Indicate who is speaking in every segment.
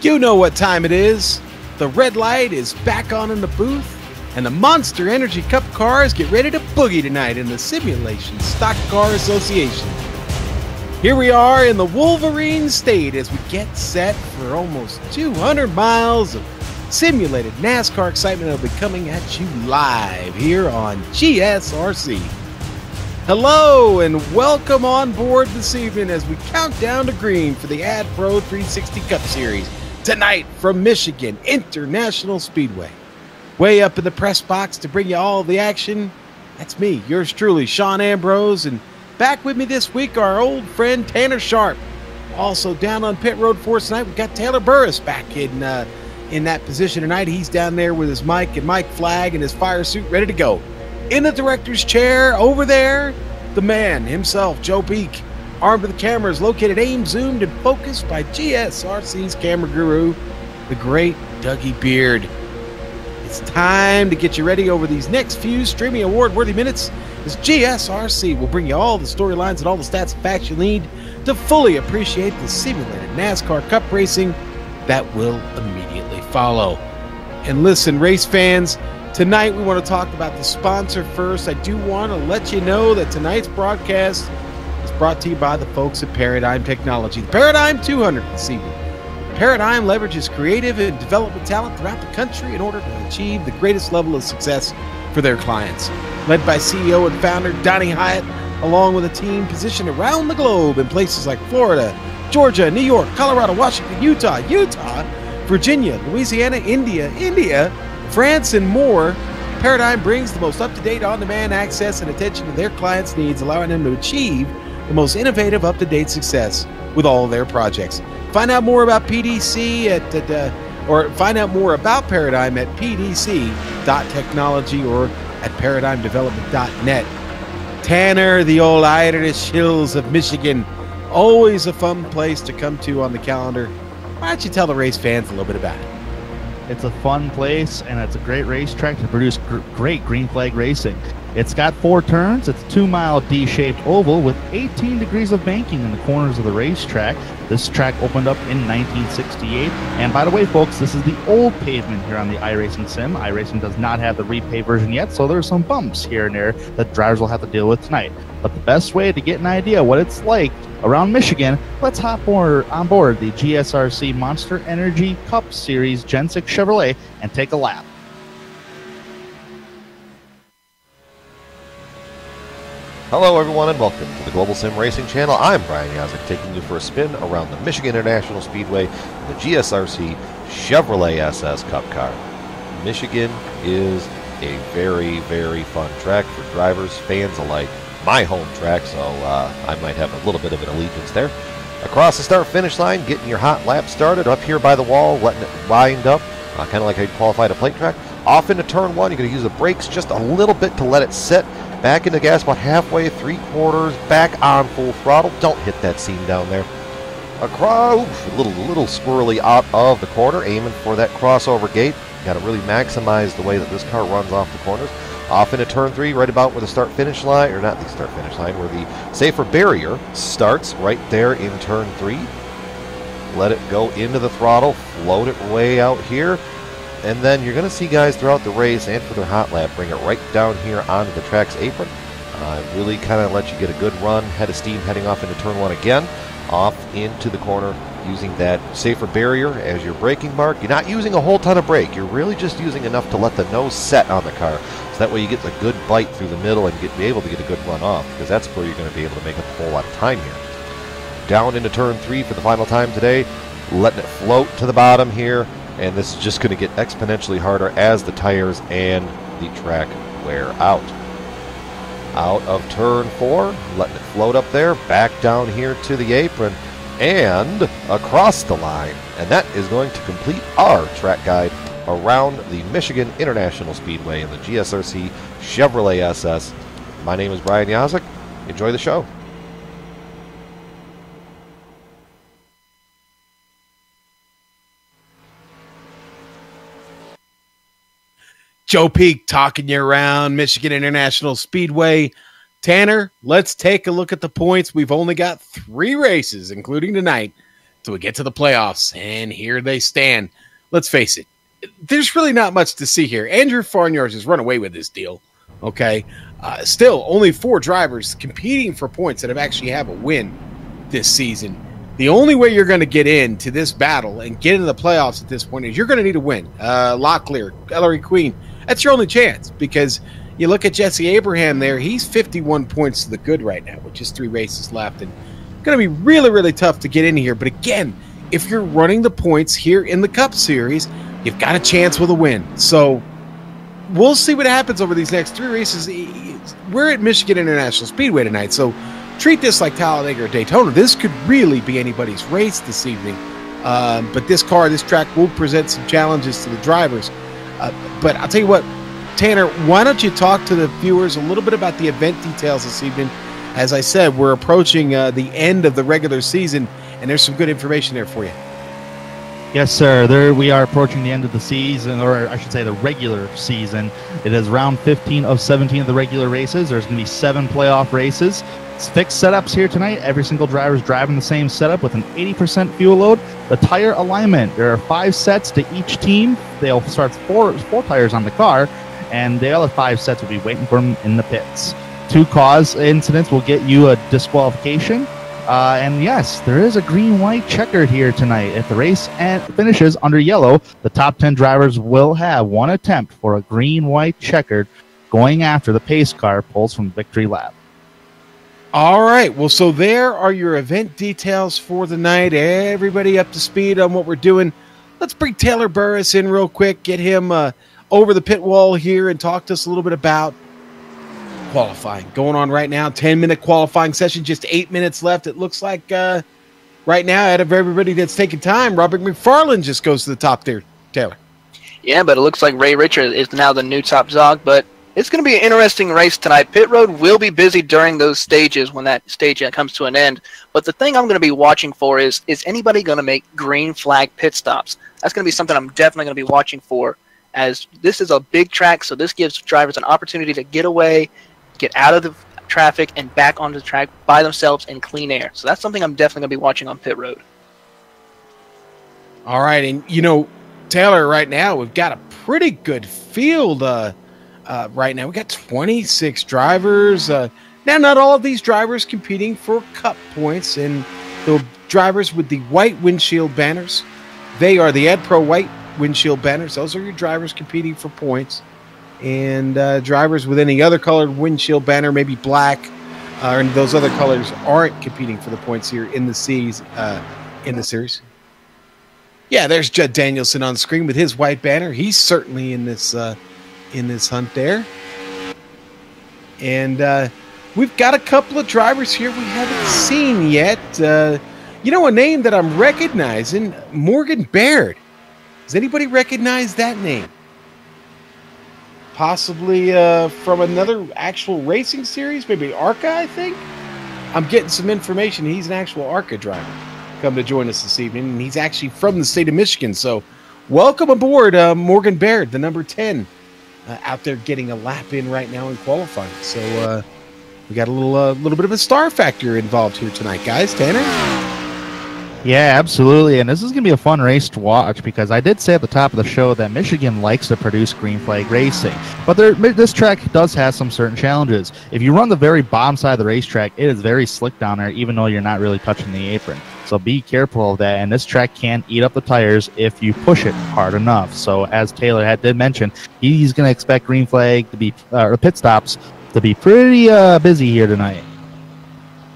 Speaker 1: You know what time it is. The red light is back on in the booth, and the Monster Energy Cup cars get ready to boogie tonight in the Simulation Stock Car Association. Here we are in the Wolverine State as we get set for almost 200 miles of simulated NASCAR excitement that will be coming at you live here on GSRC. Hello and welcome on board this evening as we count down to green for the AdPro 360 Cup Series tonight from Michigan International Speedway. Way up in the press box to bring you all the action, that's me, yours truly, Sean Ambrose, and back with me this week, our old friend Tanner Sharp. Also down on pit road for us tonight, we've got Taylor Burris back in that position tonight. He's down there with his mic and mic flag and his fire suit ready to go. In the director's chair over there, the man himself, Joe Peak, armed with the cameras, located, aimed, zoomed, and focused by GSRC's camera guru, the great Dougie Beard. It's time to get you ready over these next few streaming award-worthy minutes as GSRC will bring you all the storylines and all the stats and facts you need to fully appreciate the simulated NASCAR Cup racing that will immediately follow. And listen, race fans, tonight we want to talk about the sponsor first. I do want to let you know that tonight's broadcast is brought to you by the folks at Paradigm Technology. The Paradigm 200 this evening. Paradigm leverages creative and development talent throughout the country in order to achieve the greatest level of success for their clients. Led by CEO and founder Donnie Hyatt, along with a team positioned around the globe in places like Florida, Georgia, New York, Colorado, Washington, Utah, Virginia, Louisiana, India, France, and more. Paradigm brings the most up-to-date on-demand access and attention to their clients' needs, allowing them to achieve the most innovative, up-to-date success with all of their projects. Find out more about PDC or find out more about Paradigm at pdc.technology or at paradigmdevelopment.net. Tanner, the old Irish hills of Michigan, always a fun place to come to on the calendar. Why don't you tell the race fans a little bit about it?
Speaker 2: It's a fun place, and it's a great racetrack to produce great green flag racing. It's got 4 turns. It's a 2-mile D-shaped oval with 18 degrees of banking in the corners of the racetrack. This track opened up in 1968. And by the way, folks, this is the old pavement here on the iRacing sim. iRacing does not have the repaved version yet, so there's some bumps here and there that drivers will have to deal with tonight. But the best way to get an idea what it's like around Michigan, let's hop on board the GSRC Monster Energy Cup Series Gen 6 Chevrolet and take a lap.
Speaker 3: Hello everyone and welcome to the Global Sim Racing Channel. I'm Brian Yazek, taking you for a spin around the Michigan International Speedway in the GSRC Chevrolet SS Cup car. Michigan is a very, very fun track for drivers, fans alike. My home track, so I might have a little bit of an allegiance there. Across the start-finish line, getting your hot lap started, up here by the wall, letting it wind up, kind of like how you qualify at a plate track. Off into turn 1, you're going to use the brakes just a little bit to let it sit. Back into gas about halfway, 3/4, back on full throttle. Don't hit that seam down there. Across, a little squirrely out of the corner, aiming for that crossover gate. Got to really maximize the way that this car runs off the corners. Off into turn 3, right about where the start-finish line, or not the start-finish line, where the safer barrier starts, right there in turn 3. Let it go into the throttle, float it way out here. And then you're going to see guys throughout the race and for their hot lap bring it right down here onto the track's apron. Really kind of let you get a good run, head of steam heading off into turn 1 again. Off into the corner using that safer barrier as your braking mark. You're not using a whole ton of brake. You're really just using enough to let the nose set on the car. So that way you get a good bite through the middle and be able to get a good run off, because that's where you're going to be able to make up a whole lot of time here. Down into turn 3 for the final time today. Letting it float to the bottom here. And this is just going to get exponentially harder as the tires and the track wear out. Out of turn 4, letting it float up there, back down here to the apron, and across the line. And that is going to complete our track guide around the Michigan International Speedway in the GSRC Chevrolet SS. My name is Brian Yazek. Enjoy the show.
Speaker 1: Joe Peak talking you around Michigan International Speedway. Tanner, let's take a look at the points. We've only got 3 races, including tonight, So we get to the playoffs, and here they stand. Let's face it, there's really not much to see here. Andrew Farnyards has run away with this deal, okay? Still, only 4 drivers competing for points that have actually have a win this season. The only way you're going to get into this battle and get into the playoffs at this point is you're going to need a win. Locklear, Ellery Queen, that's your only chance, because you look at Jesse Abraham there, he's 51 points to the good right now with just 3 races left, and going to be really, really tough to get in here. But again, if you're running the points here in the Cup Series, you've got a chance with a win. So we'll see what happens over these next 3 races. We're at Michigan International Speedway tonight, so treat this like Talladega or Daytona. This could really be anybody's race this evening. But this track will present some challenges to the drivers. But I'll tell you what, Tanner, why don't you talk to the viewers a little bit about the event details this evening? As I said, we're approaching the end of the regular season, and there's some good information there for you.
Speaker 2: Yes, sir. There we are approaching the end of the season, or I should say the regular season. It is round 15 of 17 of the regular races. There's going to be 7 playoff races. It's fixed setups here tonight. Every single driver is driving the same setup with an 80% fuel load. The tire alignment, there are 5 sets to each team. They'll start 4 tires on the car, and the other 5 sets will be waiting for them in the pits. 2 cause incidents will get you a disqualification. And yes, there is a green-white checkered here tonight. If the race finishes under yellow, the top 10 drivers will have 1 attempt for a green-white checkered going after the pace car pulls from victory lap.
Speaker 1: All right. Well, so there are your event details for the night. Everybody up to speed on what we're doing. Let's bring Taylor Burris in real quick, get him over the pit wall here and talk to us a little bit about qualifying going on right now. 10-minute qualifying session, just 8 minutes left. It looks like right now, out of everybody that's taking time, Robert McFarland just goes to the top there. Taylor.
Speaker 4: Yeah, but it looks like Ray Richard is now the new top dog, but it's going to be an interesting race tonight. Pit road will be busy during those stages when that stage comes to an end. But the thing I'm going to be watching for is anybody going to make green flag pit stops? That's going to be something I'm definitely going to be watching for, as this is a big track, so this gives drivers an opportunity to get away, get out of the traffic, and back onto the track by themselves in clean air. So that's something I'm definitely going to be watching on pit road.
Speaker 1: All right, and Taylor, right now we've got a pretty good field right now. We got 26 drivers. Now, not all of these drivers competing for cup points, and the drivers with the white windshield banners, they are the AdPro white windshield banners. Those are your drivers competing for points. And drivers with any other colored windshield banner, maybe black, and those other colors aren't competing for the points here in the series. Yeah, there's Judd Danielson on screen with his white banner. He's certainly in this hunt there. And we've got a couple of drivers here we haven't seen yet. A name that I'm recognizing, Morgan Baird. Does anybody recognize that name? Possibly from another actual racing series, maybe ARCA, I think. I'm getting some information. He's an actual ARCA driver come to join us this evening, and he's actually from the state of Michigan. So welcome aboard, Morgan Baird, the number 10, out there getting a lap in right now in qualifying. So we got a little bit of a star factor involved here tonight, guys. Tanner?
Speaker 2: Yeah, absolutely. And this is going to be a fun race to watch, because I did say at the top of the show that Michigan likes to produce green flag racing. But this track does have some certain challenges. If you run the very bottom side of the racetrack, it is very slick down there, even though you're not really touching the apron. So be careful of that. And this track can eat up the tires if you push it hard enough. So as Taylor did mention, he's going to expect green flag to be, or pit stops to be pretty busy here tonight.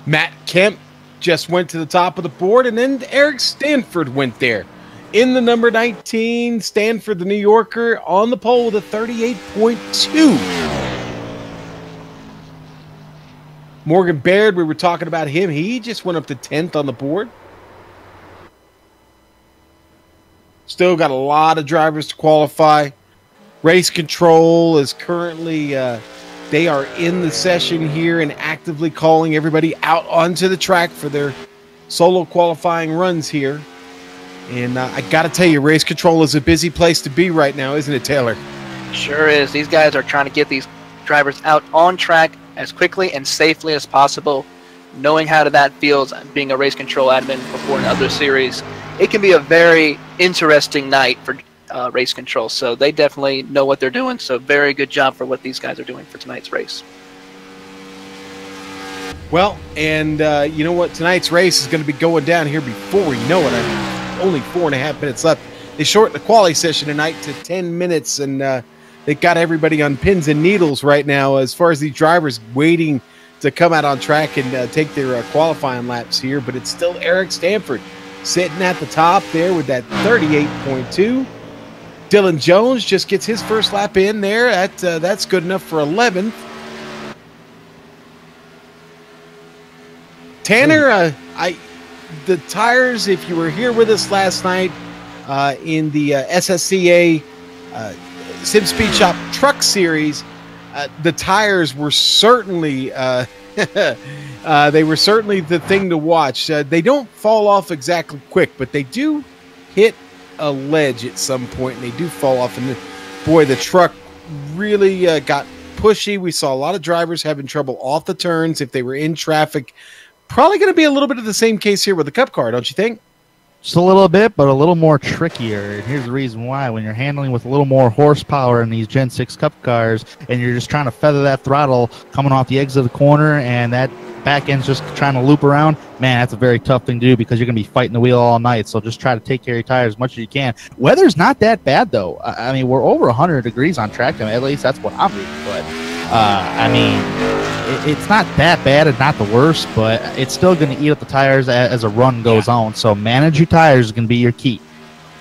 Speaker 1: Matt Kemp just went to the top of the board, and then Eric Stanford went there. In the number 19, Stanford, the New Yorker, on the pole with a 38.2. Morgan Baird, we were talking about him. He just went up to 10th on the board. Still got a lot of drivers to qualify. Race control is currently... they are in the session here and actively calling everybody out onto the track for their solo qualifying runs here. And I got to tell you, race control is a busy place to be right now, isn't it, Taylor?
Speaker 4: Sure is. These guys are trying to get these drivers out on track as quickly and safely as possible. knowing how that feels, being a race control admin before in other series, it can be a very interesting night for race control. So they definitely know what they're doing. So very good job for what these guys are doing for tonight's race.
Speaker 1: Well, and you know what? Tonight's race is going to be going down here before we know it. Only 4.5 minutes left. They shortened the quali session tonight to 10 minutes, and they got everybody on pins and needles right now as far as these drivers waiting to come out on track and take their qualifying laps here. But it's still Eric Stanford sitting at the top there with that 38.2. Dylan Jones just gets his first lap in there. That's good enough for 11th. Tanner, the tires, if you were here with us last night in the SSCA Sim Speed Shop Truck Series, the tires were certainly they were certainly the thing to watch. They don't fall off exactly quick, but they do hit a ledge at some point, and they do fall off. And boy, the truck really got pushy. We saw a lot of drivers having trouble off the turns if they were in traffic. Probably going to be a little bit of the same case here with the Cup car, don't you think?
Speaker 2: Just a little bit, but a little more trickier. And here's the reason why. When you're handling with a little more horsepower in these Gen 6 Cup cars, and you're just trying to feather that throttle coming off the exit of the corner, and that back end's just trying to loop around, man, that's a very tough thing to do because you're going to be fighting the wheel all night. So just try to take care of your tires as much as you can. Weather's not that bad, though. I mean, we're over 100 degrees on track time. At least that's what I'm reading. But, I mean, it's not that bad. It's not the worst, but it's still going to eat up the tires as a run goes on. So manage your tires is going to be your key.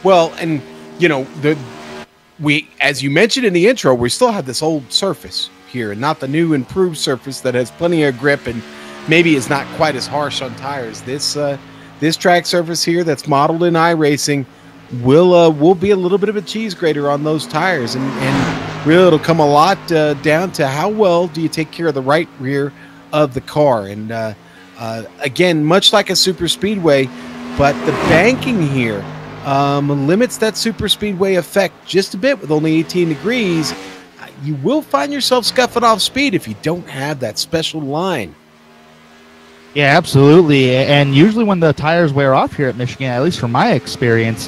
Speaker 1: Well, and, you know, we, as you mentioned in the intro, we still have this old surface here and not the new improved surface that has plenty of grip and maybe is not quite as harsh on tires. This track surface here that's modeled in iRacing will be a little bit of a cheese grater on those tires, and really it'll come a lot down to how well do you take care of the right rear of the car. And again, much like a super speedway, but the banking here limits that super speedway effect just a bit. With only 18 degrees, you will find yourself scuffing off speed if you don't have that special line.
Speaker 2: Yeah, absolutely. And usually when the tires wear off here at Michigan, at least from my experience,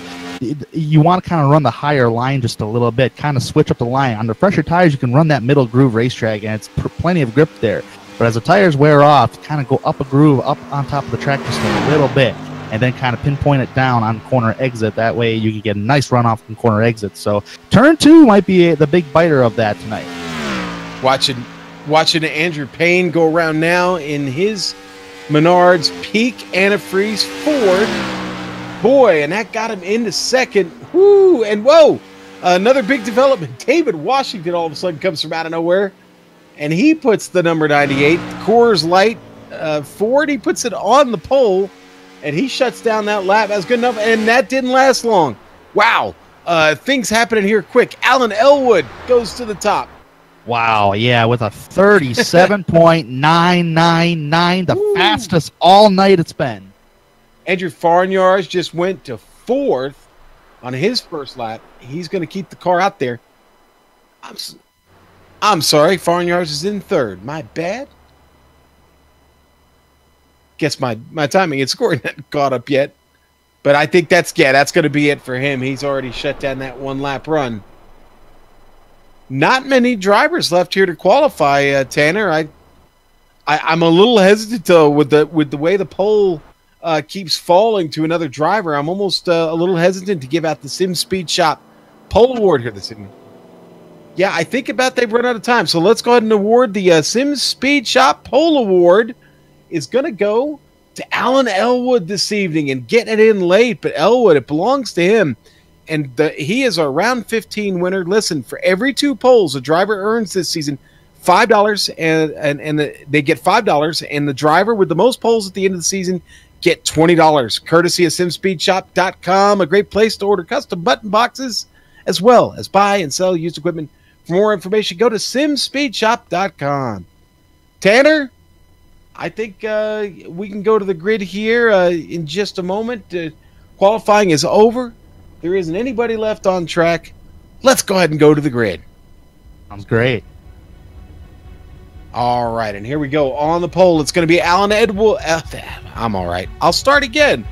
Speaker 2: you want to kind of run the higher line just a little bit, kind of switch up the line. On the fresher tires, you can run that middle groove racetrack, and it's plenty of grip there. But as the tires wear off, kind of go up a groove, up on top of the track just a little bit, and then kind of pinpoint it down on corner exit. That way you can get a nice runoff from corner exit. So turn 2 might be the big biter of that tonight.
Speaker 1: Watching Andrew Payne go around now in his Menards peak antifreeze Ford. Boy, and that got him into second. Whoo, and whoa, another big development. David Washington all of a sudden comes from out of nowhere, and he puts the number 98 Coors Light Ford. He puts it on the pole, and he shuts down that lap. That's good enough, and that didn't last long. Wow, things happening here quick. Alan Elwood goes to the top.
Speaker 2: Wow, yeah, with a 37.999, the fastest all night it's been.
Speaker 1: Andrew Farnyards just went to 4th on his first lap. He's going to keep the car out there. I'm sorry, Farnyards is in 3rd. My bad. Guess my timing and scoring hasn't caught up yet. But I think that's going to be it for him. He's already shut down that 1-lap run. Not many drivers left here to qualify, Tanner. I'm a little hesitant though with the way the pole keeps falling to another driver. I'm almost a little hesitant to give out the Sim Speed Shop pole award here this evening. Yeah, I think about they've run out of time, so let's go ahead and award the Sim Speed Shop pole award. Is going to go to Alan Elwood this evening and getting it in late, but Elwood, it belongs to him. And he is our round 15 winner. Listen, for every 2 poles a driver earns this season, $5, and they get $5, and the driver with the most poles at the end of the season get $20, courtesy of SimSpeedShop.com, a great place to order custom button boxes, as well as buy and sell used equipment. For more information, go to SimSpeedShop.com. Tanner, I think we can go to the grid here in just a moment. Qualifying is over. There isn't anybody left on track. Let's go ahead and go to the grid.
Speaker 2: Sounds great.
Speaker 1: All right, and here we go. On the pole, it's going to be Alan Edwood. I'm all right. I'll start again.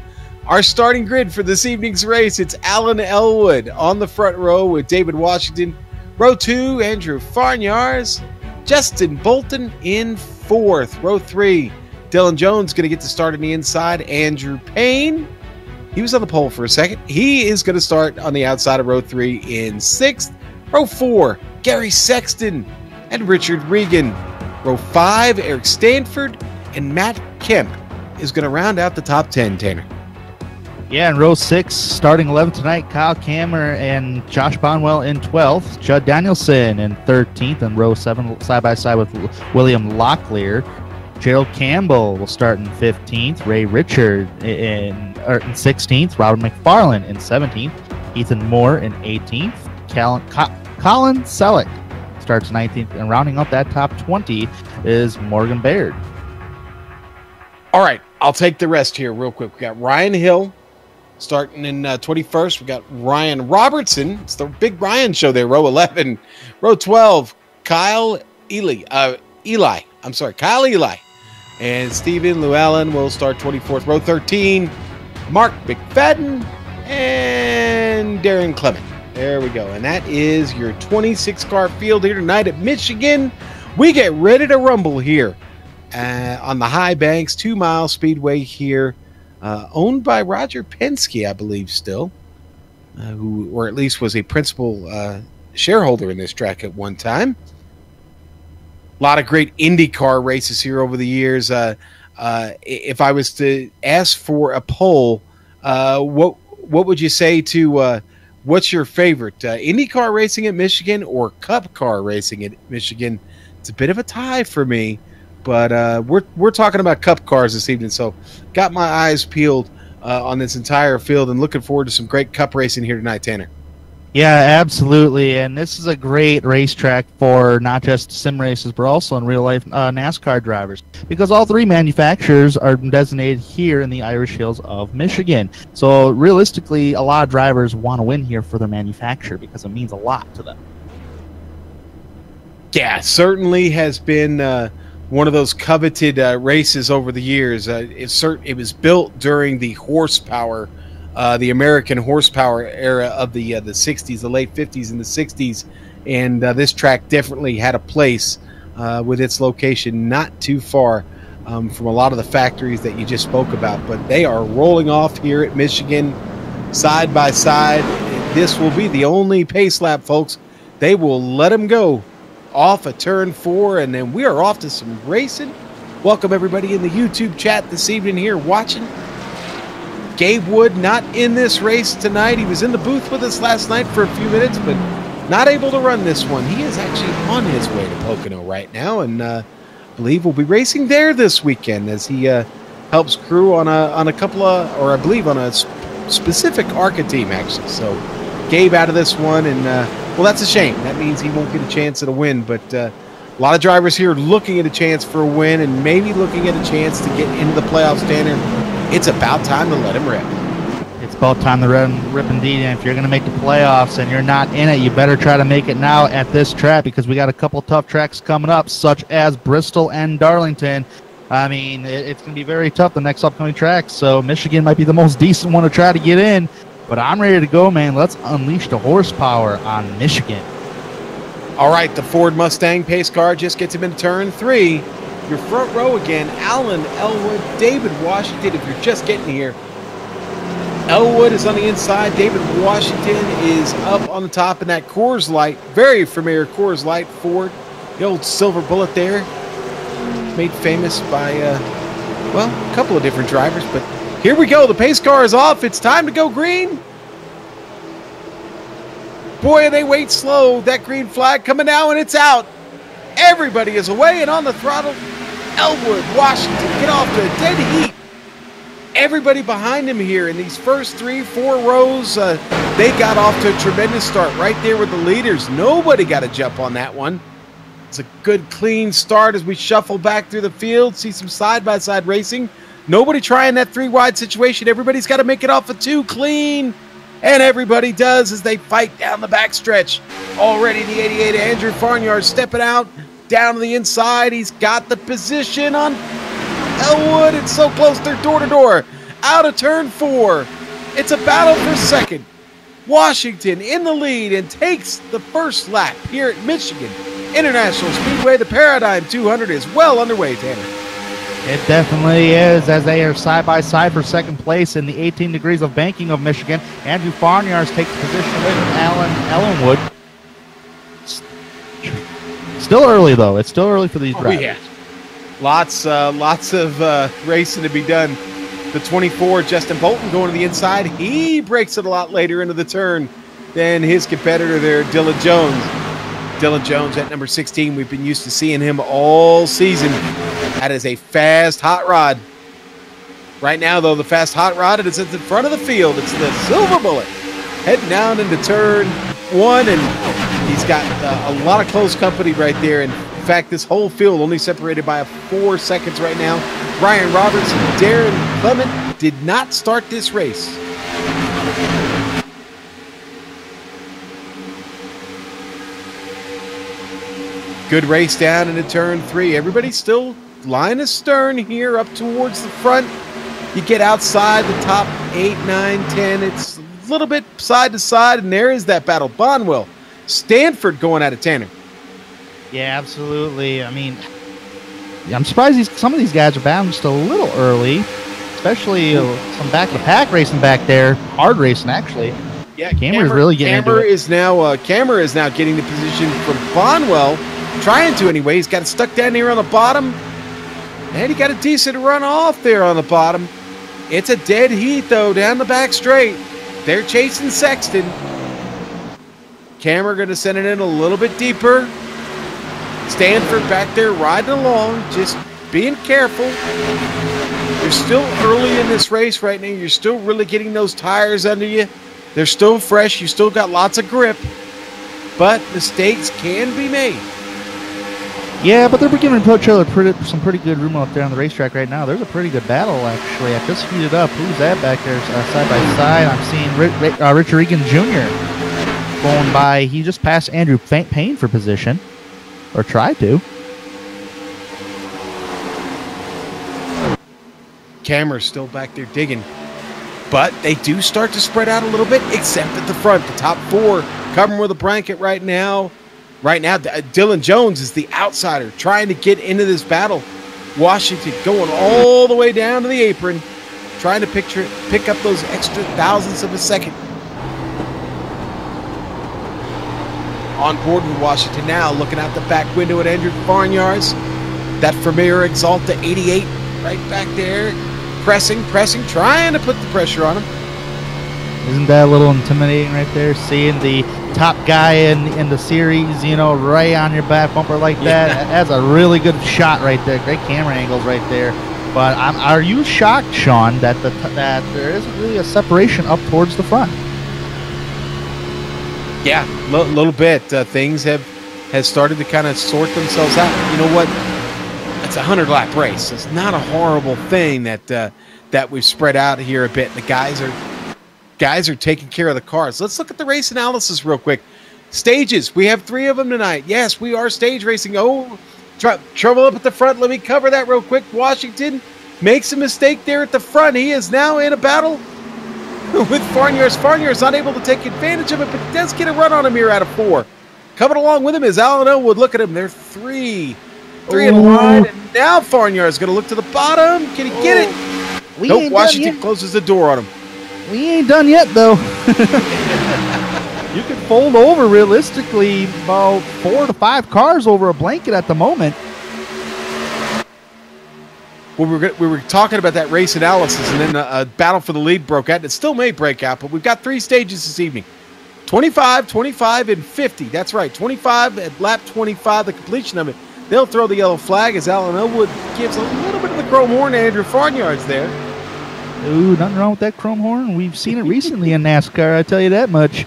Speaker 1: Our starting grid for this evening's race, it's Alan Elwood on the front row with David Washington. Row 2, Andrew Farnyars. Justin Bolton in 4th. Row 3, Dylan Jones going to get to start on the inside. Andrew Payne, he was on the pole for a second. He is going to start on the outside of row 3 in 6th. Row 4, Gary Sexton and Richard Regan. Row 5, Eric Stanford and Matt Kemp is going to round out the top 10, Tanner.
Speaker 2: Yeah, in row 6, starting 11th tonight, Kyle Kammer and Josh Bonwell in 12th. Judd Danielson in 13th. And row 7, side-by-side with William Locklear. Gerald Campbell will start in 15th. Ray Richard in 16th. Robert McFarland in 17th. Ethan Moore in 18th. Colin Selleck starts 19th. And rounding up that top 20 is Morgan Baird.
Speaker 1: All right, I'll take the rest here real quick. We got Ryan Hill starting in 21st. We got Ryan Robertson. It's the big Ryan show there, row 11. Row 12, Kyle Eli. Kyle Eli. And Stephen Llewellyn will start 24th. Row 13, Mark McFadden and Darren Clement. There we go. And that is your 26-car field here tonight at Michigan. We get ready to rumble here on the High Banks 2-mile speedway here. Owned by Roger Penske, I believe, still, who, or at least was a principal shareholder in this track at one time. A lot of great IndyCar races here over the years. If I was to ask for a poll, what would you say to what's your favorite, IndyCar racing at Michigan or Cup car racing at Michigan? It's a bit of a tie for me. But we're talking about Cup cars this evening, so got my eyes peeled on this entire field and looking forward to some great Cup racing here tonight, Tanner.
Speaker 2: Yeah, absolutely. And this is a great racetrack for not just sim races, but also in real-life NASCAR drivers, because all 3 manufacturers are designated here in the Irish Hills of Michigan. So realistically, a lot of drivers want to win here for their manufacturer because it means a lot to them. Yeah,
Speaker 1: certainly has been one of those coveted races over the years. It was built during the horsepower, the American horsepower era of the 60s, the late 50s and the 60s, and this track definitely had a place with its location not too far from a lot of the factories that you just spoke about. But they are rolling off here at Michigan side by side. This will be the only pace lap, folks. They will let them go off at turn 4, and then we are off to some racing. Welcome everybody in the YouTube chat this evening here watching. Gabe Wood not in this race tonight. He was in the booth with us last night for a few minutes, but not able to run this one. He is actually on his way to Pocono right now, and I believe we'll be racing there this weekend as he helps crew on a couple of, or I believe on a specific ARCA team actually. So Gabe out of this one, and well, that's a shame. That means he won't get a chance at a win, but a lot of drivers here looking at a chance for a win and maybe looking at a chance to get into the playoffs, Tanner. It's about time to let him rip.
Speaker 2: It's about time to rip indeed, and if you're going to make the playoffs and you're not in it, you better try to make it now at this track, because we got a couple tough tracks coming up, such as Bristol and Darlington. I mean, it's going to be very tough, the next upcoming tracks, so Michigan might be the most decent one to try to get in. But I'm ready to go, man. Let's unleash the horsepower on Michigan.
Speaker 1: All right, the Ford Mustang pace car just gets him into turn 3. Your front row again, Alan Elwood, David Washington, if you're just getting here. Elwood is on the inside. David Washington is up on the top in that Coors Light. Very familiar Coors Light Ford. The old silver bullet there. Made famous by, well, a couple of different drivers, but here we go. The pace car is off. It's time to go green. Boy, they wait slow. That green flag coming now, and it's out. Everybody is away and on the throttle. Elwood, Washington, get off to a dead heat. Everybody behind him here in these first 3-4 rows, they got off to a tremendous start right there with the leaders. Nobody got a jump on that one. It's a good, clean start as we shuffle back through the field, see some side-by-side racing. Nobody trying that 3-wide situation. Everybody's got to make it off of 2 clean. And everybody does as they fight down the backstretch. Already the 88 Andrew Farnyard stepping out. down to the inside. He's got the position on Elwood. It's so close. They're door to door. Out of turn 4. It's a battle for second. Washington in the lead and takes the first lap here at Michigan International Speedway. The Paradigm 200 is well underway, Tanner.
Speaker 2: It definitely is, as they are side by side for second place in the 18 degrees of banking of Michigan. Andrew Farnyards takes position with Alan Ellenwood. Still early though. It's still early for these drivers.
Speaker 1: Yeah. Lots of racing to be done. The 24, Justin Bolton, going to the inside. He breaks it a lot later into the turn than his competitor there, Dylan Jones. Dylan Jones at number 16. We've been used to seeing him all season. That is a fast hot rod. Right now, though, the fast hot rod is at the front of the field. It's the Silver Bullet heading down into turn 1, and he's got a lot of close company right there. In fact, this whole field only separated by 4 seconds right now. Ryan Roberts and Darren Clement did not start this race. Good race down into turn 3. Everybody's still line astern here up towards the front. You get outside the top 8, 9, 10. It's a little bit side to side, and there is that battle. Bonwell, Stanford going at it, Tanner.
Speaker 2: Yeah, absolutely. I mean, I'm surprised some of these guys are bound just a little early, especially some back-to-pack racing back there. Hard racing, actually.
Speaker 1: Yeah,
Speaker 2: Cameron's really getting into it.
Speaker 1: Cameron is now getting the position from Bonwell, trying to anyway. He's got it stuck down here on the bottom, and he got a decent run off there on the bottom. It's a dead heat, though, down the back straight. They're chasing Sexton. Cameron going to send it in a little bit deeper. Stanford back there riding along, just being careful. You're still early in this race right now. You're still really getting those tires under you. They're still fresh. You still got lots of grip. But mistakes can be made.
Speaker 2: Yeah, but they're giving each other some pretty good room out there on the racetrack right now. There's a pretty good battle, actually. I just heated up. Who's that back there side by side? I'm seeing Richard Egan Jr. going by. He just passed Andrew Payne for position. Or tried to.
Speaker 1: Cameron's still back there digging. But they do start to spread out a little bit, except at the front. The top 4 covering with a blanket right now. Right now, Dylan Jones is the outsider trying to get into this battle. Washington going all the way down to the apron, trying to pick up those extra thousandths of a second. On board with Washington now, looking out the back window at Andrew Farnyards. That familiar Exalta 88 right back there. Pressing, trying to put the pressure on him.
Speaker 2: Isn't that a little intimidating right there? Seeing the top guy in the series, you know, right on your back bumper like that. Yeah. That's a really good shot right there. Great camera angles right there. But are you shocked, Sean, that there isn't really a separation up towards the front?
Speaker 1: Yeah, a little bit. Things have started to kind of sort themselves out. You know what? It's a 100-lap race. It's not a horrible thing that we've spread out here a bit. The guys are taking care of the cars. Let's look at the race analysis real quick. Stages. We have 3 of them tonight. Yes, we are stage racing. Oh, trouble up at the front. Let me cover that real quick. Washington makes a mistake there at the front. He is now in a battle with Farnyards. Farnyards not able to take advantage of it, but does get a run on him here out of 4. Coming along with him is Alan Elwood. Look at him. They're 3 in line. And now Farnyards going to look to the bottom. Can he get it? Nope, Washington closes the door on him.
Speaker 2: We ain't done yet, though. You can fold over, realistically, about 4 to 5 cars over a blanket at the moment.
Speaker 1: Well, we were talking about that race analysis, and then a battle for the lead broke out. It still may break out, but we've got 3 stages this evening. 25, 25, and 50. That's right, 25 at lap 25, the completion of it. They'll throw the yellow flag as Alan Elwood gives a little bit of the chrome horn to Andrew Farnyards there.
Speaker 2: Ooh, nothing wrong with that chrome horn. We've seen it recently in NASCAR, I tell you that much.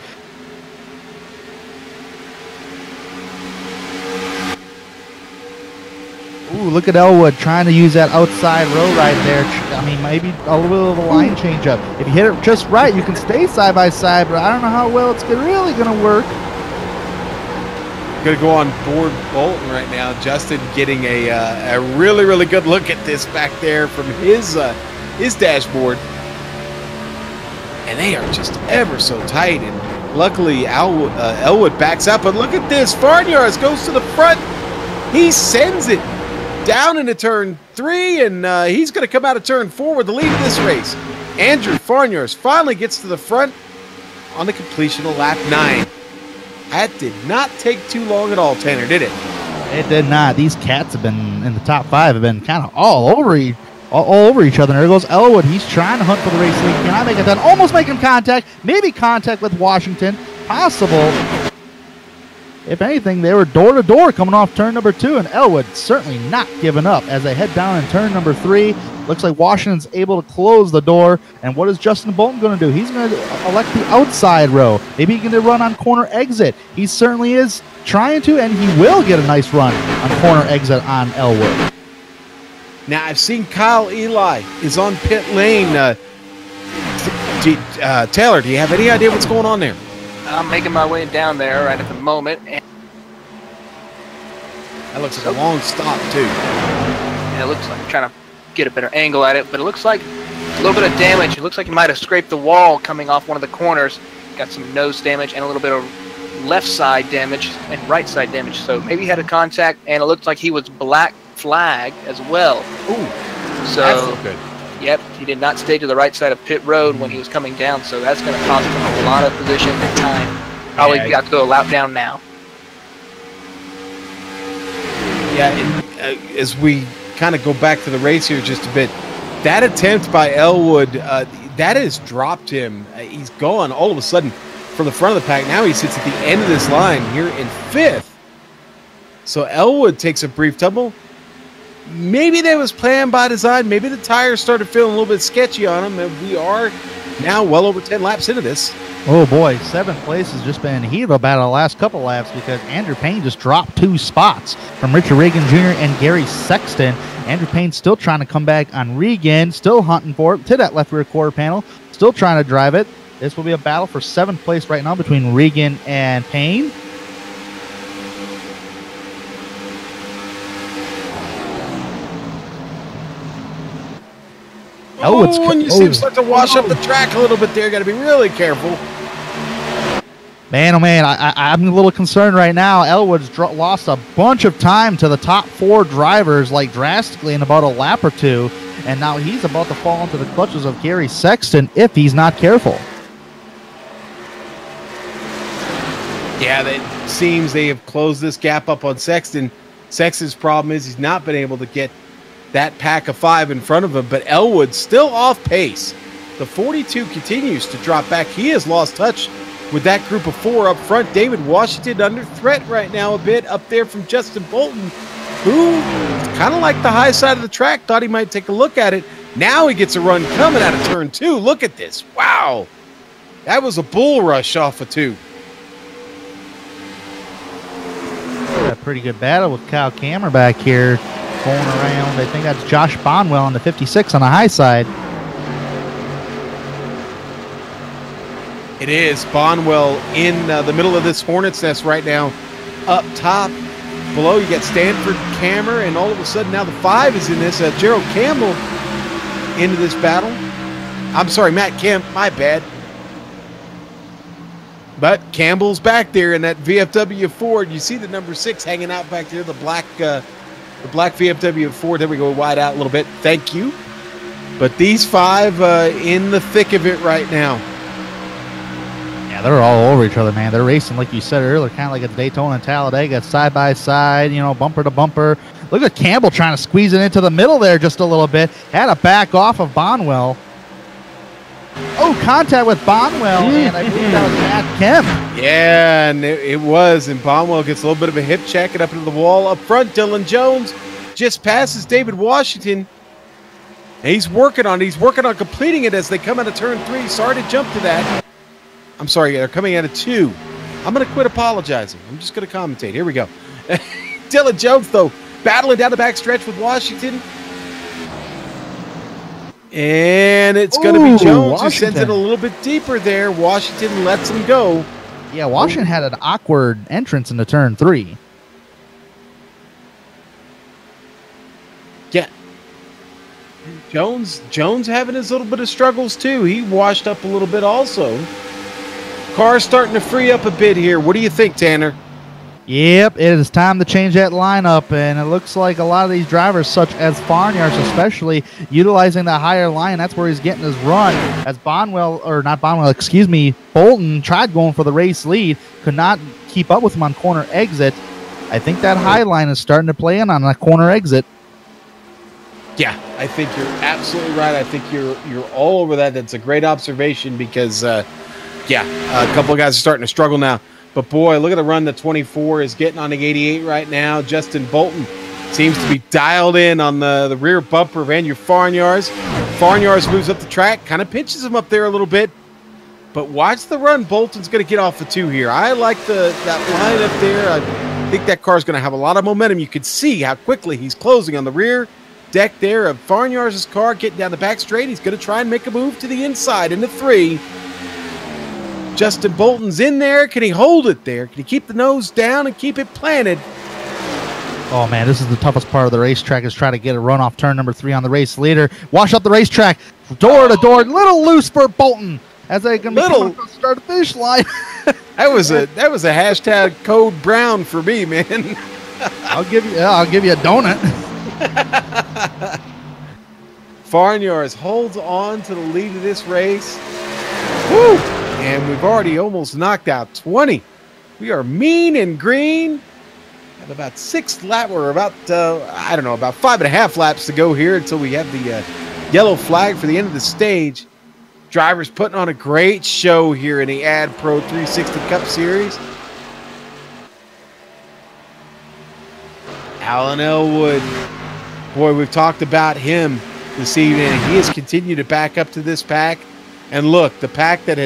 Speaker 2: Ooh, look at Elwood trying to use that outside row right there. I mean, maybe a little bit of a line change up. If you hit it just right, you can stay side by side, but I don't know how well it's really going to work.
Speaker 1: going to go on board Bolton right now. Justin getting a really, really good look at this back there from his dashboard. And they are just ever so tight. And luckily, Elwood backs up. But look at this. Farnyards goes to the front. He sends it down into turn 3. And he's going to come out of turn 4 with the lead of this race. Andrew Farnyards finally gets to the front on the completion of lap 9. That did not take too long at all, Tanner, did it?
Speaker 2: It did not. These cats have been in the top 5, have been kind of all over each other. And there goes Elwood. He's trying to hunt for the race lead. Cannot make it done. Almost making contact. Maybe contact with Washington. Possible. If anything, they were door to door coming off turn number 2, and Elwood certainly not giving up as they head down in turn number 3. Looks like Washington's able to close the door. And what is Justin Bolton going to do? He's going to elect the outside row. Maybe he can run on corner exit. He certainly is trying to, and he will get a nice run on corner exit on Elwood.
Speaker 1: Now, I've seen Kyle Eli is on pit lane. Taylor, do you have any idea what's going on there?
Speaker 4: I'm making my way down there right at the moment. And
Speaker 1: that looks like a long stop, too.
Speaker 4: And it looks like I'm trying to get a better angle at it, but it looks like a little bit of damage. It looks like he might have scraped the wall coming off one of the corners. Got some nose damage and a little bit of left side damage and right side damage. So maybe he had a contact, and it looked like he was black flag as well.
Speaker 1: Ooh,
Speaker 4: so
Speaker 1: that's not good.
Speaker 4: Yep, he did not stay to the right side of pit road when he was coming down, so that's going to cost him a lot of position and time. Probably got to go a lap down now.
Speaker 1: Yeah, and, as we kind of go back to the race here just a bit, that attempt by Elwood, that has dropped him. He's gone all of a sudden from the front of the pack. Now he sits at the end of this line here in 5th. So Elwood takes a brief tumble. Maybe that was planned by design. Maybe the tires started feeling a little bit sketchy on him, and we are now well over 10 laps into this.
Speaker 2: Oh boy, 7th place has just been heated about the last couple laps because Andrew Payne just dropped 2 spots from Richard Reagan Jr. and Gary Sexton. Andrew Payne still trying to come back on Regan, still hunting for it to that left rear quarter panel, still trying to drive it. This will be a battle for 7th place right now between Regan and Payne.
Speaker 1: And you see him start to wash up the track a little bit there. Got to be really careful.
Speaker 2: Man, oh man, I'm a little concerned right now. Elwood's lost a bunch of time to the top 4 drivers, like drastically in about a lap or 2, and now he's about to fall into the clutches of Gary Sexton if he's not careful.
Speaker 1: Yeah, it seems they have closed this gap up on Sexton. Sexton's problem is he's not been able to get that pack of 5 in front of him, but Elwood still off pace. The 42 continues to drop back. He has lost touch with that group of 4 up front. David Washington under threat right now a bit up there from Justin Bolton, who kind of like the high side of the track, thought he might take a look at it. Now he gets a run coming out of turn 2. Look at this. Wow. That was a bull rush off of 2.
Speaker 2: A pretty good battle with Kyle Kammer back here going around. I think that's Josh Bonwell on the 56 on the high side.
Speaker 1: It is Bonwell in the middle of this hornet's nest right now. Up top, below you get Stanford, Kammer, and all of a sudden now the 5 is in this. Gerald Campbell into this battle. I'm sorry, Matt Kemp, my bad. But Campbell's back there in that VFW Ford. You see the number 6 hanging out back there, the black VFW Ford. There we go, wide out a little bit. Thank you. But these 5 in the thick of it right now.
Speaker 2: Yeah, they're all over each other, man. They're racing, like you said earlier, kind of like at Daytona and Talladega, side by side, you know, bumper to bumper. Look at Campbell trying to squeeze it into the middle there just a little bit. Had to back off of Bonwell. Oh, contact with Bonwell, and I believe that was Matt Kemp.
Speaker 1: Yeah, and it was, and Bonwell gets a little bit of a hip check and up into the wall. Up front, Dylan Jones just passes David Washington. And he's working on completing it as they come out of turn 3. Sorry to jump to that. I'm sorry, they're coming out of 2. I'm going to quit apologizing. I'm just going to commentate. Here we go. Dylan Jones, though, battling down the back stretch with Washington. And it's going to be Jones who sends it a little bit deeper there. Washington lets him go.
Speaker 2: Yeah, Washington had an awkward entrance into turn 3.
Speaker 1: Yeah. Jones having his little bit of struggles too. He washed up a little bit also. Car's starting to free up a bit here. What do you think, Tanner?
Speaker 2: Yep, it is time to change that lineup, and it looks like a lot of these drivers, such as Farniar's especially, utilizing the higher line. That's where he's getting his run. As Bolton tried going for the race lead, could not keep up with him on corner exit. I think that high line is starting to play in on that corner exit.
Speaker 1: Yeah, I think you're absolutely right. I think you're all over that. That's a great observation because, a couple of guys are starting to struggle now. But, boy, look at the run that 24 is getting on the 88 right now. Justin Bolton seems to be dialed in on the rear bumper of Andrew Farniar's. Farniar's moves up the track, kind of pinches him up there a little bit. But watch the run. Bolton's going to get off the 2 here. I like that line up there. I think that car's going to have a lot of momentum. You can see how quickly he's closing on the rear deck there of Farniar's car, getting down the back straight. He's going to try and make a move to the inside into 3. Justin Bolton's in there. Can he hold it there? Can he keep the nose down and keep it planted?
Speaker 2: Oh, man, this is the toughest part of the racetrack, is trying to get a run off turn number 3 on the race leader. Wash up the racetrack, door to door, little loose for Bolton as they can start the finish line.
Speaker 1: That was a hashtag code brown for me, man.
Speaker 2: I'll give you a donut.
Speaker 1: Farniar's holds on to the lead of this race. Woo! And we've already almost knocked out 20. We are mean and green. Have about 5.5 laps to go here until we have the yellow flag for the end of the stage. Drivers putting on a great show here in the AdPro 360 Cup Series. Alan Elwood. Boy, we've talked about him this evening. He has continued to back up to this pack. And look, the pack that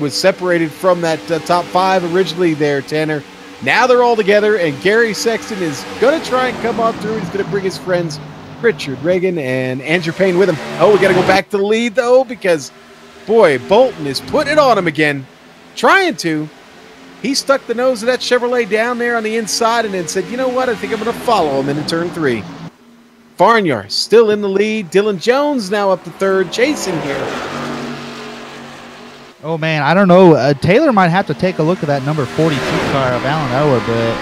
Speaker 1: was separated from that top 5 originally there, Tanner, now they're all together, and Gary Sexton is going to try and come on through. He's going to bring his friends Richard Reagan and Andrew Payne with him. Oh, we got to go back to the lead, though, because, boy, Bolton is putting it on him again. Trying to. He stuck the nose of that Chevrolet down there on the inside and then said, you know what, I think I'm going to follow him into turn 3. Farniar still in the lead. Dylan Jones now up to 3rd, chasing here.
Speaker 2: Oh, man, I don't know. Taylor might have to take a look at that number 42 car of Alan Elwood, but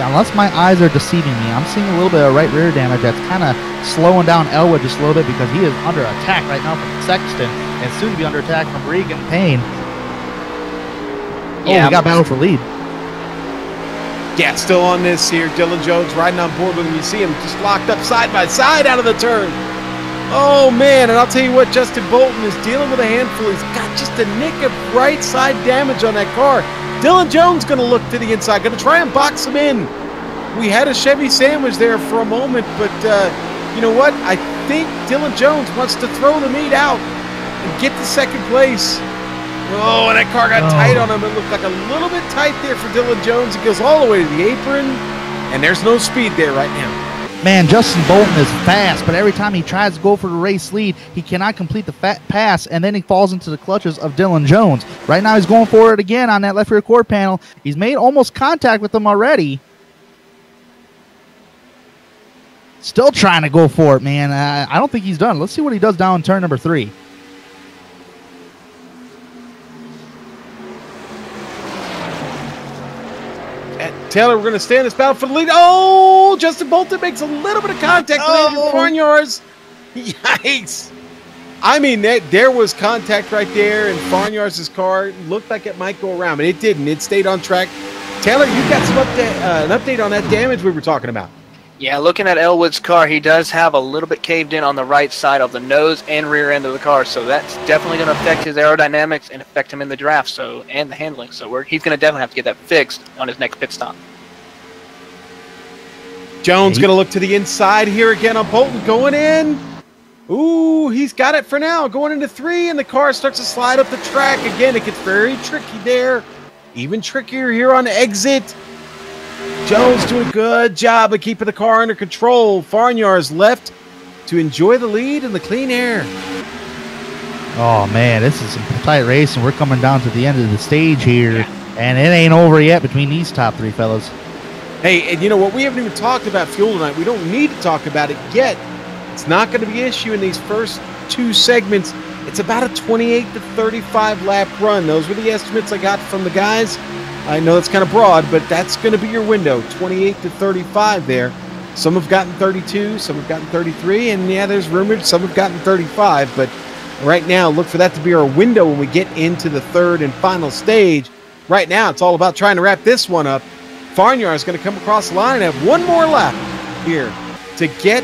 Speaker 2: unless my eyes are deceiving me, I'm seeing a little bit of right rear damage that's kind of slowing down Elwood just a little bit because he is under attack right now from Sexton and soon to be under attack from Regan Payne. Yeah, we got battle for lead.
Speaker 1: Yeah, still on this here. Dylan Jones riding on board with him. You see him just locked up side by side out of the turn. Oh, man, and I'll tell you what, Justin Bolton is dealing with a handful. He's got just a nick of right side damage on that car. Dylan Jones going to look to the inside, going to try and box him in. We had a Chevy sandwich there for a moment, but you know what? I think Dylan Jones wants to throw the meat out and get to second place. Oh, and that car got tight on him. It looked like a little bit tight there for Dylan Jones. He goes all the way to the apron, and there's no speed there right now.
Speaker 2: Man, Justin Bolton is fast, but every time he tries to go for the race lead, he cannot complete the pass, and then he falls into the clutches of Dylan Jones. Right now he's going for it again on that left rear quarter panel. He's made almost contact with him already. Still trying to go for it, man. I don't think he's done. Let's see what he does down in turn number 3.
Speaker 1: Taylor, we're going to stay in this battle for the lead. Oh, Justin Bolton makes a little bit of contact with Andrew Farniar's. Yikes. I mean, there was contact right there, and Farniar's car looked like it might go around, but it didn't. It stayed on track. Taylor, you got some an update on that damage we were talking about.
Speaker 4: Yeah, looking at Elwood's car, he does have a little bit caved in on the right side of the nose and rear end of the car, so that's definitely going to affect his aerodynamics and affect him in the draft and the handling. So he's going to definitely have to get that fixed on his next pit stop.
Speaker 1: Jones going to look to the inside here again on Bolton going in. Ooh, he's got it for now. Going into 3, and the car starts to slide up the track. Again, it gets very tricky there. Even trickier here on the exit. Jones doing a good job of keeping the car under control. Farniar's left to enjoy the lead and the clean air.
Speaker 2: Oh, man, this is some tight race, and we're coming down to the end of the stage here. And it ain't over yet between these top three fellas.
Speaker 1: Hey, and you know what? We haven't even talked about fuel tonight. We don't need to talk about it yet. It's not going to be an issue in these first two segments. It's about a 28 to 35 lap run. Those were the estimates I got from the guys. I know it's kind of broad, but that's going to be your window, 28 to 35 there. Some have gotten 32, some have gotten 33, and yeah, there's rumored some have gotten 35, but right now, look for that to be our window when we get into the third and final stage. Right now, it's all about trying to wrap this one up. Farnyard is going to come across the line and have one more lap here to get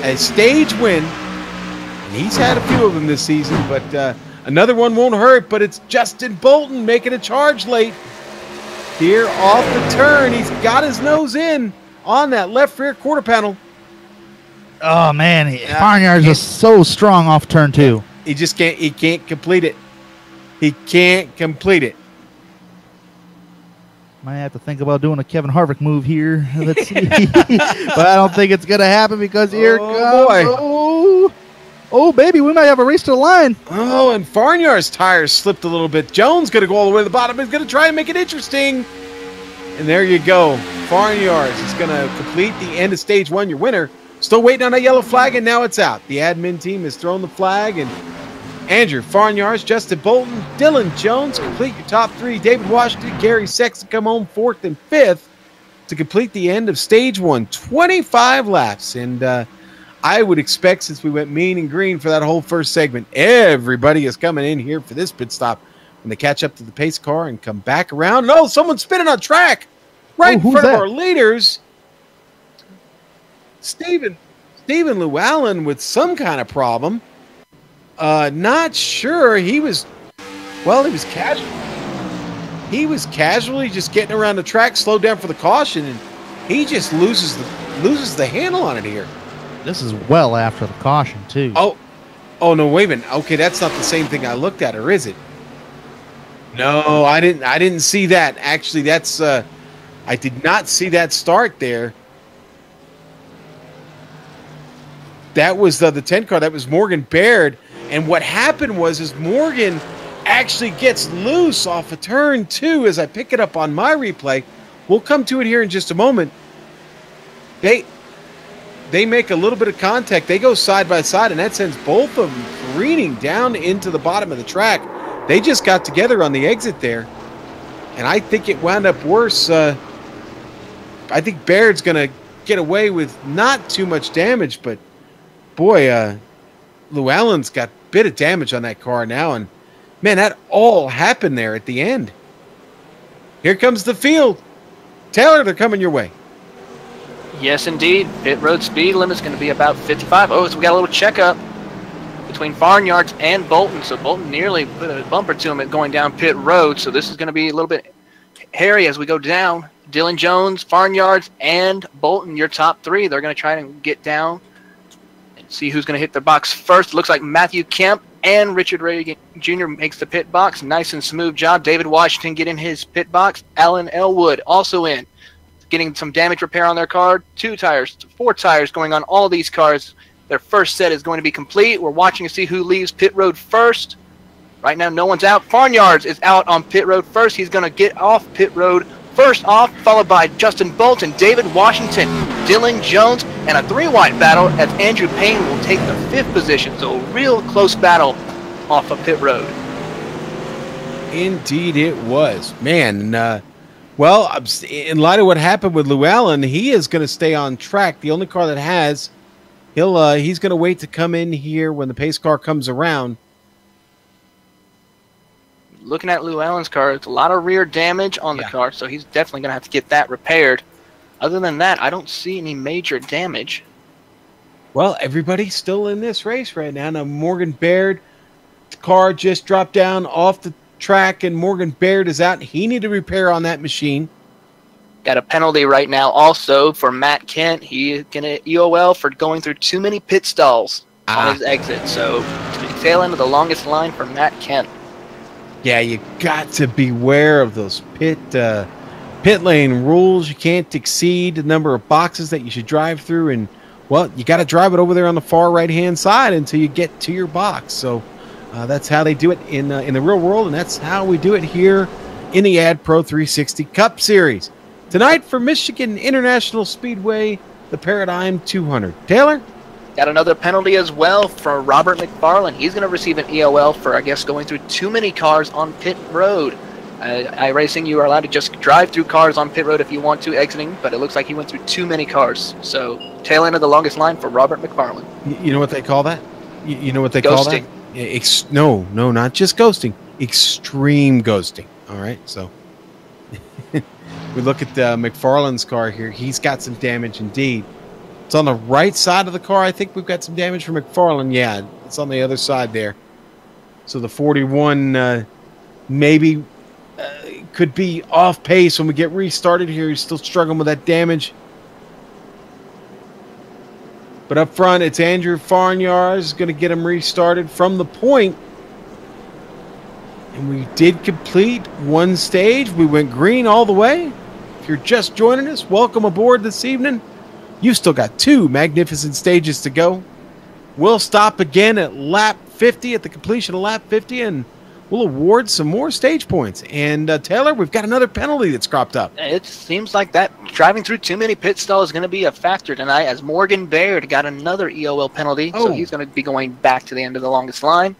Speaker 1: a stage win. And he's had a few of them this season, but another one won't hurt, but it's Justin Bolton making a charge late. Here off the turn, he's got his nose in on that left rear quarter panel.
Speaker 2: Oh, man, Farnyard's just so strong off turn 2.
Speaker 1: He just can't complete it. He can't complete it.
Speaker 2: Might have to think about doing a Kevin Harvick move here. Let's see. But I don't think it's going to happen because here comes.
Speaker 1: Boy.
Speaker 2: Oh, baby, we might have a race to the line.
Speaker 1: Oh, and Farnyard's tires slipped a little bit. Jones going to go all the way to the bottom. He's going to try and make it interesting. And there you go. Farnyard is going to complete the end of stage 1, your winner. Still waiting on that yellow flag, and now it's out. The admin team has thrown the flag, and Andrew Farnyard, Justin Bolton, Dylan Jones complete your top 3. David Washington, Gary Sexton come home 4th and 5th to complete the end of stage 1. 25 laps, and I would expect, since we went mean and green for that whole first segment, everybody is coming in here for this pit stop when they catch up to the pace car and come back around. No, someone's spinning on track right in front of our leaders. Stephen Llewellyn with some kind of problem. Not sure. He was casual. He was casually just getting around the track, slowed down for the caution, and he just loses the handle on it here.
Speaker 2: This is well after the caution, too.
Speaker 1: Oh no, wait a minute. Okay, that's not the same thing I looked at, or is it? No, I didn't see that. Actually, that's I did not see that start there. That was the 10 car. That was Morgan Baird. And what happened was Morgan actually gets loose off of turn 2 as I pick it up on my replay. We'll come to it here in just a moment. They make a little bit of contact. They go side by side, and that sends both of them careening down into the bottom of the track. They just got together on the exit there, and I think it wound up worse. I think Baird's going to get away with not too much damage, but boy, Llewellyn's got a bit of damage on that car now, and man, that all happened there at the end. Here comes the field. Taylor, they're coming your way.
Speaker 4: Yes, indeed. Pit road speed limit's going to be about 55. Oh, so we got a little checkup between Farnyard and Bolton. So Bolton nearly put a bumper to him at going down pit road. So this is going to be a little bit hairy as we go down. Dylan Jones, Farnyard, and Bolton, your top 3. They're going to try and get down and see who's going to hit the box first. It looks like Matthew Kemp and Richard Ray Jr. makes the pit box. Nice and smooth job. David Washington get in his pit box. Alan Elwood also in, getting some damage repair on their car. 4 tires going on all these cars. Their first set is going to be complete. We're watching to see who leaves pit road first. Right now, no one's out. Farnyard is out on pit road first. He's going to get off pit road first off, followed by Justin Bolton, David Washington, Dylan Jones, and a 3-wide battle as Andrew Payne will take the 5th position. So a real close battle off of pit road.
Speaker 1: Indeed it was. Man, well, in light of what happened with Llewellyn, he is going to stay on track. The only car that has, he's going to wait to come in here when the pace car comes around.
Speaker 4: Looking at Llewellyn's car, it's a lot of rear damage on the car, so he's definitely going to have to get that repaired. Other than that, I don't see any major damage.
Speaker 1: Well, everybody's still in this race right now. Now, Morgan Baird, the car just dropped down off the track, and Morgan Baird is out. He needed repair on that machine.
Speaker 4: Got a penalty right now also for Matt Kent. He is going to EOL for going through too many pit stalls on his exit. So, to the tail end of the longest line for Matt Kent.
Speaker 1: Yeah, you got to beware of those pit lane rules. You can't exceed the number of boxes that you should drive through, and well, you got to drive it over there on the far right-hand side until you get to your box. So that's how they do it in the real world, and that's how we do it here in the AdPro 360 Cup Series. Tonight for Michigan International Speedway, the Paradigm 200. Taylor?
Speaker 4: Got another penalty as well for Robert McFarland. He's going to receive an EOL for, I guess, going through too many cars on pit road. iRacing, you are allowed to just drive through cars on pit road if you want to, exiting, but it looks like he went through too many cars. So, tail end of the longest line for Robert McFarland.
Speaker 1: You know what they call that? You know what they
Speaker 4: Ghosting.
Speaker 1: call that? No, not just ghosting. Extreme ghosting. All right, so we look at McFarland's car here. He's got some damage indeed. It's on the right side of the car. I think we've got some damage from McFarland. Yeah, it's on the other side there. So the 41 maybe could be off pace when we get restarted here. He's still struggling with that damage. But up front, it's Andrew Farnyar's going to get him restarted from the point. And we did complete one stage. We went green all the way. If you're just joining us, welcome aboard this evening. You've still got 2 magnificent stages to go. We'll stop again at lap 50, at the completion of lap 50, and we'll award some more stage points. And Taylor, we've got another penalty that's cropped up.
Speaker 4: It seems like that driving through too many pit stalls is going to be a factor tonight, as Morgan Baird got another EOL penalty. So he's going to be going back to the end of the longest line.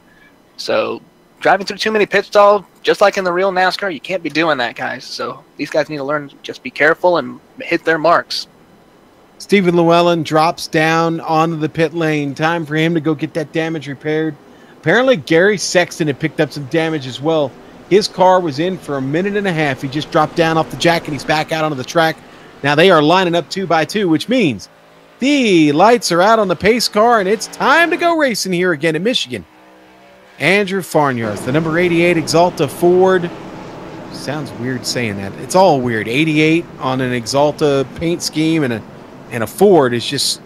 Speaker 4: So driving through too many pit stalls, just like in the real NASCAR, you can't be doing that, guys. So these guys need to learn to just be careful and hit their marks.
Speaker 1: Stephen Llewellyn drops down onto the pit lane. Time for him to go get that damage repaired. Apparently, Gary Sexton had picked up some damage as well. His car was in for a minute and a half. He just dropped down off the jack, and he's back out onto the track. Now they are lining up 2 by 2, which means the lights are out on the pace car, and it's time to go racing here again in Michigan. Andrew Farnyarth, the number 88 Exalta Ford. Sounds weird saying that. It's all weird. 88 on an Exalta paint scheme and a Ford is just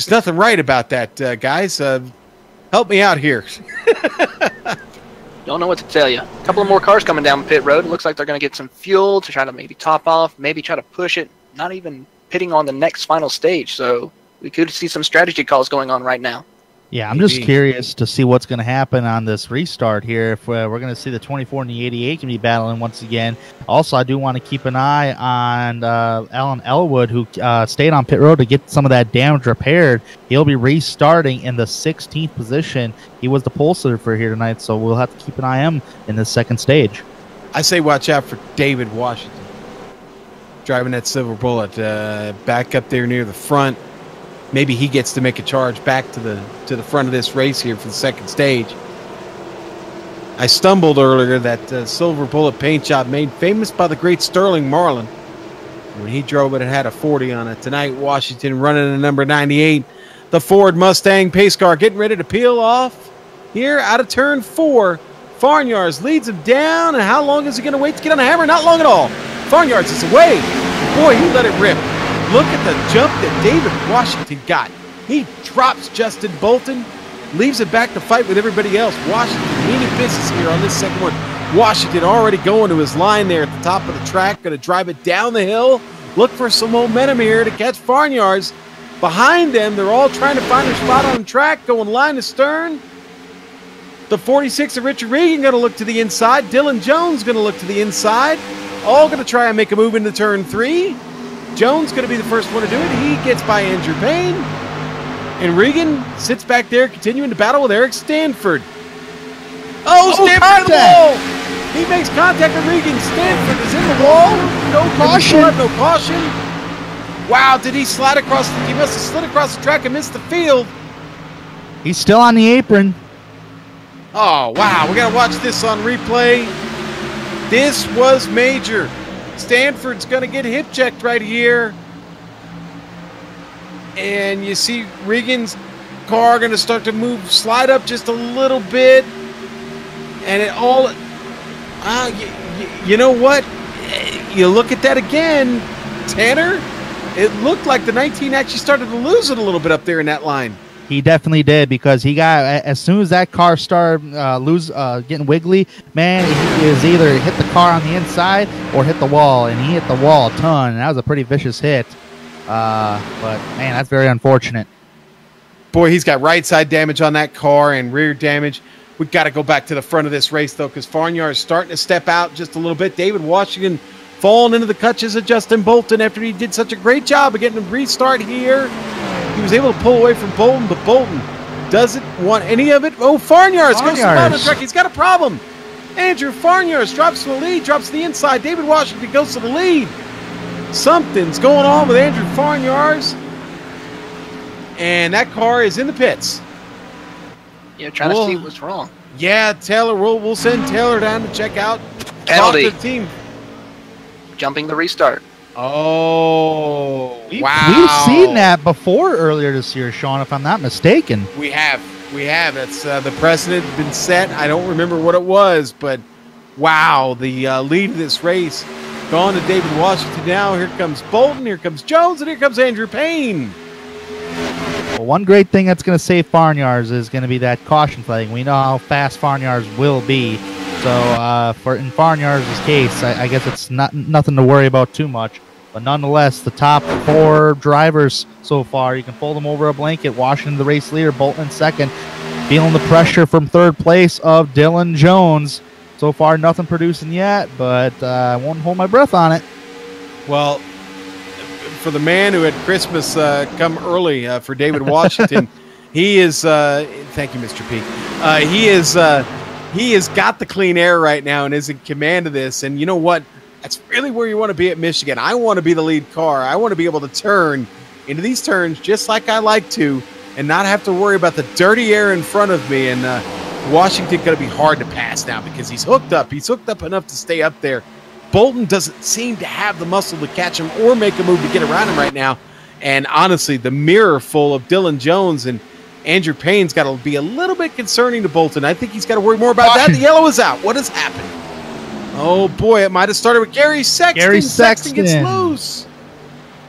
Speaker 1: nothing right about that, guys. Help me out here.
Speaker 4: Don't know what to tell you. A couple of more cars coming down pit road. It looks like they're going to get some fuel to try to maybe top off, maybe try to push it, not even pitting on the next final stage. So we could see some strategy calls going on right now.
Speaker 2: Yeah, I'm just curious to see what's going to happen on this restart here. If we're going to see the 24 and the 88 can be battling once again. Also, I do want to keep an eye on Alan Elwood, who stayed on pit road to get some of that damage repaired. He'll be restarting in the 16th position. He was the pole sitter for here tonight, so we'll have to keep an eye on him in this second stage.
Speaker 1: I say watch out for David Washington. Driving that Silver Bullet back up there near the front. Maybe he gets to make a charge back to the front of this race here for the second stage. I stumbled earlier that Silver Bullet paint job made famous by the great Sterling Marlin. When he drove it, it had a 40 on it. Tonight, Washington running a number 98. The Ford Mustang pace car getting ready to peel off here out of turn 4. Farnyards leads him down, and how long is he going to wait to get on the hammer? Not long at all. Farnyards is away. Boy, he let it rip. Look at the jump that David Washington got. He drops Justin Bolton, leaves it back to fight with everybody else. Washington meaning business here on this second one. Washington already going to his line there at the top of the track, going to drive it down the hill. Look for some momentum here to catch Farnyards. Behind them, they're all trying to find their spot on the track, going line to stern. The 46 of Richard Regan going to look to the inside. Dylan Jones going to look to the inside. All going to try and make a move into turn 3. Jones going to be the first one to do it. He gets by Andrew Payne. And Regan sits back there continuing to battle with Eric Stanford. Stanford in the wall! He makes contact with Regan. Stanford is in the wall. No caution. No caution. Wow, did he slide across? He must have slid across the track and missed the field.
Speaker 2: He's still on the apron.
Speaker 1: Oh, wow. We got to watch this on replay. This was major. Stanford's going to get hip checked right here. And you see Regan's car going to start to slide up just a little bit. And it all... you know what? You look at that again, Tanner. It looked like the 19 actually started to lose it a little bit up there in that line.
Speaker 2: He definitely did, because he got, as soon as that car started getting wiggly, man, he is either hit the car on the inside or hit the wall, and he hit the wall a ton, and that was a pretty vicious hit. But man, that's very unfortunate.
Speaker 1: Boy, he's got right side damage on that car and rear damage. We got to go back to the front of this race, though, because Farnyar is starting to step out just a little bit. David Washington falling into the clutches of Justin Bolton after he did such a great job of getting a restart here. He was able to pull away from Bolton, but Bolton doesn't want any of it. Oh, Farnyar's goes to the bottom of the track. He's got a problem. Andrew Farnyar's drops to the lead, drops to the inside. David Washington goes to the lead. Something's going on with Andrew Farnyar's. And that car is in the pits.
Speaker 4: Yeah, trying to see what's wrong.
Speaker 1: Yeah, Taylor, we'll send Taylor down to check out.
Speaker 4: Penalty.
Speaker 1: The team.
Speaker 4: Jumping the restart.
Speaker 1: Oh, wow.
Speaker 2: We've seen that before earlier this year, Sean, if I'm not mistaken.
Speaker 1: We have. It's the precedent been set. I don't remember what it was, but wow, the lead of this race gone to David Washington now. Here comes Bolton, here comes Jones, and here comes Andrew Payne.
Speaker 2: Well, one great thing that's going to save Farnyar's is going to be that caution flagging. We know how fast Farnyar's will be. So in Farnyar's case, I guess it's nothing to worry about too much. But nonetheless, the top 4 drivers so far, you can fold them over a blanket. Washington, the race leader, Bolton in second. Feeling the pressure from third place of Dylan Jones. So far, nothing producing yet, but I won't hold my breath on it.
Speaker 1: Well, for the man who had Christmas come early for David Washington, he is thank you, Mr. P. He has got the clean air right now and is in command of this. And you know what? That's really where you want to be at Michigan. I want to be the lead car. I want to be able to turn into these turns just like I like to and not have to worry about the dirty air in front of me. And Washington going to be hard to pass now because he's hooked up. He's hooked up enough to stay up there. Bolton doesn't seem to have the muscle to catch him or make a move to get around him right now. And honestly, the mirror full of Dylan Jones and Andrew Payne's got to be a little bit concerning to Bolton. I think he's got to worry more about that. The yellow is out. What has happened? Oh, boy, it might have started with Gary Sexton.
Speaker 2: Gary Sexton
Speaker 1: gets loose.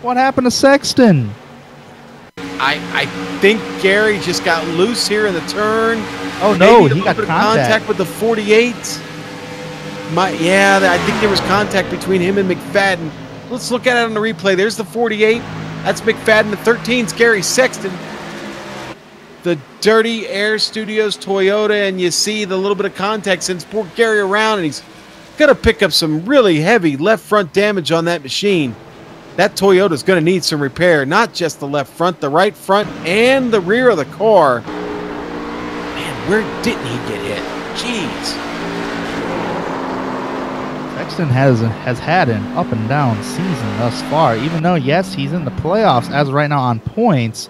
Speaker 2: What happened to Sexton?
Speaker 1: I think Gary just got loose here in the turn.
Speaker 2: Oh, no,
Speaker 1: Maybe
Speaker 2: he got
Speaker 1: contact with the 48. I think there was contact between him and McFadden. Let's look at it on the replay. There's the 48. That's McFadden. The 13's Gary Sexton. The Dirty Air Studios Toyota, and you see the little bit of contact sends poor Gary around, and he's going to pick up some really heavy left front damage on that machine. That Toyota's going to need some repair, not just the left front, the right front, and the rear of the car. Man, where didn't he get hit? Jeez.
Speaker 2: Sexton has had an up and down season thus far, even though, yes, he's in the playoffs as of right now on points.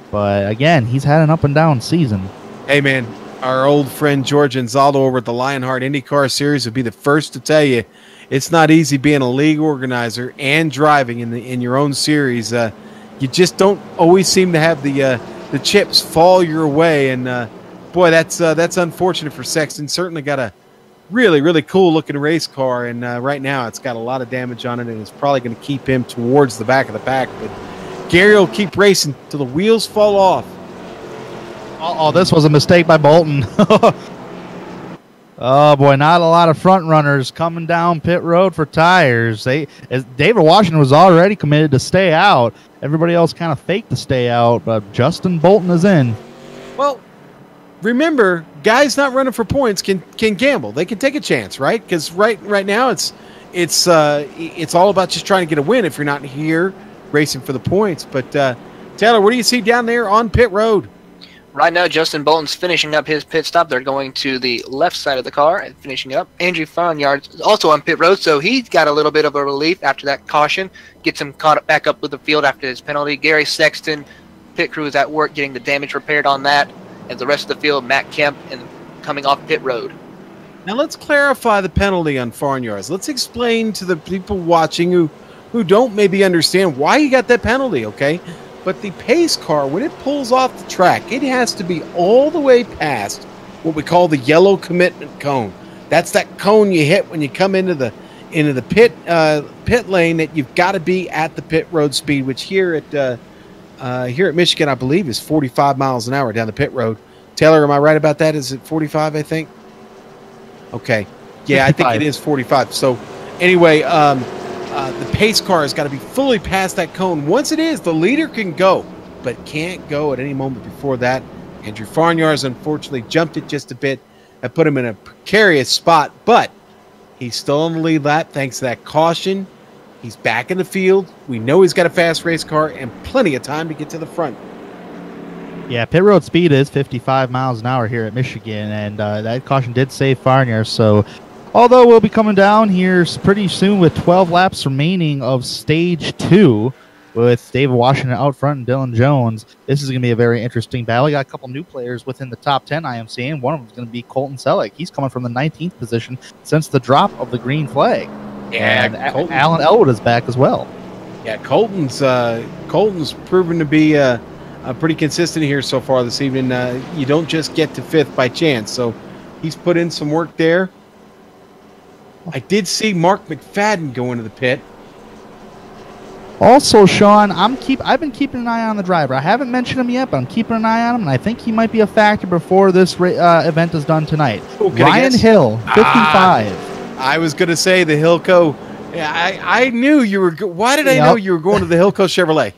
Speaker 2: But again, he's had an up and down season.
Speaker 1: Hey, man, our old friend George Anzaldo over at the Lionheart IndyCar Series would be the first to tell you it's not easy being a league organizer and driving in your own series. You just don't always seem to have the chips fall your way. And, boy, that's unfortunate for Sexton. Certainly got a really, really cool-looking race car, and right now it's got a lot of damage on it, and it's probably going to keep him towards the back of the pack. But Gary will keep racing till the wheels fall off.
Speaker 2: Oh, this was a mistake by Bolton. Oh, boy, not a lot of front runners coming down pit road for tires. David Washington was already committed to stay out. Everybody else kind of faked to stay out, but Justin Bolton is in.
Speaker 1: Well, remember, guys not running for points can gamble. They can take a chance, right? Because right now it's all about just trying to get a win if you're not here racing for the points. But Taylor, what do you see down there on pit road?
Speaker 4: Right now, Justin Bolton's finishing up his pit stop. They're going to the left side of the car and finishing it up. Andrew Farnyard is also on pit road, so he's got a little bit of a relief after that caution. Gets him caught back up with the field after his penalty. Gary Sexton, pit crew is at work getting the damage repaired on that. And the rest of the field, Matt Kemp, and coming off pit road.
Speaker 1: Now let's clarify the penalty on Farnyards. Let's explain to the people watching who don't maybe understand why he got that penalty, okay? But the pace car, when it pulls off the track, it has to be all the way past what we call the yellow commitment cone. That's that cone you hit when you come into the pit lane that you've got to be at the pit road speed, which here at Michigan, I believe, is 45 miles an hour down the pit road. Taylor, am I right about that? Is it 45, I think? Okay. Yeah, 55. I think it is 45. So, anyway, the pace car has got to be fully past that cone. Once it is, the leader can go, but can't go at any moment before that. Andrew Farnyards, unfortunately, jumped it just a bit. that put him in a precarious spot, but he's still on the lead lap thanks to that caution. He's back in the field. We know he's got a fast race car and plenty of time to get to the front.
Speaker 2: Yeah, pit road speed is 55 miles an hour here at Michigan, and that caution did save Farnier. So, although we'll be coming down here pretty soon with 12 laps remaining of Stage 2, with David Washington out front and Dylan Jones, this is going to be a very interesting battle. We got a couple new players within the top 10 I am seeing. One of them is going to be Colton Selleck. He's coming from the 19th position since the drop of the green flag.
Speaker 1: Yeah,
Speaker 2: and Alan Elwood is back as well.
Speaker 1: Yeah, Colton's proven to be pretty consistent here so far this evening. You don't just get to 5th by chance, so he's put in some work there. I did see Mark McFadden go into the pit.
Speaker 2: Also, Sean, I've been keeping an eye on the driver. I haven't mentioned him yet, but I'm keeping an eye on him, and I think he might be a factor before this event is done tonight.
Speaker 1: Ooh,
Speaker 2: Ryan Hill, 55.
Speaker 1: I was going to say the Hillco. Yeah, I knew you were. Why did I know you were going to the Hillco Chevrolet?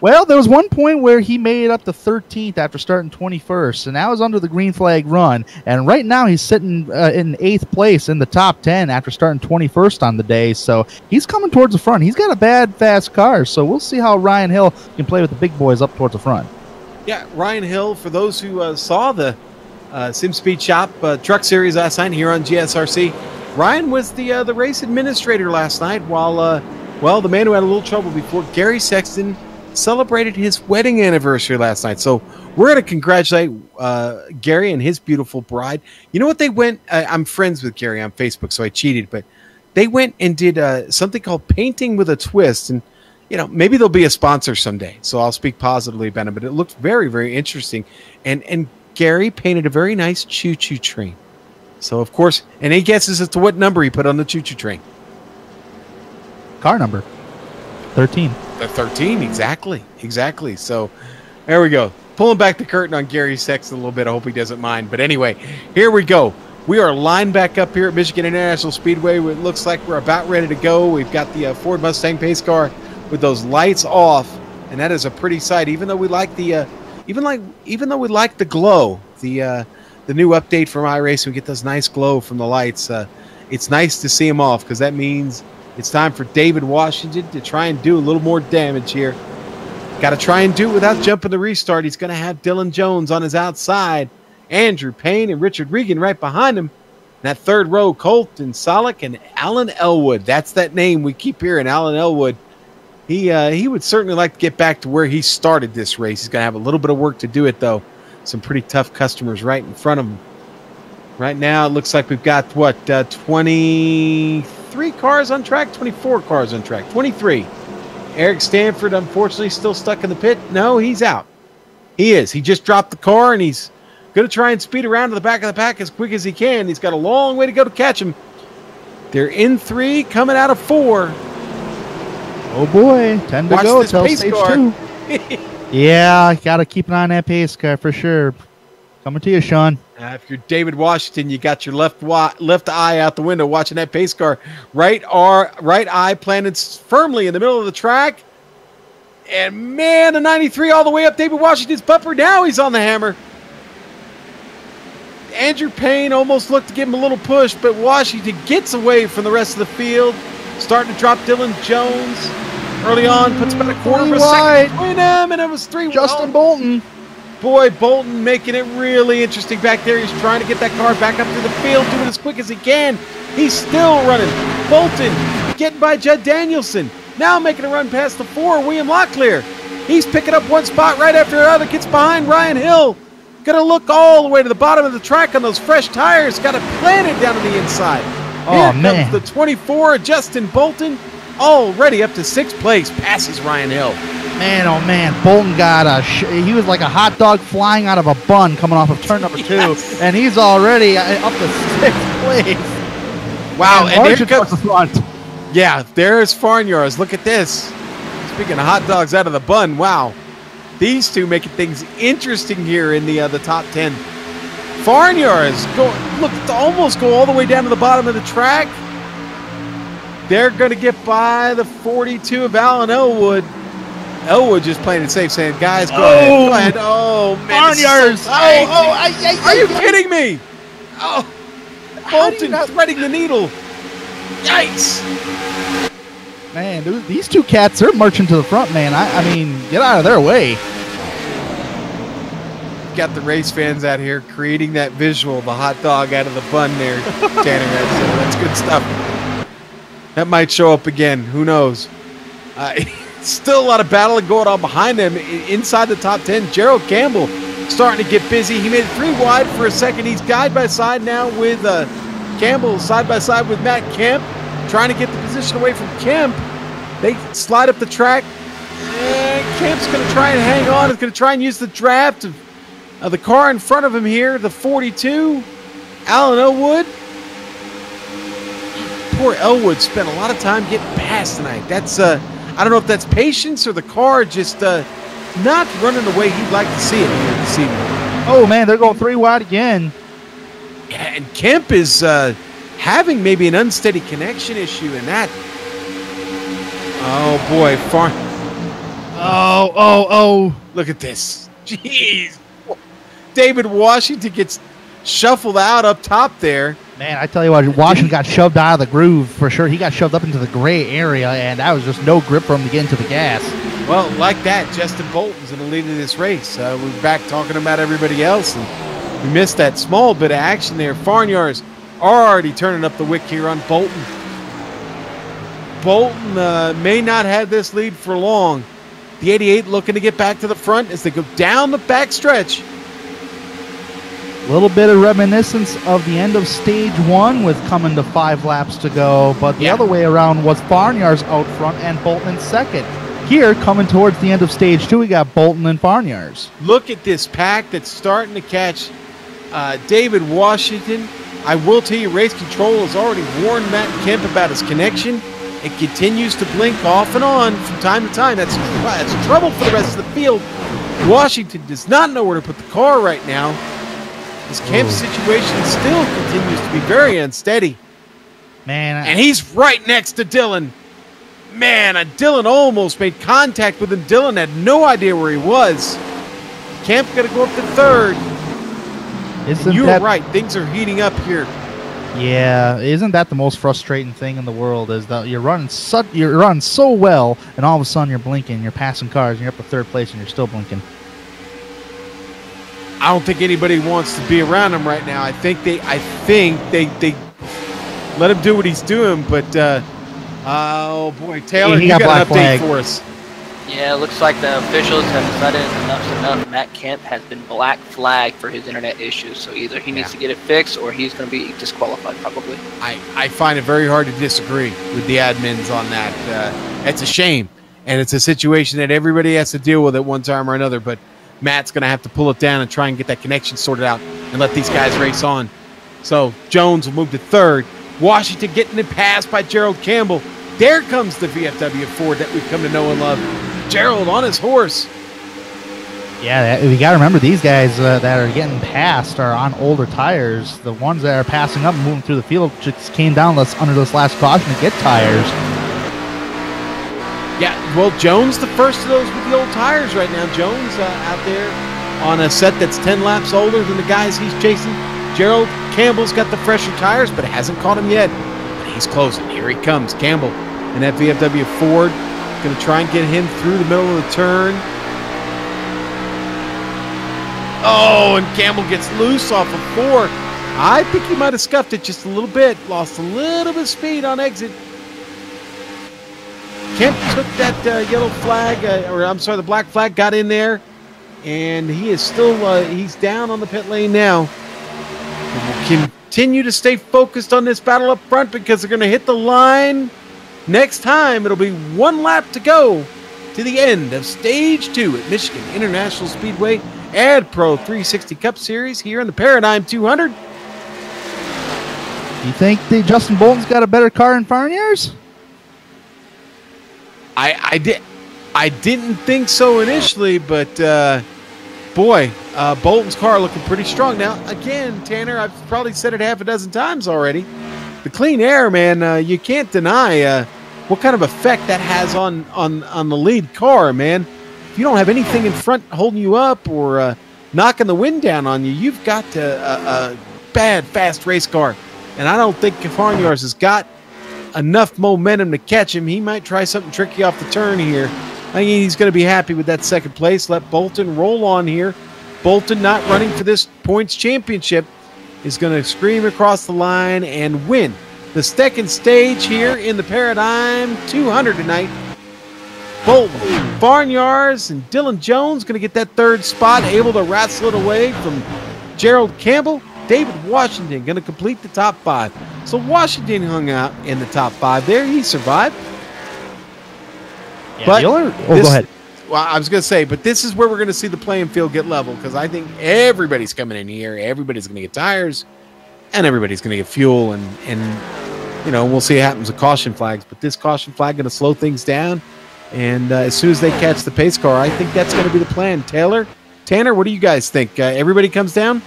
Speaker 2: Well, there was one point where he made it up to 13th after starting 21st, and that was under the green flag run. And right now he's sitting in 8th place in the top 10 after starting 21st on the day. So he's coming towards the front. He's got a bad, fast car. So we'll see how Ryan Hill can play with the big boys up towards the front.
Speaker 1: Yeah, Ryan Hill, for those who saw the Sim Speed Shop Truck Series last night here on GSRC, Ryan was the race administrator last night while, the man who had a little trouble before, Gary Sexton, celebrated his wedding anniversary last night. So we're going to congratulate Gary and his beautiful bride. You know what they went? I'm friends with Gary on Facebook, so I cheated, but they went and did something called Painting with a Twist. And, maybe they'll be a sponsor someday. So I'll speak positively about it, but it looked very, very interesting. And Gary painted a very nice choo-choo train. So, of course, any guesses as to what number he put on the choo-choo train?
Speaker 2: Car number 13.
Speaker 1: The 13, exactly. So, there we go. Pulling back the curtain on Gary Sexton a little bit. I hope he doesn't mind. But anyway, here we go. We are lined back up here at Michigan International Speedway. It looks like we're about ready to go. We've got the Ford Mustang pace car with those lights off, and that is a pretty sight. Even though we like the, even though we like the glow, the new update from iRacing, we get this nice glow from the lights. It's nice to see them off because that means it's time for David Washington to try and do a little more damage here. Got to try and do it without jumping the restart. He's going to have Dylan Jones on his outside, Andrew Payne and Richard Regan right behind him. That third row, Colton Sollick and Alan Elwood. That's that name we keep hearing, Alan Elwood. He would certainly like to get back to where he started this race. He's going to have a little bit of work to do it, though. Some pretty tough customers right in front of him. Right now, it looks like we've got, 23 cars on track? 24 cars on track. 23. Eric Stanford, unfortunately, still stuck in the pit. No, he's out. He is. He just dropped the car, and he's going to try and speed around to the back of the pack as quick as he can. He's got a long way to go to catch him. They're in 3, coming out of 4.
Speaker 2: Oh, boy. 10 to go until stage 2. Yeah, got to keep an eye on that pace car for sure. Coming to you, Sean.
Speaker 1: If you're David Washington, you got your left eye out the window watching that pace car. Right eye planted firmly in the middle of the track. And, man, the 93 all the way up David Washington's bumper. Now he's on the hammer. Andrew Payne almost looked to give him a little push, but Washington gets away from the rest of the field. Starting to drop Dylan Jones. Early on, puts about a quarter of a second between them, and it was 3
Speaker 2: Justin Bolton.
Speaker 1: Boy, Bolton making it really interesting back there. He's trying to get that car back up to the field, doing it as quick as he can. He's still running. Bolton getting by Judd Danielson. Now making a run past the 4, William Locklear. He's picking up one spot right after the other. Gets behind Ryan Hill. Going to look all the way to the bottom of the track on those fresh tires. Got it planted down to the inside.
Speaker 2: Oh,
Speaker 1: Here
Speaker 2: man.
Speaker 1: comes the 24, Justin Bolton. Already up to 6th place, passes Ryan Hill.
Speaker 2: Man, oh man, Bolton got he was like a hot dog flying out of a bun coming off of turn number 2, and he's already up to 6th place.
Speaker 1: Wow, and
Speaker 2: there comes the front.
Speaker 1: Yeah, there's Farniar's. Look at this. Speaking of hot dogs out of the bun, wow. These two making things interesting here in the top 10. Farniar's almost go all the way down to the bottom of the track. They're going to get by the 42 of Alan Elwood. Elwood just playing it safe, saying, guys, go ahead. Oh, man.
Speaker 2: Farniar's.
Speaker 1: Are you kidding me? Oh, Bolton threading the needle. Yikes.
Speaker 2: Man, these two cats, they're marching to the front, man. I mean, get out of their way.
Speaker 1: Got the race fans out here creating that visual, the hot dog out of the bun there, Tanner. That's good stuff. That might show up again. Who knows? Still a lot of battling going on behind them. Inside the top 10, Gerald Campbell starting to get busy. He made it 3 wide for a second. He's side by side now with Campbell, side by side with Matt Kemp, trying to get the position away from Kemp. They slide up the track. And Kemp's going to try and hang on. He's going to try and use the draft of the car in front of him here, the 42, Alan Elwood. Poor Elwood spent a lot of time getting past tonight. That's I don't know if that's patience or the car just not running the way he'd like to see it here this evening.
Speaker 2: Oh man, they're going 3 wide again.
Speaker 1: Yeah, and Kemp is having maybe an unsteady connection issue in that. Oh boy, Oh, look at this. Jeez. David Washington gets shuffled out up top there.
Speaker 2: Man, I tell you what, Washington got shoved out of the groove for sure. He got shoved up into the gray area, and that was just no grip for him to get into the gas.
Speaker 1: Well, like that, Justin Bolton's in the lead of this race. We're back talking about everybody else, and we missed that small bit of action there. Farnyards already turning up the wick here on Bolton. Bolton may not have this lead for long. The 88 looking to get back to the front as they go down the back stretch.
Speaker 2: A little bit of reminiscence of the end of stage 1 with coming to 5 laps to go, but the other way around was Farnyards out front and Bolton in second. Here, coming towards the end of stage 2, we got Bolton and Farnyards.
Speaker 1: Look at this pack that's starting to catch David Washington. I will tell you, race control has already warned Matt Kemp about his connection. It continues to blink off and on from time to time. That's trouble for the rest of the field. Washington does not know where to put the car right now. His Kemp situation still continues to be very unsteady.
Speaker 2: Man,
Speaker 1: and he's right next to Dylan. Man, Dylan almost made contact with him. Dylan had no idea where he was. Kemp going to go up to third. You were right. Things are heating up here.
Speaker 2: Yeah, isn't that the most frustrating thing in the world? Is that you're running so well, and all of a sudden you're blinking, you're passing cars, and you're up to third place, and you're still blinking.
Speaker 1: I don't think anybody wants to be around him right now. I think they let him do what he's doing, but oh boy, Taylor, you got an update for us.
Speaker 4: Yeah, it looks like the officials have decided enough's enough. Matt Kemp has been black flagged for his internet issues, so either he needs to get it fixed or he's going to be disqualified probably.
Speaker 1: I find it very hard to disagree with the admins on that. It's a shame, and it's a situation that everybody has to deal with at one time or another, but Matt's going to have to pull it down and try and get that connection sorted out and let these guys race on. So Jones will move to third. Washington getting it passed by Gerald Campbell. There comes the VFW Ford that we've come to know and love. Gerald on his horse.
Speaker 2: Yeah, we got to remember these guys that are getting passed are on older tires. The ones that are passing up and moving through the field just came down under this last caution to get tires.
Speaker 1: Yeah, well, Jones the first of those with the old tires right now. Jones out there on a set that's 10 laps older than the guys he's chasing. Gerald Campbell's got the fresher tires, but it hasn't caught him yet. But he's closing. Here he comes, Campbell. And that VFW Ford going to try and get him through the middle of the turn. Oh, and Campbell gets loose off of 4. I think he might have scuffed it just a little bit. Lost a little bit of speed on exit. Kemp took that yellow flag, the black flag, got in there, and he is still, he's down on the pit lane now. And we'll continue to stay focused on this battle up front because they're going to hit the line next time. It'll be 1 lap to go to the end of Stage 2 at Michigan International Speedway AdPro 360 Cup Series here in the Paradigm 200.
Speaker 2: You think Justin Bolton's got a better car than Farnyards?
Speaker 1: I didn't think so initially, but boy, Bolton's car looking pretty strong. Now, again, Tanner, I've probably said it half a dozen times already. The clean air, man, you can't deny what kind of effect that has on the lead car, man. If you don't have anything in front holding you up or knocking the wind down on you, you've got to bad fast race car. And I don't think Farnyars has got enough momentum to catch him. He might try something tricky off the turn here. I think he's going to be happy with that second place. Let Bolton roll on here. Bolton, not running for this points championship, is going to scream across the line and win the second stage here in the Paradigm 200 tonight. Bolton, Farnyars, and Dylan Jones going to get that third spot, able to wrestle it away from Gerald Campbell. David Washington going to complete the top 5. So Washington hung out in the top 5 there. He survived.
Speaker 2: Yeah,
Speaker 1: But
Speaker 2: go ahead.
Speaker 1: Well, I was going to say, but this is where we're going to see the playing field get level, because I think everybody's coming in here. Everybody's going to get tires, and everybody's going to get fuel, and we'll see what happens with caution flags. But this caution flag going to slow things down, and as soon as they catch the pace car, I think that's going to be the plan. Tanner, what do you guys think? Everybody comes down?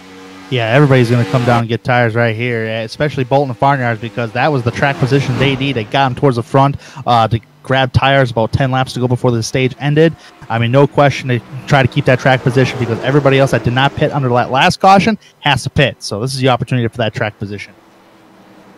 Speaker 2: Yeah, everybody's going to come down and get tires right here, especially Bolton and Farnyards, because that was the track position they need. They got them towards the front to grab tires about 10 laps to go before the stage ended. I mean, no question to try to keep that track position, because everybody else that did not pit under that last caution has to pit. So this is the opportunity for that track position.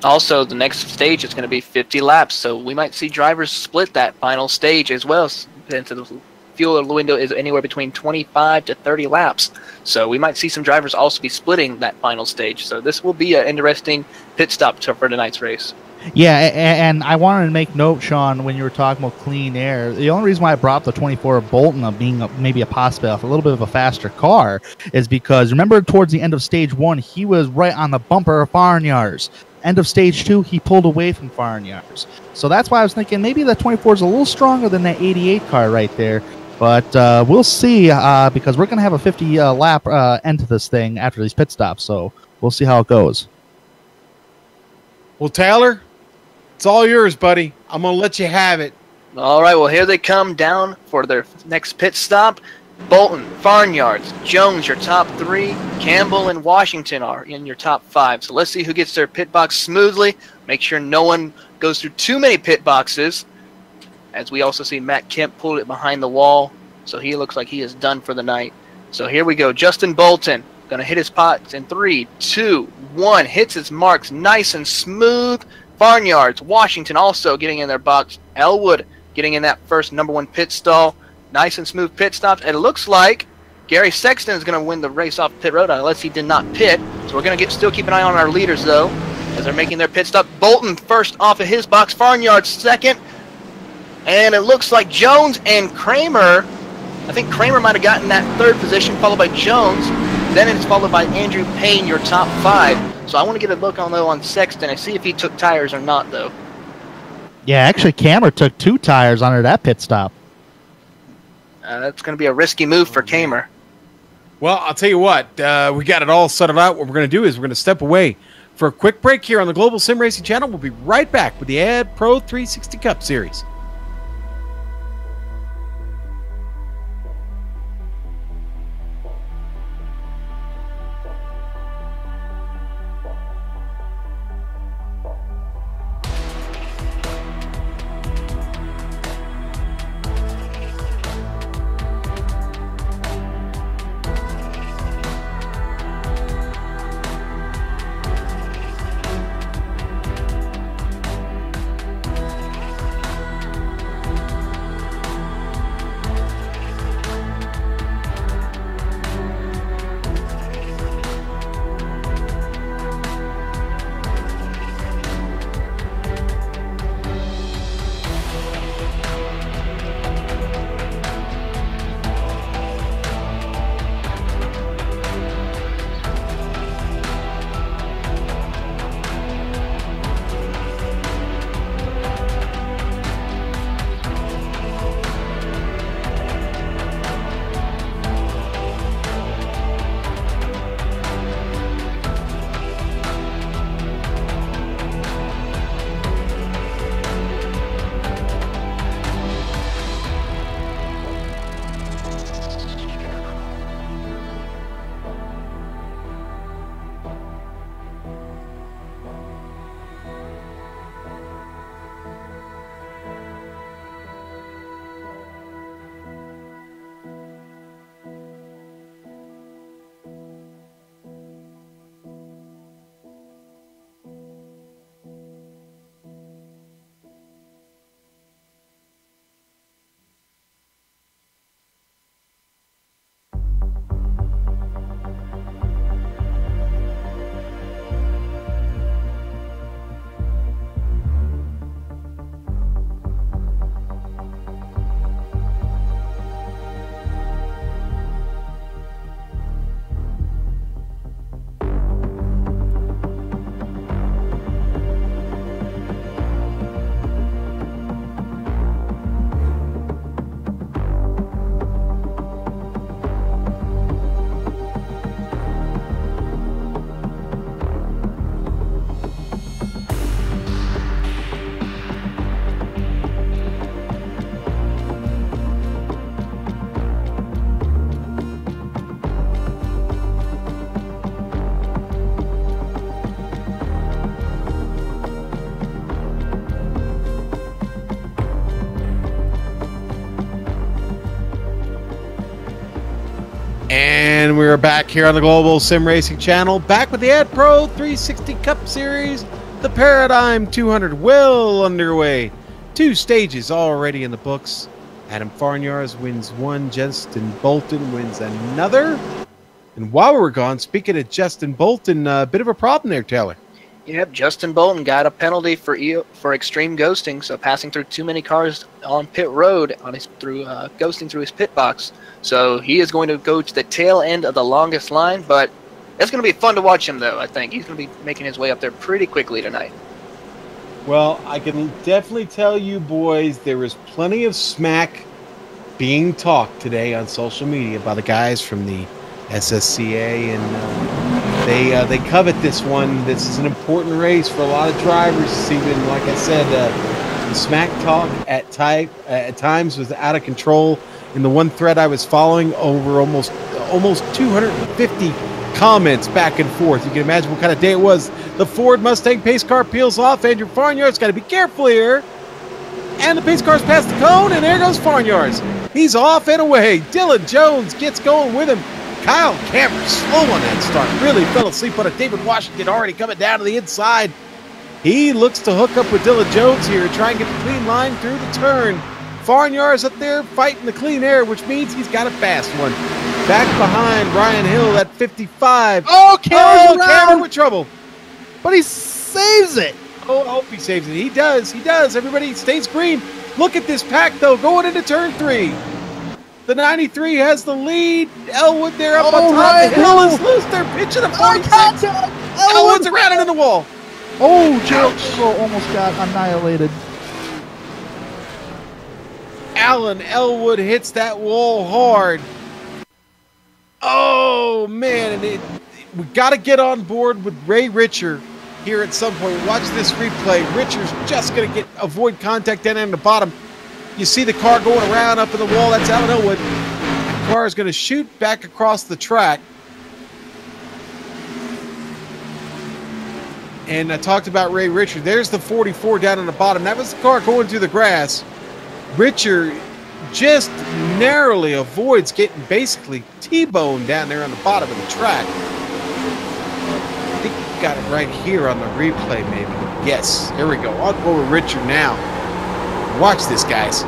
Speaker 4: Also, the next stage is going to be 50 laps, so we might see drivers split that final stage as well, since the fuel window is anywhere between 25 to 30 laps. So we might see some drivers also be splitting that final stage. So this will be an interesting pit stop for tonight's race.
Speaker 2: Yeah, and I wanted to make note, Sean, when you were talking about clean air, the only reason why I brought up the 24 of Bolton of being maybe a possibility, a little bit of a faster car, is because remember towards the end of stage 1, he was right on the bumper of Farnyards. End of stage 2, he pulled away from Farnyards. So that's why I was thinking maybe the 24 is a little stronger than that 88 car right there. But we'll see, because we're going to have a 50-lap end to this thing after these pit stops. So we'll see how it goes.
Speaker 1: Well, Taylor, it's all yours, buddy. I'm going to let you have it.
Speaker 4: All right, well, here they come down for their next pit stop. Bolton, Farnyards, Jones, your top 3. Campbell and Washington are in your top 5. So let's see who gets their pit box smoothly. Make sure no one goes through too many pit boxes. As we also see Matt Kemp pull it behind the wall. So he looks like he is done for the night. So here we go. Justin Bolton going to hit his pots in 3, 2, 1. Hits his marks nice and smooth. Farnyards, Washington also getting in their box. Elwood getting in that first number 1 pit stall. Nice and smooth pit stops. And it looks like Gary Sexton is going to win the race off pit road unless he did not pit. So we're going to still keep an eye on our leaders, though, as they're making their pit stop. Bolton first off of his box. Farnyards second. And it looks like Jones and Kramer, I think Kramer might have gotten that 3rd position, followed by Jones. Then it's followed by Andrew Payne, your top 5. So I want to get a look on Sexton and see if he took tires or not, though.
Speaker 2: Yeah, actually, Kramer took 2 tires under that pit stop.
Speaker 4: That's going to be a risky move for Kramer.
Speaker 1: Well, I'll tell you what. We got it all settled out. What we're going to do is we're going to step away for a quick break here on the Global Sim Racing Channel. We'll be right back with the AdPro 360 Cup Series. We're back here on the Global Sim Racing channel, back with the AdPro 360 Cup Series. The Paradigm 200 well underway. 2 stages already in the books. Adam Farnyarz wins one, Justin Bolton wins another. And while we were gone, speaking of Justin Bolton, a bit of a problem there, Taylor.
Speaker 4: Yep, Justin Bolton got a penalty for extreme ghosting, so passing through too many cars on pit road ghosting through his pit box. So he is going to go to the tail end of the longest line, but it's going to be fun to watch him, though, I think. He's going to be making his way up there pretty quickly tonight.
Speaker 1: Well, I can definitely tell you, boys, there was plenty of smack being talked today on social media by the guys from the SSCA, and they covet this one. This is an important race for a lot of drivers. Even, like I said, the smack talk at times was out of control. In the one thread I was following, over almost 250 comments back and forth. You can imagine what kind of day it was. The Ford Mustang pace car peels off. Andrew Farnyarz got to be careful here. And the pace car's past the cone, and there goes Farnyarz. He's off and away. Dylan Jones gets going with him. Kyle Cameron slow on that start. Really fell asleep on it. David Washington already coming down to the inside. He looks to hook up with Dylan Jones here, try and get the clean line through the turn. Farnyarz up there fighting the clean air, which means he's got a fast one. Back behind Ryan Hill at 55.
Speaker 2: Oh,
Speaker 1: Cameron with trouble.
Speaker 2: But he saves it.
Speaker 1: Oh, I hope he saves it. He does. He does. Everybody stays green. Look at this pack, though, going into turn 3. The 93 has the lead. Elwood there up on top.
Speaker 2: Ryan
Speaker 1: Hill is loose. They're pitching a 46. Elwood's around it in the wall.
Speaker 2: Oh, Gerald almost got annihilated.
Speaker 1: Alan Elwood hits that wall hard. Oh, man. And we got to get on board with Ray Richer here at some point. Watch this replay. Richer's just going to avoid contact down in the bottom. You see the car going around up in the wall. That's Alan Elwood. The car is going to shoot back across the track. And I talked about Ray Richer. There's the 44 down in the bottom. That was the car going through the grass. Richer just narrowly avoids getting basically T-boned down there on the bottom of the track. I think we got it right here on the replay, maybe. Yes, here we go. On board with Richer now. Watch this, guys.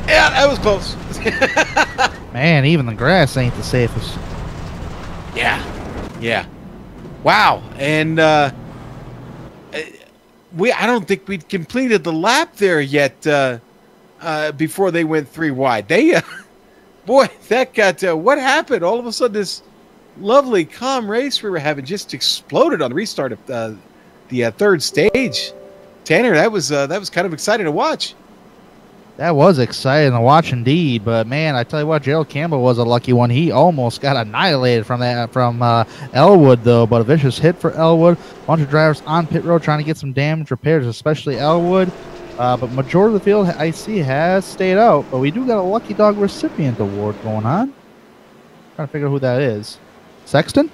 Speaker 1: Yeah, that was close.
Speaker 2: Man, even the grass ain't the safest.
Speaker 1: Yeah. Wow. And I don't think we'd completed the lap there yet before they went 3 wide. They, boy, that got, what happened? All of a sudden, this lovely, calm race we were having just exploded on the restart of the 3rd stage. Tanner, that was kind of exciting to watch.
Speaker 2: That was exciting to watch indeed, but man, I tell you what, Gerald Campbell was a lucky one. He almost got annihilated from Elwood, though, but a vicious hit for Elwood. A bunch of drivers on pit road trying to get some damage repairs, especially Elwood. But majority of the field, I see, has stayed out, but we do got a Lucky Dog recipient award going on. Trying to figure out who that is. Sexton?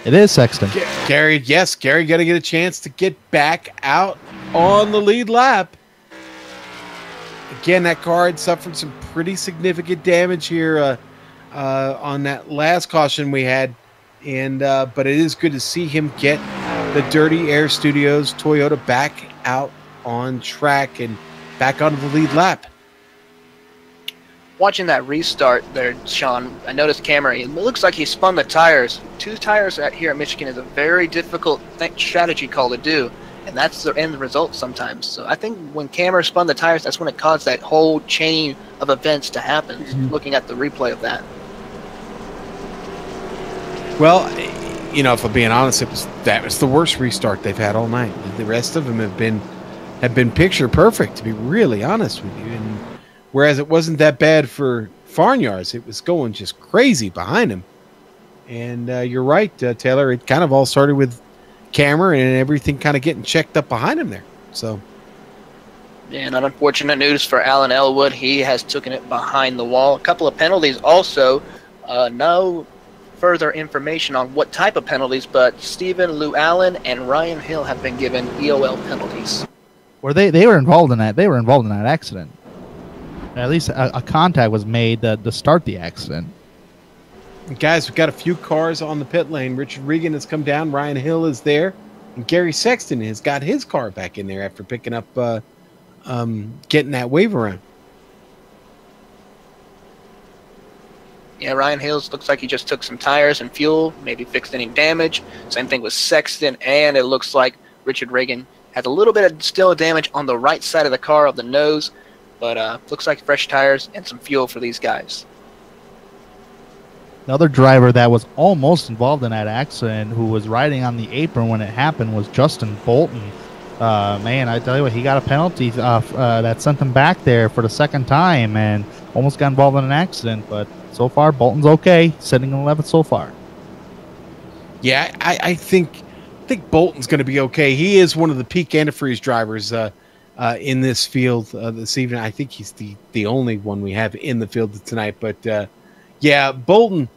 Speaker 2: It is Sexton.
Speaker 1: Gary got to get a chance to get back out on the lead lap. Again, that car had suffered some pretty significant damage here on that last caution we had, and but it is good to see him get the Dirty Air Studios Toyota back out on track and back onto the lead lap.
Speaker 4: Watching that restart there, Sean, I noticed Cameron, it looks like he spun the tires. 2 tires here at Michigan is a very difficult strategy call to do, and that's the end result sometimes. So I think when Cameron spun the tires, that's when it caused that whole chain of events to happen, looking at the replay of that.
Speaker 1: Well, if I'm being honest, that was the worst restart they've had all night. The rest of them have been picture perfect, to be really honest with you. And whereas it wasn't that bad for Farnyarz, it was going just crazy behind him. And you're right, Taylor. It kind of all started with Cameron and everything kind of getting checked up behind him there. So,
Speaker 4: and unfortunate news for Alan Elwood. He has taken it behind the wall. A couple of penalties also. No further information on what type of penalties, but Stephen Lou Allen and Ryan Hill have been given EOL penalties.
Speaker 2: Or they were involved in that. They were involved in that accident. At least a contact was made to start the accident.
Speaker 1: Guys, we've got a few cars on the pit lane. Richard Regan has come down. Ryan Hill is there. And Gary Sexton has got his car back in there after picking up, getting that wave around.
Speaker 4: Yeah, Ryan Hills looks like he just took some tires and fuel, maybe fixed any damage. Same thing with Sexton, and it looks like Richard Regan has a little bit of still damage on the right side of the car, of the nose, but looks like fresh tires and some fuel for these guys.
Speaker 2: The other driver that was almost involved in that accident, who was riding on the apron when it happened, was Justin Bolton. Man, I tell you what, he got a penalty that sent him back there for the second time and almost got involved in an accident, but so far, Bolton's okay, sitting in 11th so far.
Speaker 1: Yeah, I think Bolton's going to be okay. He is one of the peak antifreeze drivers in this field this evening. I think he's the only one we have in the field tonight. But yeah, Bolton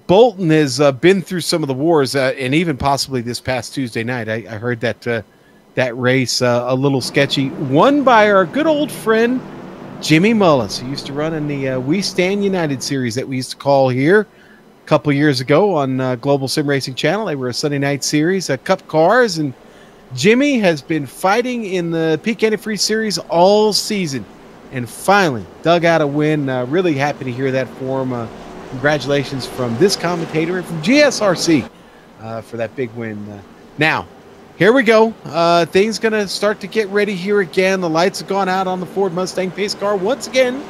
Speaker 1: has been through some of the wars, and even possibly this past Tuesday night. I heard that race a little sketchy, won by our good old friend Jimmy Mullis, who used to run in the We Stand United series that we used to call here a couple years ago on Global Sim Racing Channel. They were a Sunday night series, Cup Cars, and Jimmy has been fighting in the Peak Antifreeze series all season and finally dug out a win. Really happy to hear that for him. Congratulations from this commentator and from GSRC for that big win. Now, here we go. Things going to start to get ready here again. The lights have gone out on the Ford Mustang pace car once again.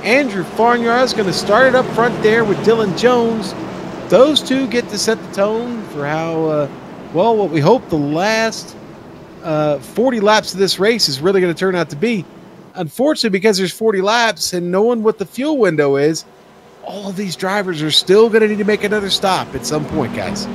Speaker 1: Andrew Farnyard is going to start it up front there with Dylan Jones. Those two get to set the tone for how, what we hope the last 40 laps of this race is really going to turn out to be. Unfortunately, because there's 40 laps and knowing what the fuel window is, all of these drivers are still going to need to make another stop at some point, guys.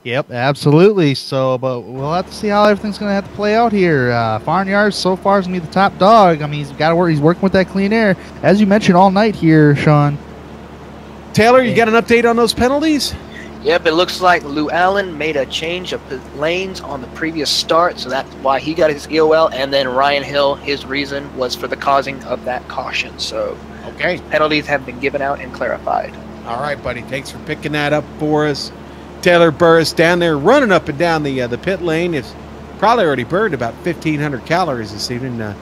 Speaker 2: Yep, absolutely. So, but we'll have to see how everything's going to have to play out here. Farnyard so far is going to be the top dog. I mean, he's got to work. He's working with that clean air, as you mentioned all night here, Sean.
Speaker 1: Taylor, you got an update on those penalties?
Speaker 4: Yep, it looks like Lou Allen made a change of lanes on the previous start, so that's why he got his EOL. And then Ryan Hill, his reason was for the causing of that caution. So,
Speaker 1: okay,
Speaker 4: penalties have been given out and clarified.
Speaker 1: All right, buddy. Thanks for picking that up for us. Taylor Burris down there running up and down the pit lane. It's probably already burned about 1,500 calories this evening.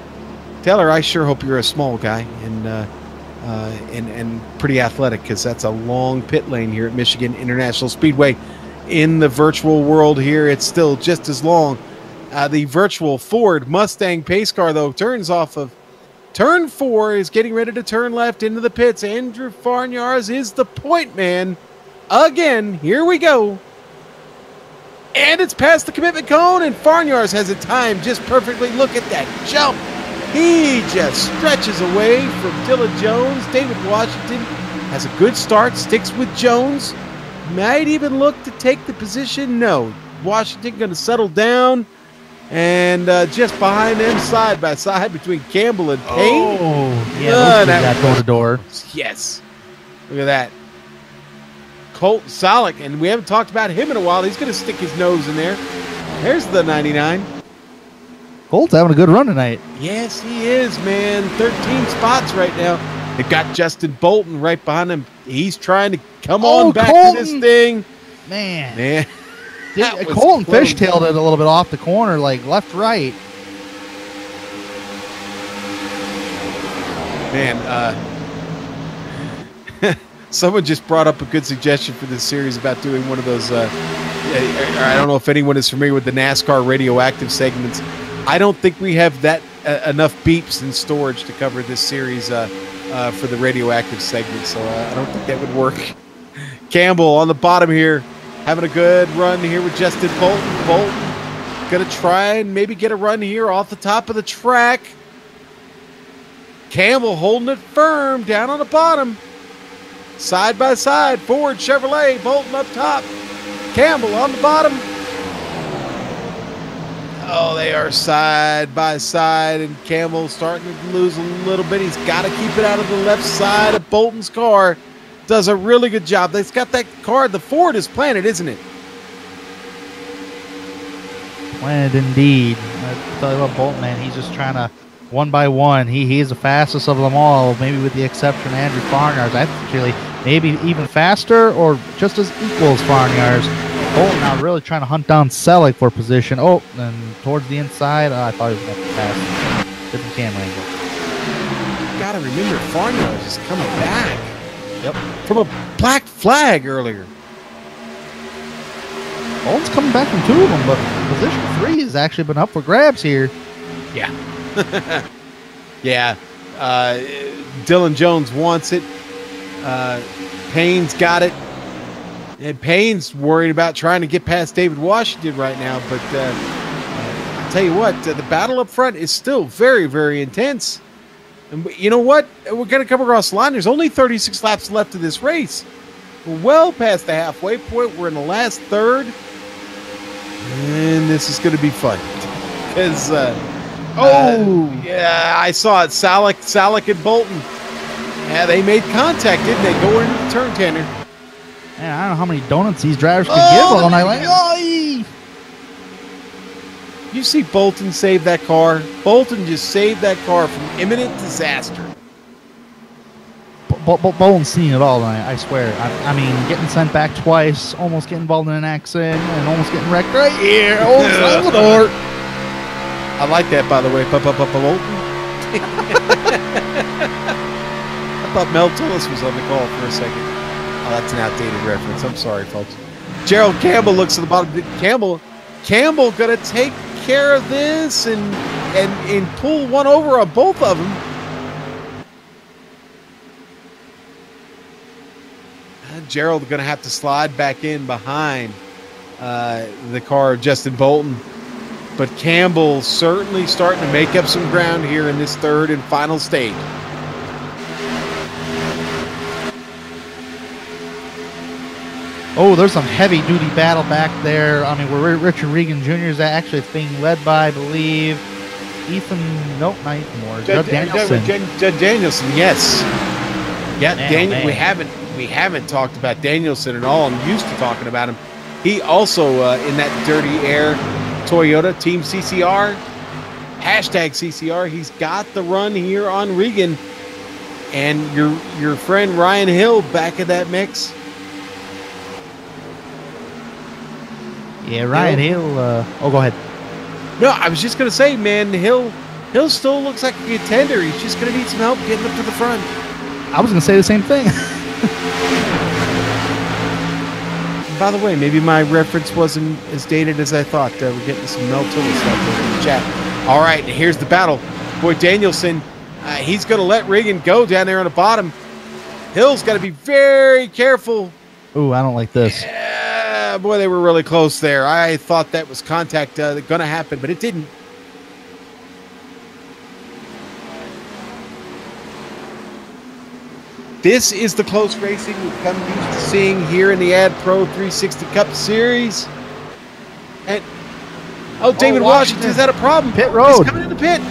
Speaker 1: Taylor, I sure hope you're a small guy and pretty athletic, because that's a long pit lane here at Michigan International Speedway. In the virtual world here, it's still just as long. The virtual Ford Mustang pace car, though, turns off of turn 4, is getting ready to turn left into the pits. Andrew Farnyard is the point man. Again, here we go. And it's past the commitment cone, and Farnyard has it timed just perfectly. Look at that jump. He just stretches away from Dylan Jones. David Washington has a good start, sticks with Jones. Might even look to take the position. No, Washington going to settle down. And just behind them, side by side, between Campbell and Payne.
Speaker 2: Oh, yeah, that door to door.
Speaker 1: Yes. Look at that. Colton Solik, and we haven't talked about him in a while. He's going to stick his nose in there. There's the 99.
Speaker 2: Colt's having a good run tonight.
Speaker 1: Yes, he is, man. 13 spots right now. They've got Justin Bolton right behind him. He's trying to come on back
Speaker 2: Colton.
Speaker 1: to this thing.
Speaker 2: Man. Colton fishtailed it a little bit off the corner, like left, right.
Speaker 1: Man, someone just brought up a good suggestion for this series about doing one of those. I don't know if anyone is familiar with the NASCAR radioactive segments. I don't think we have that enough beeps in storage to cover this series for the radioactive segment, so I don't think that would work. Campbell on the bottom here, having a good run here with Justin Bolton. Bolton going to try and maybe get a run here off the top of the track. Campbell holding it firm down on the bottom. Side by side, Ford Chevrolet, Bolton up top. Campbell on the bottom. Oh, they are side by side, and Campbell starting to lose a little bit. He's got to keep it out of the left side of Bolton's car. Does a really good job. They've got that car. The Ford is planted, isn't it?
Speaker 2: Splendid indeed. I tell you what, Bolton, man, he's just trying to one by one. He is the fastest of them all, maybe with the exception of Andrew Farnars. Actually, maybe even faster or just as equal as Farnars. Bolton now really trying to hunt down Selleck for position. Oh, and towards the inside, I thought he was going to pass. Different camera angle.
Speaker 1: Gotta remember, Farnars is coming back.
Speaker 2: Yep.
Speaker 1: From a black flag earlier.
Speaker 2: Bolton's coming back from 2 of them, but position 3 has actually been up for grabs here.
Speaker 1: Yeah. Yeah. Dylan Jones wants it. Payne's got it. And Payne's worried about trying to get past David Washington right now. But I'll tell you what, the battle up front is still very, very intense. And you know what? We're going to come across the line. There's only 36 laps left of this race. We're well past the halfway point. We're in the last third. And this is going to be fun. Because, yeah, I saw it. Selleck and Bolton. Yeah, they made contact, didn't they? Going into the turn, Tanner.
Speaker 2: Man, I don't know how many donuts these drivers could give all night long.
Speaker 1: You see Bolton save that car. Bolton just saved that car from imminent disaster.
Speaker 2: Bolton's seen it all tonight, I swear. I mean, getting sent back twice, almost getting involved in an accident, and almost getting wrecked right here. Oh, slam the door.
Speaker 1: I like that, by the way. Bolton. I thought Mel Tillis was on the call for a second. Oh, that's an outdated reference. I'm sorry, folks. Gerald Campbell looks at the bottom. Campbell gonna take care of this and pull one over on both of them. Gerald gonna have to slide back in behind the car of Justin Bolton. But Campbell certainly starting to make up some ground here in this third and final stage.
Speaker 2: Oh, there's some heavy-duty battle back there. I mean, where Richard Regan Jr. is actually being led by, I believe, Nope, not Ethan Moore. Judd Danielson.
Speaker 1: Judd Danielson, yes. Yeah,
Speaker 2: Man.
Speaker 1: We haven't talked about Danielson at all. I'm used to talking about him. He also, in that Dirty Air Toyota Team CCR, hashtag CCR, he's got the run here on Regan. And your friend Ryan Hill back in that mix.
Speaker 2: Yeah, Ryan Hill. Go ahead.
Speaker 1: No, I was just going to say, man, Hill still looks like a contender. He's just going to need some help getting up to the front.
Speaker 2: I was going to say the same thing.
Speaker 1: By the way, maybe my reference wasn't as dated as I thought. We're getting some Mel Tillis stuff in the chat. All right, here's the battle. Boy, Danielson, he's going to let Regan go down there on the bottom. Hill's got to be very careful.
Speaker 2: Ooh, I don't like this.
Speaker 1: Boy, they were really close there. I thought that was contact going to happen, but it didn't. This is the close racing we've come used to seeing here in the AdPro 360 Cup Series. And David Washington, is that a problem?
Speaker 2: Pit road.
Speaker 1: He's coming in the pit.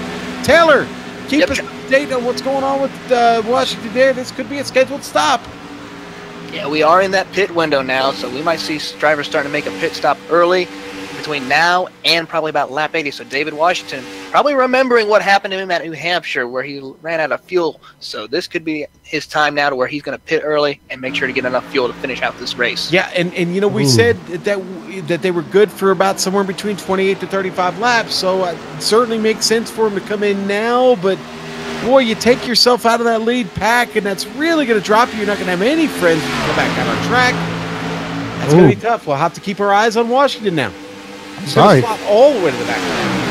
Speaker 1: Taylor, keep us updated on what's going on with Washington there. This could be a scheduled stop.
Speaker 4: Yeah, we are in that pit window now, so we might see drivers starting to make a pit stop early between now and probably about lap 80. So David Washington probably remembering what happened to him at New Hampshire where he ran out of fuel. So this could be his time now to where he's going to pit early and make sure to get enough fuel to finish out this race.
Speaker 1: Yeah, and you know, we said that they were good for about somewhere between 28 to 35 laps, so it certainly makes sense for him to come in now, but boy, you take yourself out of that lead pack, and that's really going to drop you. You're not going to have any friends when you go back out on track. That's going to be tough. We'll have to keep our eyes on Washington now.
Speaker 2: I'm sorry.
Speaker 1: All the way to the back.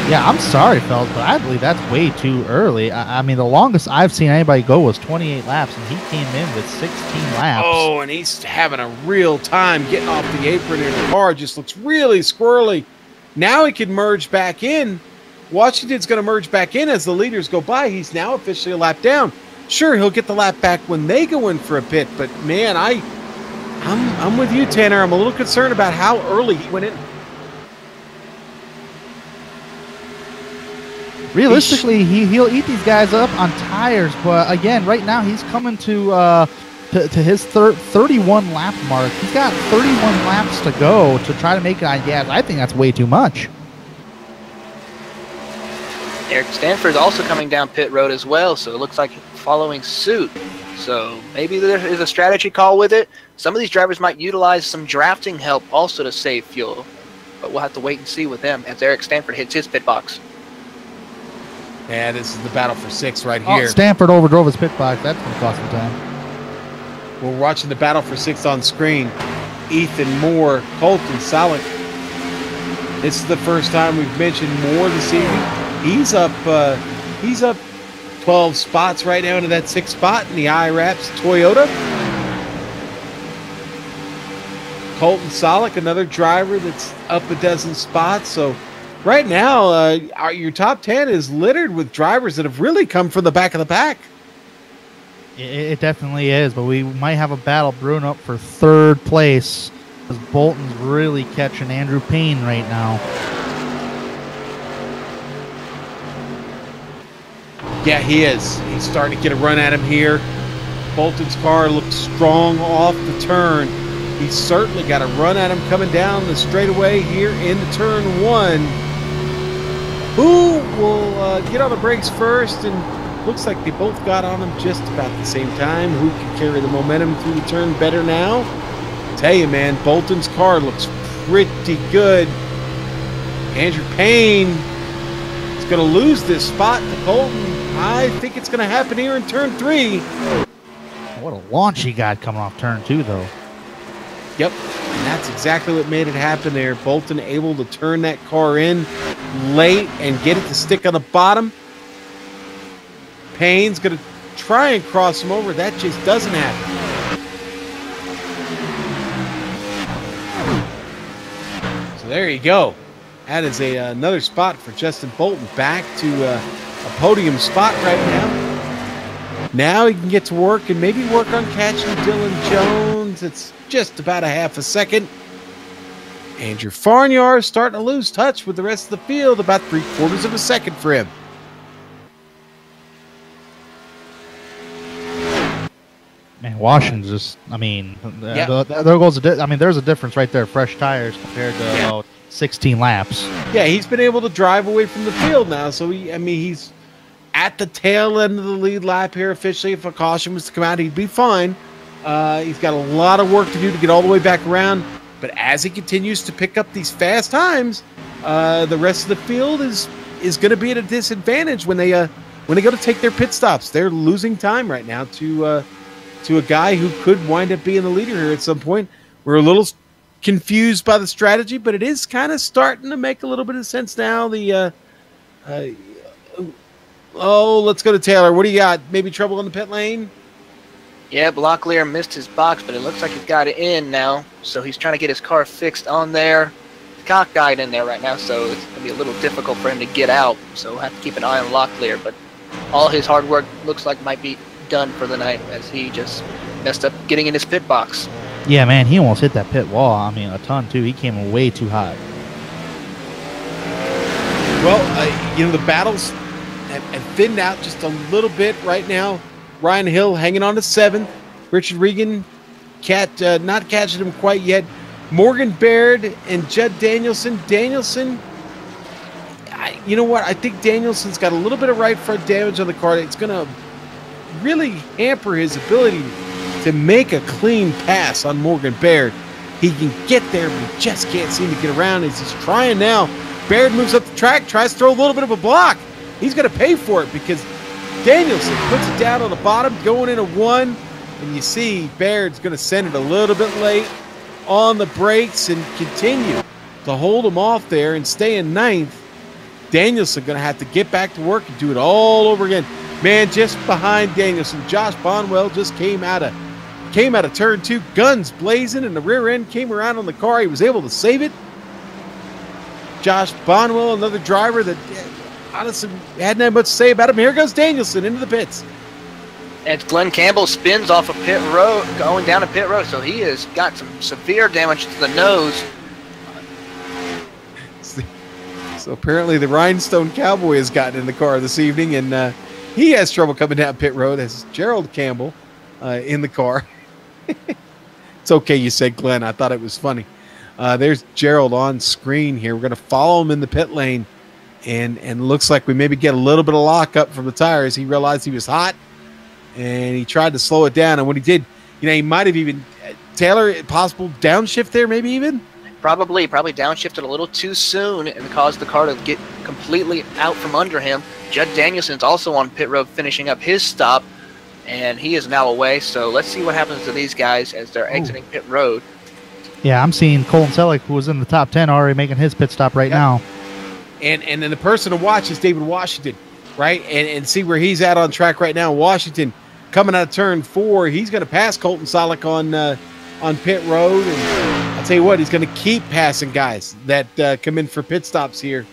Speaker 2: Yeah, I'm sorry, fellas, but I believe that's way too early. I mean, the longest I've seen anybody go was 28 laps, and he came in with 16 laps.
Speaker 1: Oh, and he's having a real time getting off the apron, and the car just looks really squirrely. Now he can merge back in. Washington's going to merge back in as the leaders go by. He's now officially a lap down. Sure, he'll get the lap back when they go in for a pit, but man, I'm with you, Tanner. I'm a little concerned about how early he went in.
Speaker 2: Realistically, he'll eat these guys up on tires, but again, right now he's coming to his 31 lap mark. He's got 31 laps to go to try to make it on gas. I think that's way too much.
Speaker 4: Eric Stanford's also coming down pit road as well, so it looks like following suit. So maybe there is a strategy call with it. Some of these drivers might utilize some drafting help also to save fuel, but we'll have to wait and see with them as Eric Stanford hits his pit box.
Speaker 1: Yeah, this is the battle for 6 right
Speaker 2: Oh,
Speaker 1: here.
Speaker 2: Stanford overdrove his pit box. That's going to cost him time.
Speaker 1: We're watching the battle for 6 on screen. Ethan Moore, Colton Salick. This is the first time we've mentioned Moore this evening. He's up 12 spots right now into that 6th spot in the iRaps Toyota. Colton Salick, another driver that's up a dozen spots. So right now, your top 10 is littered with drivers that have really come from the back of the pack.
Speaker 2: It definitely is, but we might have a battle brewing up for 3rd place because Bolton's really catching Andrew Payne right now.
Speaker 1: Yeah, he is. He's starting to get a run at him here. Bolton's car looks strong off the turn. He's certainly got a run at him coming down the straightaway here in the turn 1. Who will get on the brakes first? And looks like they both got on him just about the same time. Who can carry the momentum through the turn better now? Tell you, man, Bolton's car looks pretty good. Andrew Payne is going to lose this spot to Colton. I think it's going to happen here in turn 3.
Speaker 2: What a launch he got coming off turn 2, though.
Speaker 1: Yep, and that's exactly what made it happen there. Bolton able to turn that car in late and get it to stick on the bottom. Payne's going to try and cross him over. That just doesn't happen. So there you go. That is another spot for Justin Bolton. Back to a podium spot right now. Now he can get to work and maybe work on catching Dylan Jones. It's just about a half a second. Andrew Farnyar is starting to lose touch with the rest of the field. About 3/4 of a second for him.
Speaker 2: Man, Washington's just, I mean,
Speaker 1: Yeah.
Speaker 2: there goes there's a difference right there. Fresh tires compared to about 16 laps.
Speaker 1: Yeah, he's been able to drive away from the field now. So, he's at the tail end of the lead lap here officially. If a caution was to come out, he'd be fine. He's got a lot of work to do to get all the way back around. But as he continues to pick up these fast times, the rest of the field is going to be at a disadvantage when they go to take their pit stops. They're losing time right now to a guy who could wind up being the leader here at some point. We're a little confused by the strategy, but it is kind of starting to make a little bit of sense now. Let's go to Taylor. What do you got? Maybe trouble in the pit lane?
Speaker 4: Yeah, Locklear missed his box, but it looks like he's got it in now. So he's trying to get his car fixed on there. He's cockeyed in there right now, so it's going to be a little difficult for him to get out. So we'll have to keep an eye on Locklear. But all his hard work looks like might be done for the night as he just messed up getting in his pit box.
Speaker 2: Yeah, man, he almost hit that pit wall. I mean, a ton, too. He came way too hot.
Speaker 1: Well, the battles have thinned out just a little bit right now. Ryan Hill hanging on to 7th. Richard Regan not catching him quite yet. Morgan Baird and Judd Danielson. You know what? I think Danielson's got a little bit of right front damage on the car. It's going to really hamper his ability to make a clean pass on Morgan Baird. He can get there, but he just can't seem to get around as he's trying now. Baird moves up the track, tries to throw a little bit of a block. He's going to pay for it because Danielson puts it down on the bottom, going into 1, and you see Baird's going to send it a little bit late on the brakes and continue to hold him off there and stay in 9th. Danielson going to have to get back to work and do it all over again. Man, just behind Danielson, Josh Bonwell just came out of turn 2, guns blazing, and the rear end came around on the car. He was able to save it. Josh Bonwell, another driver that honestly hadn't had much to say about him. Here goes Danielson into the pits.
Speaker 4: And Glenn Campbell spins off of pit road, going down to pit road, so he has got some severe damage to the nose.
Speaker 1: So apparently the Rhinestone Cowboy has gotten in the car this evening, and he has trouble coming down pit road as Gerald Campbell in the car. It's okay you said Glenn. I thought it was funny. There's Gerald on screen here. We're going to follow him in the pit lane. and looks like we maybe get a little bit of lockup from the tires. He realized he was hot, and he tried to slow it down. And when he did, he might have even Taylor possible downshift there, maybe even.
Speaker 4: Probably downshifted a little too soon and caused the car to get completely out from under him. Judd Danielson's also on pit road finishing up his stop, and he is now away. So let's see what happens to these guys as they're exiting pit road.
Speaker 2: Yeah, I'm seeing Colton Selleck, who was in the top 10, already making his pit stop right now.
Speaker 1: And then the person to watch is David Washington, right? And see where he's at on track right now. Washington coming out of turn 4. He's going to pass Colton Selleck on pit road, and I'll tell you what, he's going to keep passing guys that come in for pit stops here.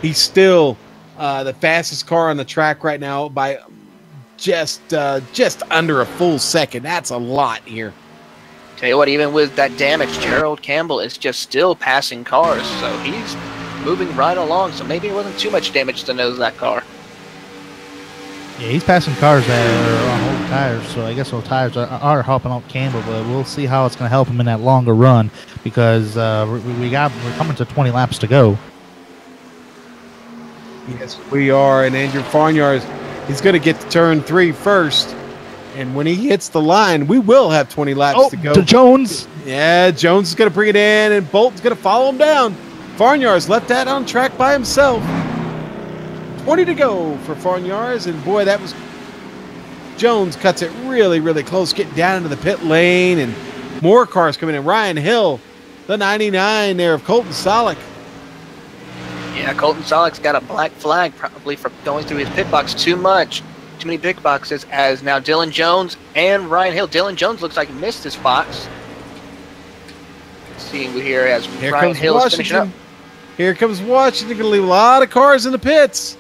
Speaker 1: He's still the fastest car on the track right now by just under a full second. That's a lot here.
Speaker 4: Tell you what, even with that damage, Gerald Campbell is just still passing cars, so he's moving right along. So maybe it wasn't too much damage to nose that car.
Speaker 2: Yeah, he's passing cars that are on old tires, so I guess those tires are helping out Campbell, but we'll see how it's going to help him in that longer run because we're coming to 20 laps to go.
Speaker 1: Yes, we are, and Andrew Farnyard, he's going to get to turn 3 first, and when he hits the line, we will have 20 laps to go.
Speaker 2: To Jones.
Speaker 1: Yeah, Jones is going to bring it in, and Bolton's going to follow him down. Farnyard's left that on track by himself. 20 to go for Farnyards, and boy, that was Jones cuts it really, really close, getting down into the pit lane, and more cars coming in. Ryan Hill, the 99 there of Colton Selleck.
Speaker 4: Yeah, Colton Selleck's got a black flag probably for going through his pit box too much. Too many pit boxes, as now Dylan Jones and Ryan Hill. Dylan Jones looks like he missed his box. Seeing here as Ryan Hill is finishing up.
Speaker 1: Here comes Washington, going to leave a lot of cars in the pits.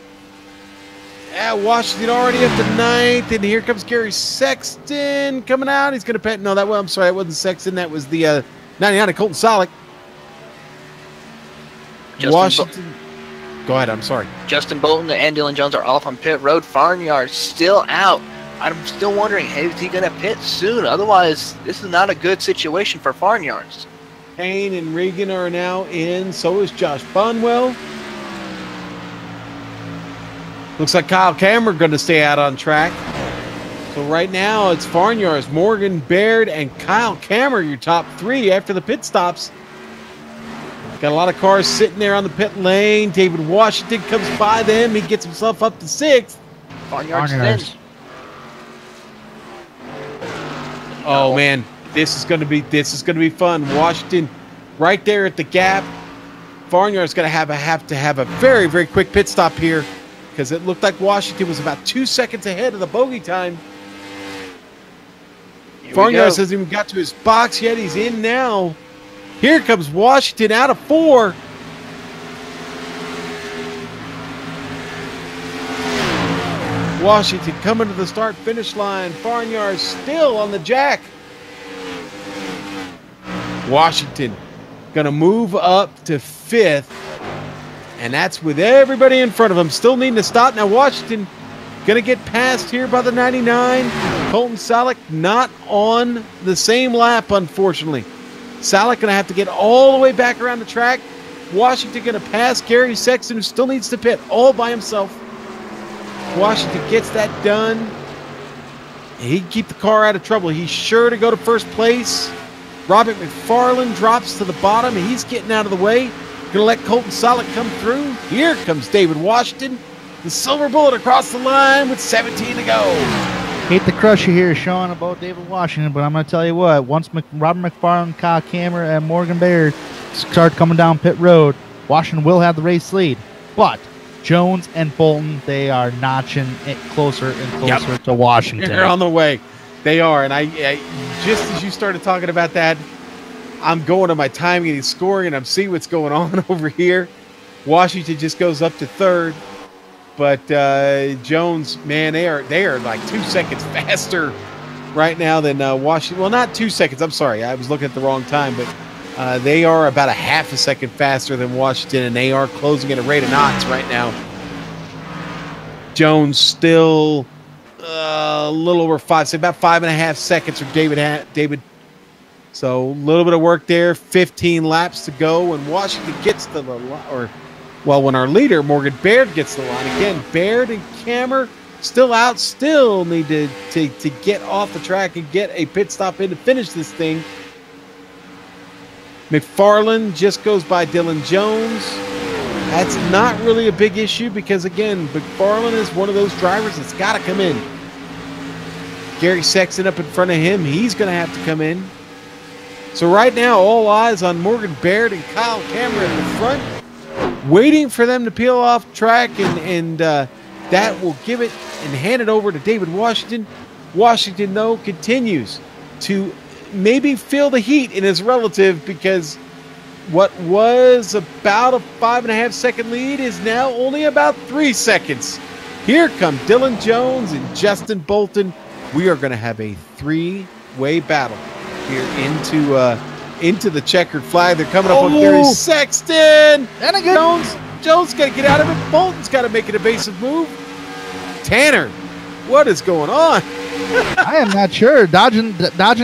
Speaker 1: Yeah, Washington already up to 9th, and here comes Gary Sexton coming out. He's going to pit. No, I'm sorry, it wasn't Sexton. That was the 99 of Colton Selleck. Washington. Go ahead, I'm sorry.
Speaker 4: Justin Bolton and Dylan Jones are off on pit road. Farnyard still out. I'm still wondering, hey, is he going to pit soon? Otherwise, this is not a good situation for Farnyards.
Speaker 1: Payne and Regan are now in. So is Josh Bonwell. Looks like Kyle Cameron going to stay out on track. So right now it's Farnyards, Morgan Baird, and Kyle Cameron, your top 3 after the pit stops. Got a lot of cars sitting there on the pit lane. David Washington comes by them. He gets himself up to 6th.
Speaker 4: Farnyards.
Speaker 1: Oh man, this is going to be fun. Washington right there at the gap. Farnyard's going to have a very, very quick pit stop here, because it looked like Washington was about 2 seconds ahead of the bogey time. Farnyard hasn't even got to his box yet. He's in now. Here comes Washington out of 4. Washington coming to the start-finish line. Farnyard still on the jack. Washington going to move up to 5th. And that's with everybody in front of him. Still needing to stop. Now Washington going to get passed here by the 99. Colton Selleck not on the same lap, unfortunately. Selleck going to have to get all the way back around the track. Washington going to pass Gary Sexton, who still needs to pit all by himself. Washington gets that done. He can keep the car out of trouble. He's sure to go to first place. Robert McFarland drops to the bottom. He's getting out of the way. Going to let Colton Selleck come through. Here comes David Washington. The silver bullet across the line with 17 to go.
Speaker 2: Hate to crush you here, Sean, about David Washington, but I'm going to tell you what. Once Robert McFarland, Kyle Cameron, and Morgan Baird start coming down pit road, Washington will have the race lead. But Jones and Bolton, they are notching it closer and closer to Washington.
Speaker 1: They're on the way. They are. And I just as you started talking about that, I'm going to my timing and scoring, and I'm seeing what's going on over here. Washington just goes up to 3rd. But Jones, man, they are like 2 seconds faster right now than Washington. Well, not 2 seconds. I'm sorry. I was looking at the wrong time. But they are about a half a second faster than Washington, and they are closing at a rate of knots right now. Jones still a little over 5, say about 5.5 seconds from David So a little bit of work there, 15 laps to go, and Washington gets to the line, or, well, when our leader, Morgan Baird, gets to the line. Again, Baird and Kammer still out, still need to get off the track and get a pit stop in to finish this thing. McFarland just goes by Dylan Jones. That's not really a big issue because, again, McFarland is one of those drivers that's got to come in. Gary Sexton up in front of him. He's going to have to come in. So right now, all eyes on Morgan Baird and Kyle Kammer at the front, waiting for them to peel off track, and that will give it and hand it over to David Washington. Washington, though, continues to maybe feel the heat in his relative, because what was about a 5.5 second lead is now only about 3 seconds. Here come Dylan Jones and Justin Bolton. We are going to have a 3-way battle here into the checkered flag. They're coming up on Gary Sexton. And again, Jones got to get out of it. Bolton's got to make an evasive move. Tanner, what is going on?
Speaker 2: I am not sure. Dodging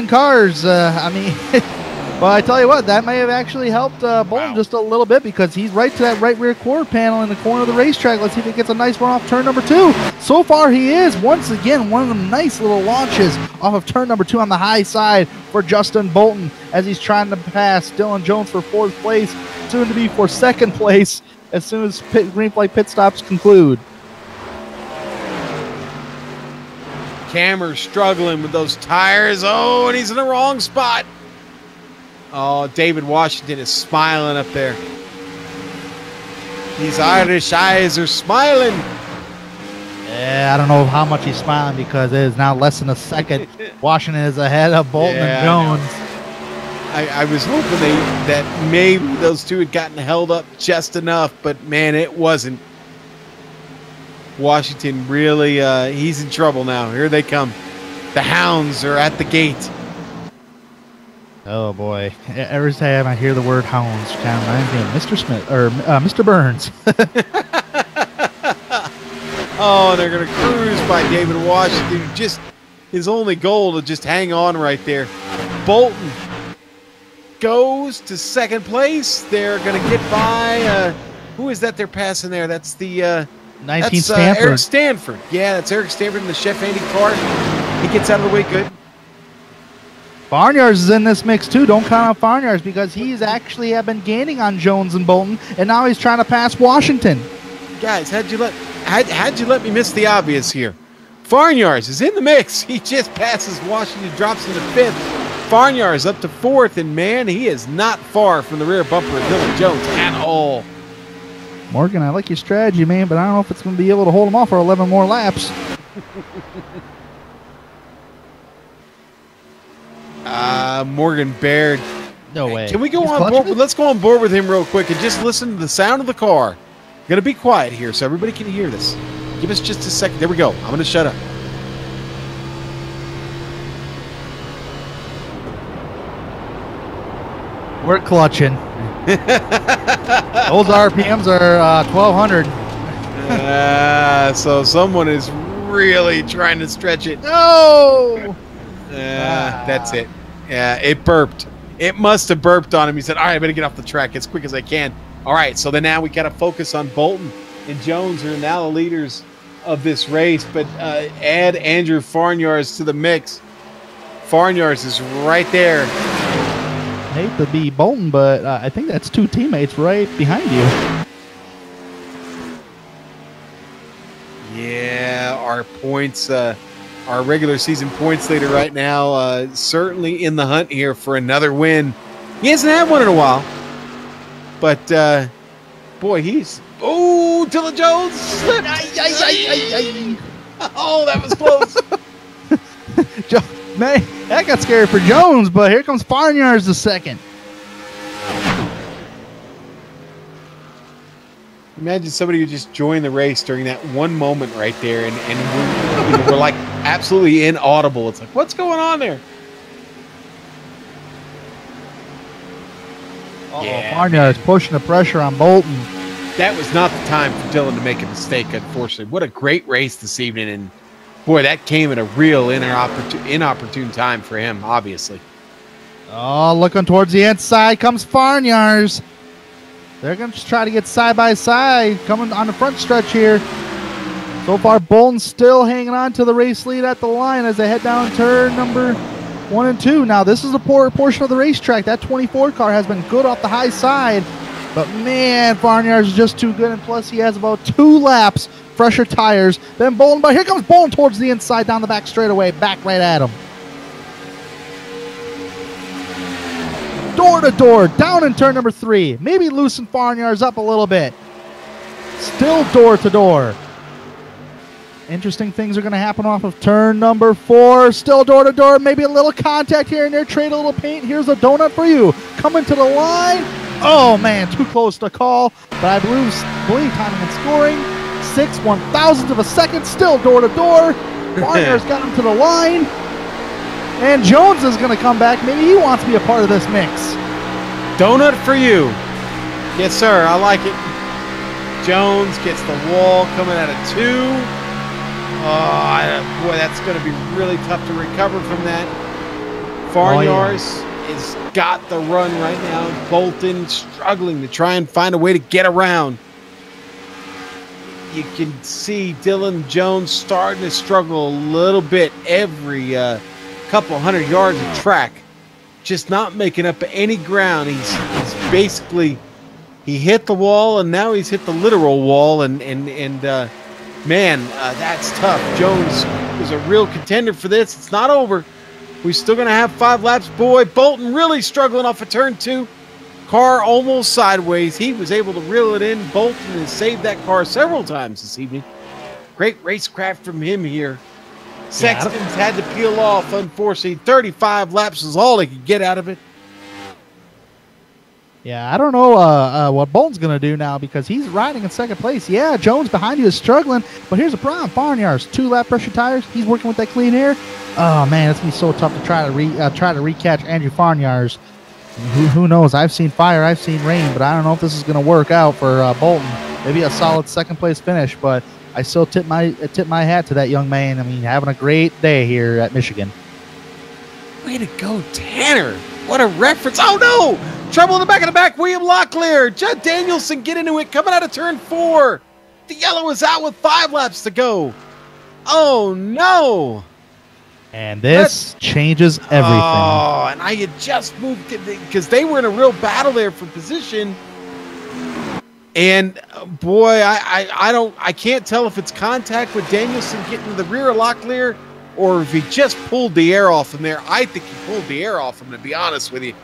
Speaker 2: cars. Well, I tell you what, that may have actually helped Bolton just a little bit, because he's right to that right rear quarter panel in the corner of the racetrack. Let's see if he gets a nice run off turn number 2. So far, he is. Once again, one of the nice little launches off of turn number 2 on the high side for Justin Bolton as he's trying to pass Dylan Jones for 4th place, soon to be for 2nd place as soon as green flag pit stops conclude.
Speaker 1: Kammer struggling with those tires. Oh, and he's in the wrong spot. Oh, David Washington is smiling up there. These Irish eyes are smiling.
Speaker 2: Yeah, I don't know how much he's smiling, because it is now less than a second. Washington is ahead of Bolton and Jones.
Speaker 1: I was hoping that maybe those two had gotten held up just enough, but man, it wasn't. Washington really, he's in trouble now. Here they come. The hounds are at the gate.
Speaker 2: Oh boy! Every time I hear the word hounds, kind of reminds me of Mr. Smith or Mr. Burns.
Speaker 1: Oh, they're gonna cruise by David Washington. Just his only goal to just hang on right there. Bolton goes to 2nd place. They're gonna get by. Who is that they're passing there? That's the
Speaker 2: 19 Stanford.
Speaker 1: Eric Stanford. Yeah, that's Eric Stanford in the Chef Andy car. He gets out of the way good.
Speaker 2: Farnyards is in this mix too. Don't count out Farnyards, because he's actually have been gaining on Jones and Bolton, and now he's trying to pass Washington.
Speaker 1: Guys, how'd you let me miss the obvious here? Farnyards is in the mix. He just passes Washington, drops into 5th. Farnyards up to 4th, and man, he is not far from the rear bumper of Dylan Jones at all.
Speaker 2: Morgan, I like your strategy, man, but I don't know if it's going to be able to hold him off for 11 more laps.
Speaker 1: Morgan Baird.
Speaker 2: No way.
Speaker 1: Can we go on board? Let's go on board with him real quick and just listen to the sound of the car. I'm going to be quiet here so everybody can hear this. Give us just a second. There we go. I'm going to shut up.
Speaker 2: We're clutching. Those RPMs are 1,200.
Speaker 1: So someone is really trying to stretch it.
Speaker 2: No!
Speaker 1: That's it. Yeah, it burped. It must have burped on him. He said, all right, I better get off the track as quick as I can. All right, so then now we got to focus on Bolton and Jones, who are now the leaders of this race, but add Andrew Farnyards to the mix. Farnyards is right there.
Speaker 2: I hate to be Bolton, but I think that's 2 teammates right behind you.
Speaker 1: Yeah, our points, our regular season points leader right now, certainly in the hunt here for another win. He hasn't had one in a while, but boy, he's... Oh, Dylan Jones slipped. Oh, that was close.
Speaker 2: Man, that got scary for Jones, but here comes Farnyards the second.
Speaker 1: Imagine somebody who just joined the race during that one moment right there, and we're like absolutely inaudible. It's like, what's going on there?
Speaker 2: Yeah, Farnyards pushing the pressure on Bolton.
Speaker 1: That was not the time for Dylan to make a mistake, unfortunately. What a great race this evening, and boy, that came at a real inopportune time for him, obviously.
Speaker 2: Oh, looking towards the inside comes Farnyars. They're going to try to get side by side coming on the front stretch here. So far, Bolton's still hanging on to the race lead at the line as they head down turn number 1 and 2. Now, this is a poor portion of the racetrack. That 24 car has been good off the high side. But, man, Farnyars is just too good. And plus, he has about 2 laps, fresher tires than Bolton. But here comes Bolton towards the inside down the back straightaway. Back right at him. Door to door, down in turn number 3. Maybe loosen Farnyars up a little bit. Still door to door. Interesting things are going to happen off of turn number 4. Still door to door. Maybe a little contact here and there. Trade a little paint. Here's a donut for you. Coming to the line. Oh, man, too close to call. But I believe timing and scoring. 6/1000th of a second. Still door to door. Farnyars got him to the line. And Jones is going to come back. Maybe he wants to be a part of this mix.
Speaker 1: Donut for you. Yes, sir. I like it. Jones gets the wall coming out of 2. Oh, boy, that's going to be really tough to recover from that. Farnyars has got the run right now. Bolton struggling to try and find a way to get around. You can see Dylan Jones starting to struggle a little bit every couple hundred yards of track, just not making up any ground. He's basically, he hit the wall and now he's hit the literal wall, and man, that's tough. Jones is a real contender for this. It's not over. We're still going to have 5 laps. Boy, Bolton really struggling off of turn 2. Car almost sideways. He was able to reel it in. Bolton has saved that car several times this evening. Great racecraft from him here. Sexton's had to peel off, unfortunately. 35 laps is all he could get out of it.
Speaker 2: Yeah, I don't know what Bolton's going to do now because he's riding in second place. Yeah, Jones behind you is struggling, but here's the problem. Farnyars, 2-lap pressure tires. He's working with that clean air. Oh, man, it's going to be so tough to try to recatch Andrew Farnyars. Who knows? I've seen fire, I've seen rain, but I don't know if this is going to work out for Bolton. Maybe a solid second-place finish, but I still tip my hat to that young man. I mean, having a great day here at Michigan.
Speaker 1: Way to go, Tanner. What a reference. Oh, no. Trouble in the back of the back. William Locklear. Judd Danielson get into it coming out of turn 4. The yellow is out with 5 laps to go. Oh, no.
Speaker 2: And this changes everything.
Speaker 1: Oh, and I had just moved it because they were in a real battle there for position. And boy, I can't tell if it's contact with Danielson getting to the rear of Locklear or if he just pulled the air off him there. I think he pulled the air off him, to be honest with you.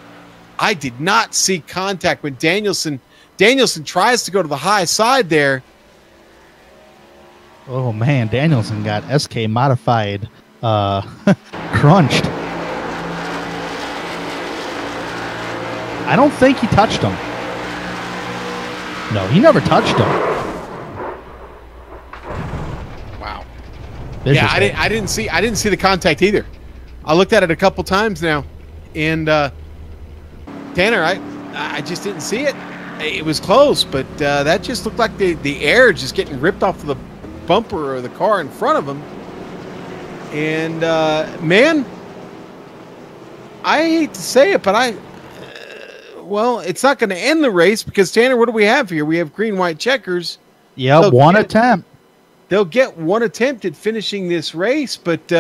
Speaker 1: I did not see contact when Danielson tries to go to the high side there.
Speaker 2: Oh man, Danielson got SK modified crunched. I don't think he touched him. No, he never touched him.
Speaker 1: Wow.
Speaker 2: Vicious.
Speaker 1: Yeah, I didn't see the contact either. I looked at it a couple times now, and Tanner, I just didn't see it. It was close, but that just looked like the air just getting ripped off of the bumper or the car in front of him. And man, I hate to say it, but well, it's not going to end the race because, Tanner, what do we have here? We have green-white checkers.
Speaker 2: Yeah, one attempt.
Speaker 1: They'll get one attempt at finishing this race, but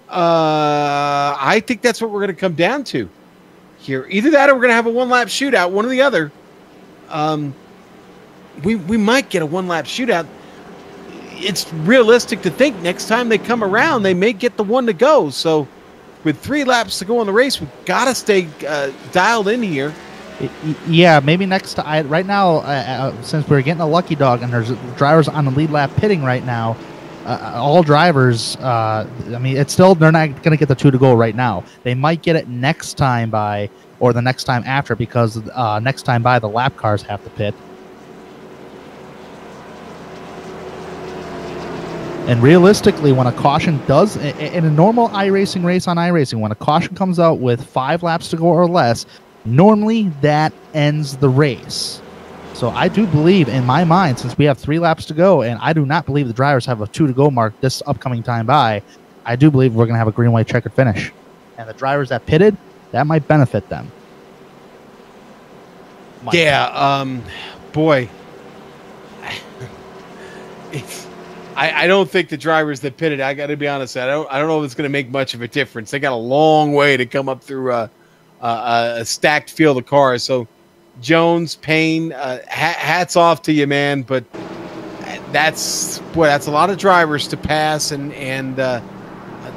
Speaker 1: I think that's what we're going to come down to here. Either that or we're going to have a one-lap shootout, one or the other. We might get a one-lap shootout. It's realistic to think next time they come around, they may get the one to go. So with 3 laps to go in the race, we've got to stay dialed in here.
Speaker 2: Yeah, maybe next time. Right now, since we're getting a lucky dog and there's drivers on the lead lap pitting right now, all drivers, I mean, it's still, they're not going to get the 2 to go right now. They might get it next time by, or the next time after, because next time by, the lap cars have to pit. And realistically, when a caution does, in a normal iRacing race on iRacing, when a caution comes out with 5 laps to go or less, normally that ends the race. So I do believe, in my mind, since we have 3 laps to go, and I do not believe the drivers have a 2 to go mark this upcoming time by, I do believe we're going to have a green-white checkered finish. And the drivers that pitted, that might benefit them.
Speaker 1: Yeah, boy. I don't think the drivers that pitted, I got to be honest, I don't know if it's going to make much of a difference. They got a long way to come up through a stacked field of cars. So Jones, Payne, hats off to you, man. But that's a lot of drivers to pass, and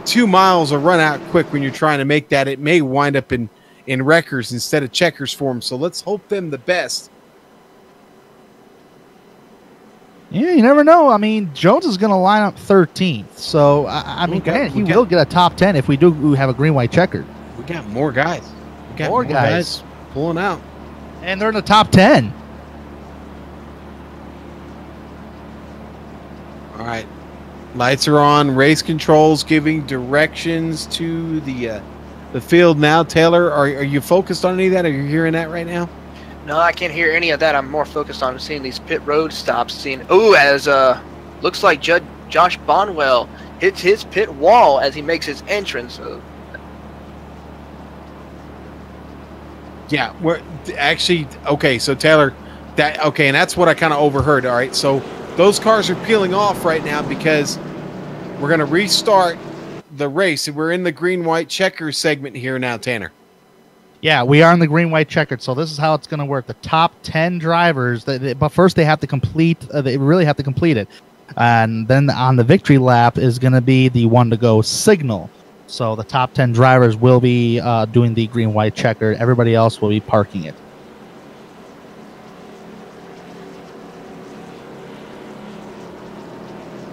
Speaker 1: 2 miles will run out quick when you're trying to make that. It may wind up in wreckers instead of checkers for them. So let's hope them the best.
Speaker 2: Yeah, you never know. I mean, Jones is going to line up 13th. So, I mean, he will get a top 10 if we do have a green-white checkered.
Speaker 1: We got more guys. We got
Speaker 2: more guys
Speaker 1: pulling out.
Speaker 2: And they're in the top 10.
Speaker 1: All right. Lights are on. Race controls giving directions to the field now. Taylor, are you focused on any of that? Are you hearing that right now?
Speaker 4: No, I can't hear any of that. I'm more focused on seeing these pit road stops. As looks like Josh Bonwell hits his pit wall as he makes his entrance.
Speaker 1: Yeah, we're actually okay. So Taylor, and that's what I kind of overheard. All right, so those cars are peeling off right now because we're going to restart the race. We're in the green-white checker segment here now, Tanner.
Speaker 2: Yeah, we are in the green-white checkered, so this is how it's going to work. The top 10 drivers, but first they have to complete. They really have to complete it, and then on the victory lap is going to be the one-to-go signal. So the top 10 drivers will be doing the green-white checkered. Everybody else will be parking it.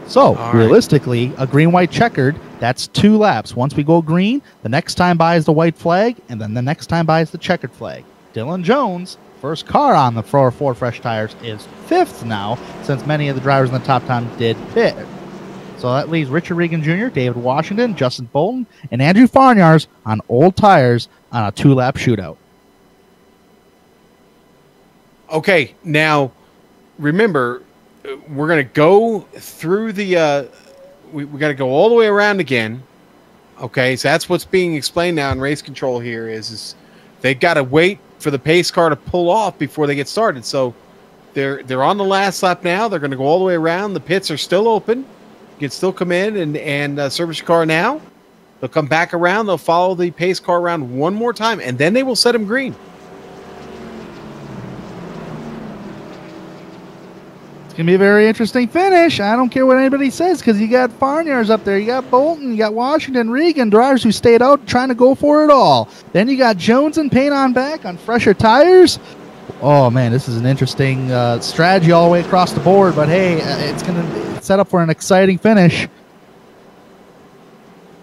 Speaker 2: So, realistically, a green-white checkered, that's 2 laps. Once we go green, the next time by is the white flag, and then the next time by is the checkered flag. Dylan Jones, first car on the four fresh tires, is 5th now, since many of the drivers in the top 10 did pit. So that leaves Richard Regan Jr., David Washington, Justin Bolton, and Andrew Farnyars on old tires on a 2-lap shootout.
Speaker 1: Okay, now, remember, we're going to go through the we got to go all the way around again. Okay, so that's what's being explained now in race control here is they've got to wait for the pace car to pull off before they get started. So they're on the last lap now. They're going to go all the way around. The pits are still open. You can still come in and service your car now. They'll come back around. They'll follow the pace car around one more time, and then they will set them green.
Speaker 2: Going to be a very interesting finish. I don't care what anybody says because you got Farnyars up there. You got Bolton. You got Washington, Regan, drivers who stayed out trying to go for it all. Then you got Jones and Payne on back on fresher tires. Oh, man, this is an interesting strategy all the way across the board. But, hey, it's going to set up for an exciting finish.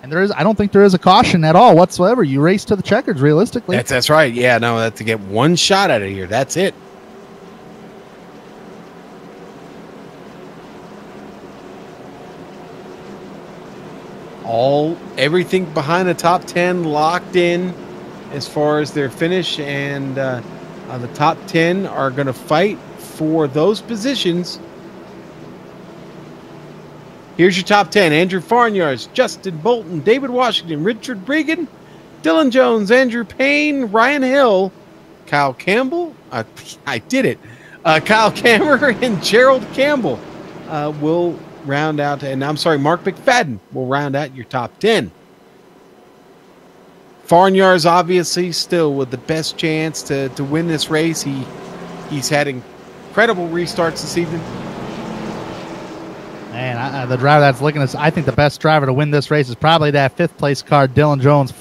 Speaker 2: And I don't think there is a caution at all whatsoever. You race to the checkers, realistically.
Speaker 1: That's right. Yeah, no, that's to get one shot out of here. That's it. Everything behind the top 10 locked in as far as their finish, and the top 10 are going to fight for those positions. Here's your top 10. Andrew Farnyars, Justin Bolton, David Washington, Richard Regan, Dylan Jones, Andrew Payne, Ryan Hill, Kyle Campbell. I did it. Kyle Kammer and Gerald Campbell will round out, and I'm sorry, Mark McFadden will round out your top 10. Farnyar's obviously still with the best chance to win this race. He's had incredible restarts this evening.
Speaker 2: Man, the driver that's looking at this, I think the best driver to win this race is probably that 5th place car, Dylan Jones.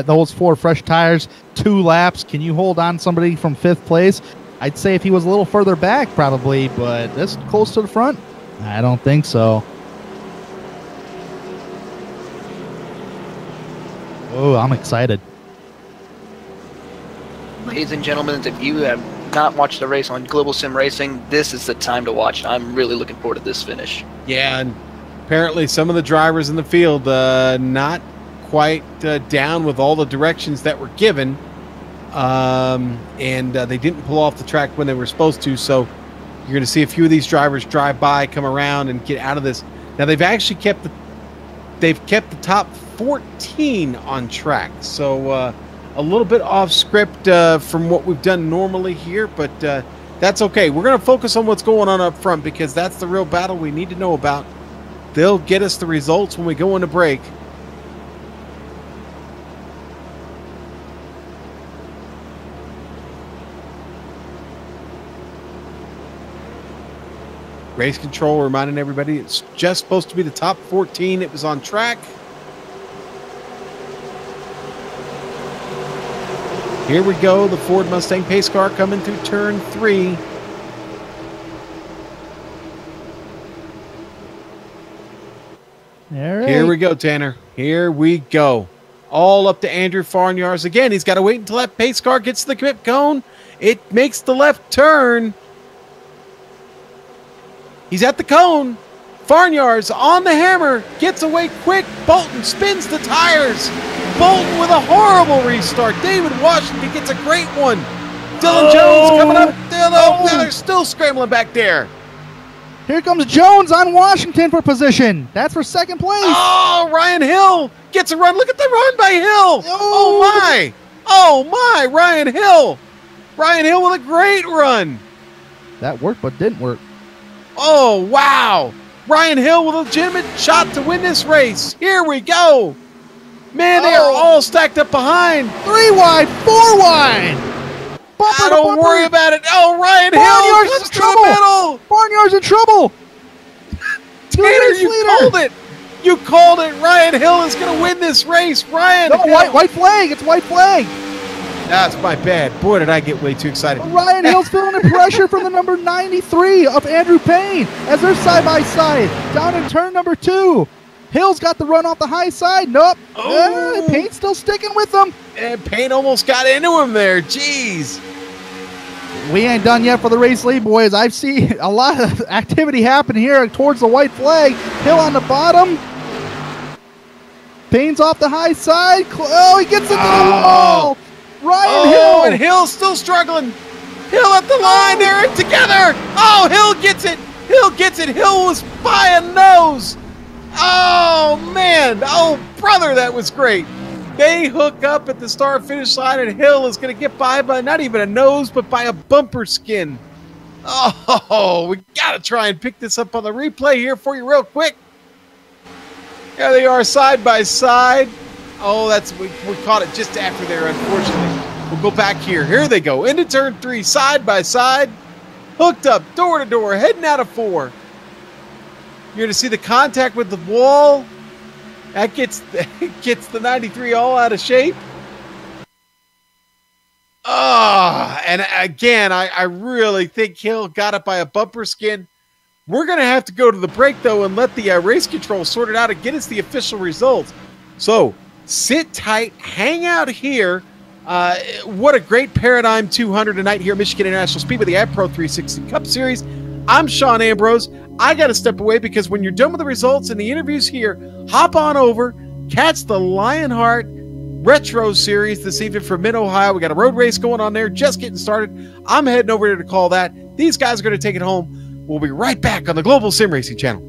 Speaker 2: Those 4 fresh tires, 2 laps. Can you hold on somebody from 5th place? I'd say if he was a little further back, probably, but this close to the front, I don't think so. Oh, I'm excited.
Speaker 4: Ladies and gentlemen, if you have not watched the race on Global Sim Racing, this is the time to watch. I'm really looking forward to this finish.
Speaker 1: Yeah, and apparently some of the drivers in the field not quite down with all the directions that were given, and they didn't pull off the track when they were supposed to, so you're going to see a few of these drivers drive by, come around, and get out of this. Now, they've actually kept the top 14 on track. So a little bit off script from what we've done normally here, but that's okay. We're going to focus on what's going on up front because that's the real battle we need to know about. They'll get us the results when we go into break. Race control reminding everybody it's just supposed to be the top 14. It was on track. Here we go. The Ford Mustang pace car coming through turn 3.
Speaker 2: All right.
Speaker 1: Here we go, Tanner. Here we go. All up to Andrew Farnyards. Again, he's got to wait until that pace car gets to the grip cone. It makes the left turn. He's at the cone. Farnyards on the hammer. Gets away quick. Bolton spins the tires. Bolton with a horrible restart. David Washington gets a great one. Dylan Jones coming up. They're still scrambling back there.
Speaker 2: Here comes Jones on Washington for position. That's for second place.
Speaker 1: Oh, Ryan Hill gets a run. Look at the run by Hill. Oh, my. Oh, my. Ryan Hill. Ryan Hill with a great run.
Speaker 2: That worked, but didn't work.
Speaker 1: Oh, wow. Ryan Hill with a legitimate shot to win this race. Here we go. Man, they are all stacked up behind.
Speaker 2: 3 wide, 4 wide. Bumper
Speaker 1: Don't worry about it. Oh, Ryan Hill comes to the middle.
Speaker 2: Barnyard's in trouble.
Speaker 1: Tanner, you called it. You called it. Ryan Hill is going to win this race. Ryan
Speaker 2: No,
Speaker 1: Hill.
Speaker 2: white flag. It's white flag.
Speaker 1: That's my bad. Boy, did I get way too excited.
Speaker 2: Ryan Hill's feeling the pressure from the number 93 of Andrew Payne as they're side by side down in turn number 2. Hill's got the run off the high side. Nope. Payne's still sticking with them.
Speaker 1: And Payne almost got into him there. Jeez.
Speaker 2: We ain't done yet for the race lead, boys. I've seen a lot of activity happen here towards the white flag. Hill on the bottom. Payne's off the high side. Oh, he gets into the wall. Ryan Hill.
Speaker 1: And Hill's still struggling. Hill at the line. They're together. Oh, Hill gets it. Hill gets it. Hill was by a nose. Oh, man. Oh, brother, that was great. They hook up at the start-finish line, and Hill is going to get by not even a nose, but by a bumper skin. Oh, we got to try and pick this up on the replay here for you real quick. There they are side by side. Oh, we caught it just after there, unfortunately. We'll go back here. Here they go. Into turn 3, side by side. Hooked up, door to door, heading out of 4. You're going to see the contact with the wall. That gets the 93 all out of shape. And again, I really think Hill got it by a bumper skin. We're going to have to go to the break, though, and let the race control sort it out and get us the official results. So sit tight, hang out here. What a great Paradigm 200 tonight here at Michigan International Speedway, the AdPro 360 Cup Series. I'm Sean Ambrose. I got to step away because when you're done with the results and the interviews here, hop on over, catch the Lionheart Retro Series this evening from Mid-Ohio. We got a road race going on there, just getting started. I'm heading over there to call that. These guys are going to take it home. We'll be right back on the Global Sim Racing Channel.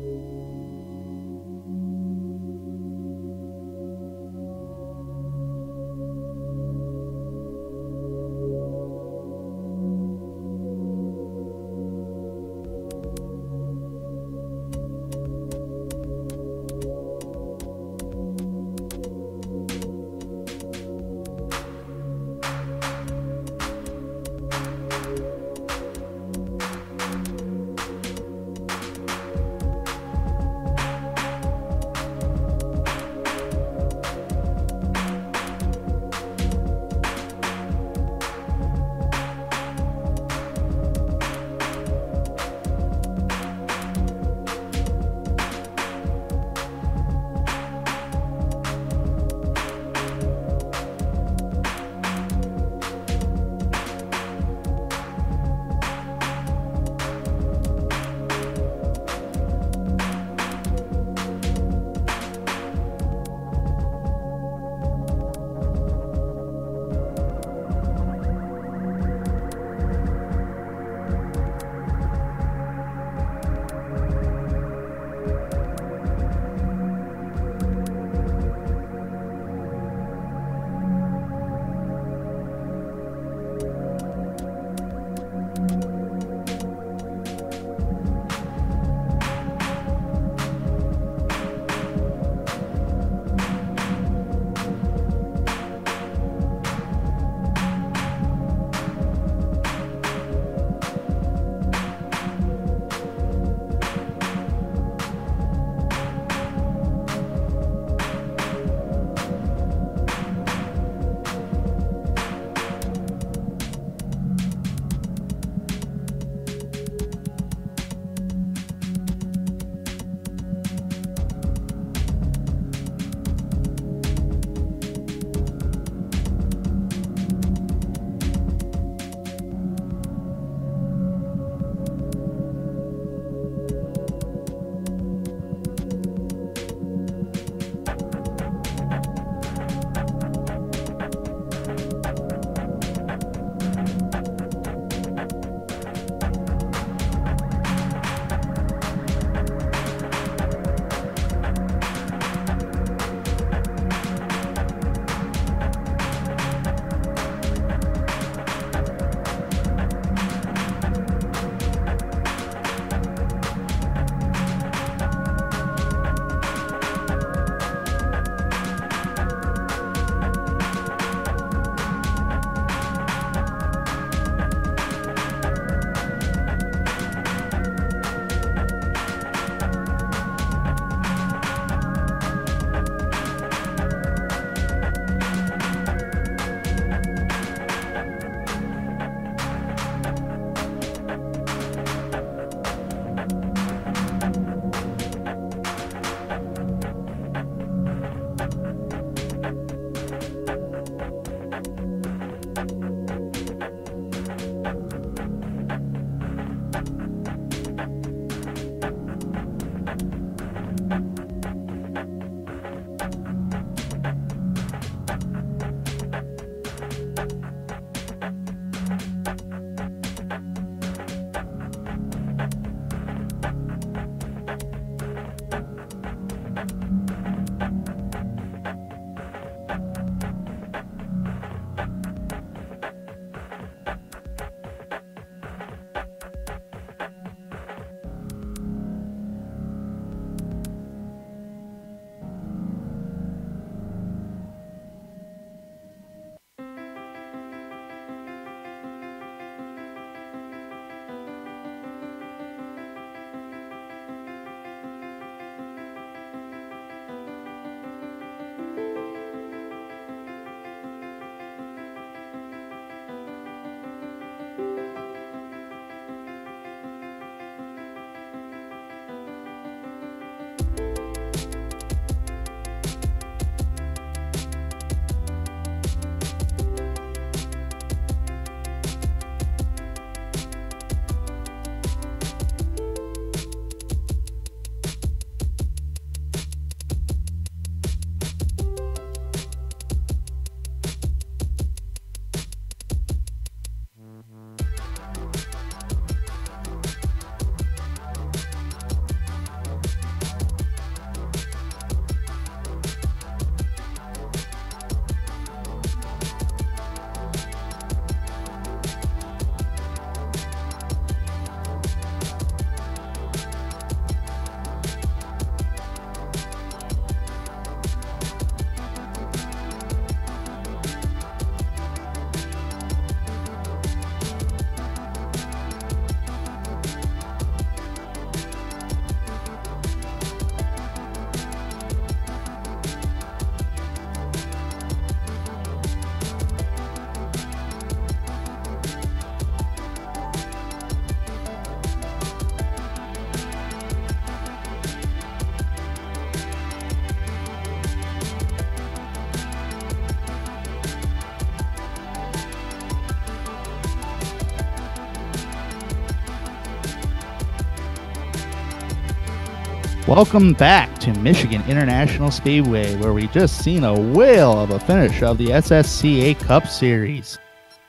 Speaker 2: Welcome back to Michigan International Speedway, where we just seen a whale of a finish of the SSCA Cup Series,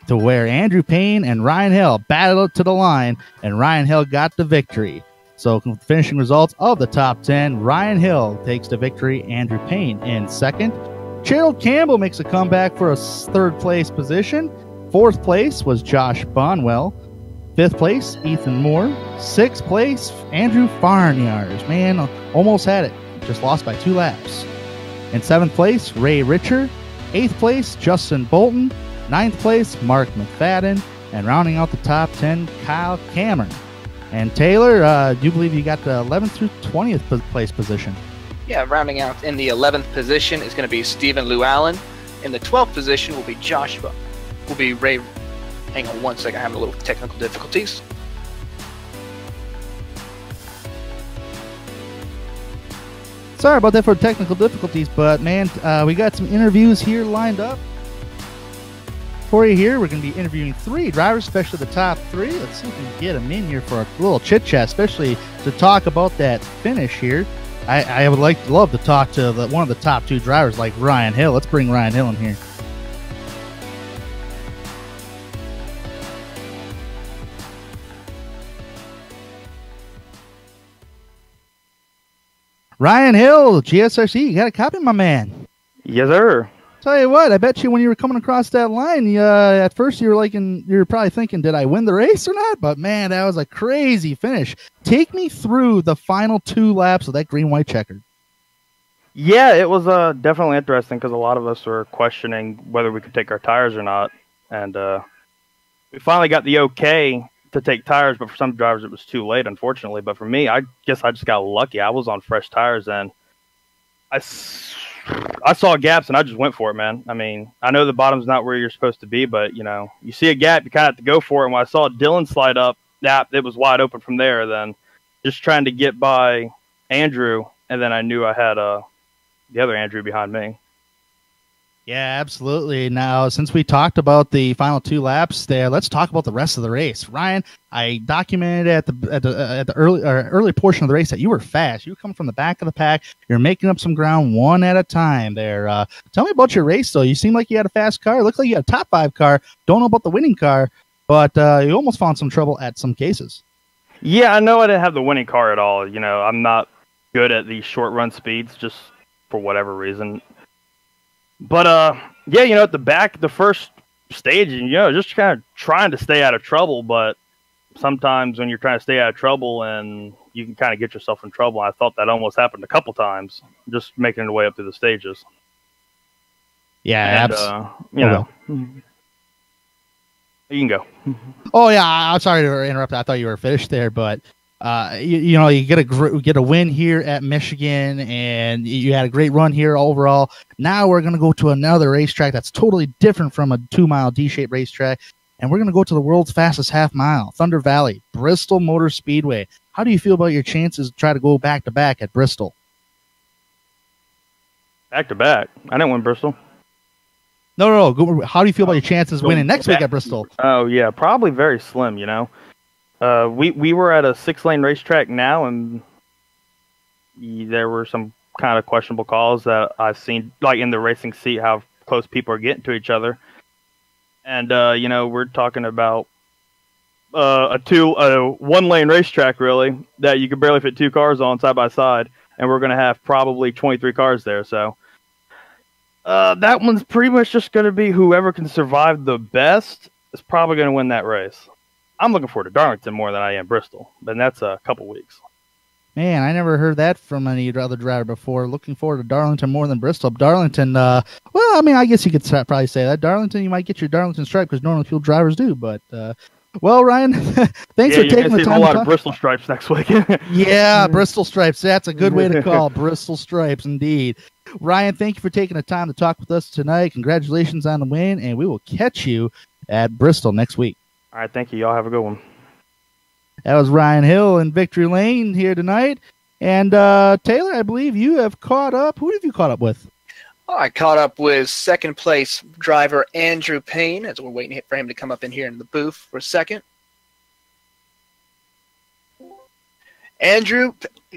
Speaker 2: to where Andrew Payne and Ryan Hill battled it to the line, and Ryan Hill got the victory. So finishing results of the top 10, Ryan Hill takes the victory, Andrew Payne in second. Gerald Campbell makes a comeback for a third place position. Fourth place was Josh Bonwell. Fifth place, Ethan Moore. Sixth place, Andrew Farnyards. Man, almost had it. Just lost by 2 laps. In seventh place, Ray Richer. Eighth place, Justin Bolton. Ninth place, Mark McFadden. And rounding out the top 10, Kyle Cameron. And Taylor, do you believe you got the 11th through 20th place position?
Speaker 4: Yeah, rounding out in the 11th position is going to be Stephen Llewellyn. In the 12th position will be Ray. Hang on one second, I'm having a little technical difficulties.
Speaker 2: Sorry about that for technical difficulties, but man, we got some interviews here lined up for you here. We're going to be interviewing 3 drivers, especially the top 3. Let's see if we can get them in here for a little chit chat, especially to talk about that finish here. I would love to talk to one of the top 2 drivers, like Ryan Hill. Let's bring Ryan Hill in here. Ryan Hill, GSRC, you got a copy, my man.
Speaker 5: Yes, sir.
Speaker 2: Tell you what, I bet you when you were coming across that line, at first you were probably thinking, did I win the race or not? But man, that was a crazy finish. Take me through the final 2 laps of that green-white checkered.
Speaker 5: Yeah, it was definitely interesting because a lot of us were questioning whether we could take our tires or not. And we finally got the okay to take tires, but for some drivers it was too late, unfortunately. But for me, I guess I just got lucky. I was on fresh tires, and I saw gaps, and I just went for it, man. I mean, I know the bottom's not where you're supposed to be, but, you see a gap, you kind of have to go for it. And when I saw Dylan slide up, it was wide open from there. Then just trying to get by Andrew, and then I knew I had the other Andrew behind me.
Speaker 2: Yeah, absolutely. Now, since we talked about the final 2 laps there, let's talk about the rest of the race. Ryan, I documented at the early portion of the race that you were fast. You were coming from the back of the pack. You're making up some ground one at a time there. Tell me about your race, though. You seemed like you had a fast car. It looked like you had a top 5 car. Don't know about the winning car, but you almost found some trouble at some cases.
Speaker 5: Yeah, I know I didn't have the winning car at all. I'm not good at these short run speeds, just for whatever reason. But, yeah, at the back, the first stage, just kind of trying to stay out of trouble. But sometimes when you're trying to stay out of trouble, and you can kind of get yourself in trouble. I thought that almost happened a couple times, just making the way up through the stages.
Speaker 2: Yeah,
Speaker 5: absolutely. You can go.
Speaker 2: Oh, yeah, I'm sorry to interrupt. I thought you were finished there, but... you get a win here at Michigan, and you had a great run here overall. Now we're going to go to another racetrack that's totally different from a 2-mile D-shaped racetrack, and we're going to go to the world's fastest half mile, Thunder Valley, Bristol Motor Speedway. How do you feel about your chances to try to go back-to-back at Bristol?
Speaker 5: Back-to-back? I didn't win Bristol.
Speaker 2: No. How do you feel about your chances winning next week at Bristol?
Speaker 5: Oh, yeah, probably very slim, We were at a 6-lane racetrack now, and there were some kind of questionable calls that I've seen, like in the racing seat, how close people are getting to each other. And, we're talking about a 1-lane racetrack, really, that you could barely fit 2 cars on side by side, and we're going to have probably 23 cars there. So that one's pretty much just going to be whoever can survive the best is probably going to win that race. I'm looking forward to Darlington more than I am Bristol, but that's a couple weeks.
Speaker 2: Man, I never heard that from any other driver before. Looking forward to Darlington more than Bristol. Darlington, I guess you could probably say that. Darlington, you might get your Darlington stripe because normally field drivers do. But, Ryan, thanks for taking the time.
Speaker 5: A lot of Bristol stripes next week.
Speaker 2: Yeah, Bristol stripes. That's a good way to call Bristol stripes, indeed. Ryan, thank you for taking the time to talk with us tonight. Congratulations on the win, and we will catch you at Bristol next week.
Speaker 5: All right, thank you. Y'all have a good one.
Speaker 2: That was Ryan Hill in Victory Lane here tonight. And Taylor, I believe you have caught up. Who have you caught up with?
Speaker 4: I caught up with second place driver Andrew Payne as we're waiting for him to come up in here in the booth for a second. Andrew,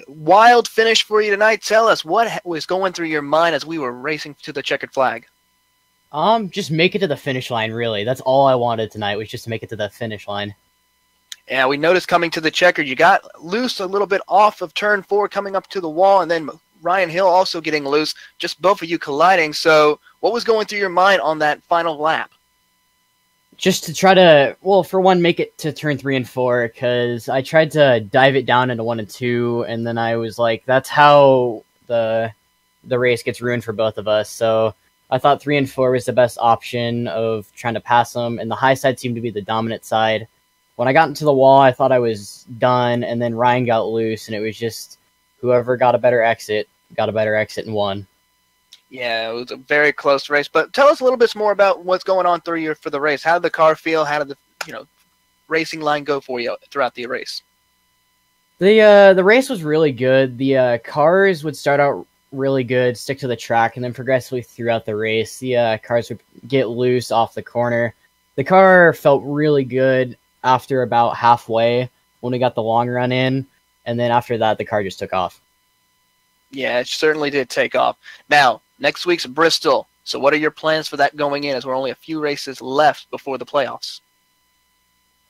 Speaker 4: wild finish for you tonight. Tell us what was going through your mind as we were racing to the checkered flag.
Speaker 6: Just make it to the finish line, really. That's all I wanted tonight, was just to make it to the finish line.
Speaker 4: Yeah, we noticed coming to the checkered, you got loose a little bit off of turn 4 coming up to the wall, and then Ryan Hill also getting loose, just both of you colliding. So what was going through your mind on that final lap?
Speaker 6: Just to try to, well, for one, make it to turn 3 and 4, because I tried to dive it down into 1 and 2, and then I was like, that's how the race gets ruined for both of us. So I thought 3 and 4 was the best option of trying to pass them, and the high side seemed to be the dominant side. When I got into the wall, I thought I was done, and then Ryan got loose, and it was just whoever got a better exit and won.
Speaker 4: Yeah, it was a very close race. But tell us a little bit more about what's going on through you for the race. How did the car feel? How did the racing line go for you throughout the race?
Speaker 6: The race was really good. The cars would start out really good, stick to the track, and then progressively throughout the race, the cars would get loose off the corner. The car felt really good after about halfway when we got the long run in, and then after that, the car just took off.
Speaker 4: Yeah, it certainly did take off. Now, next week's Bristol. So what are your plans for that going in, as we're only a few races left before the playoffs?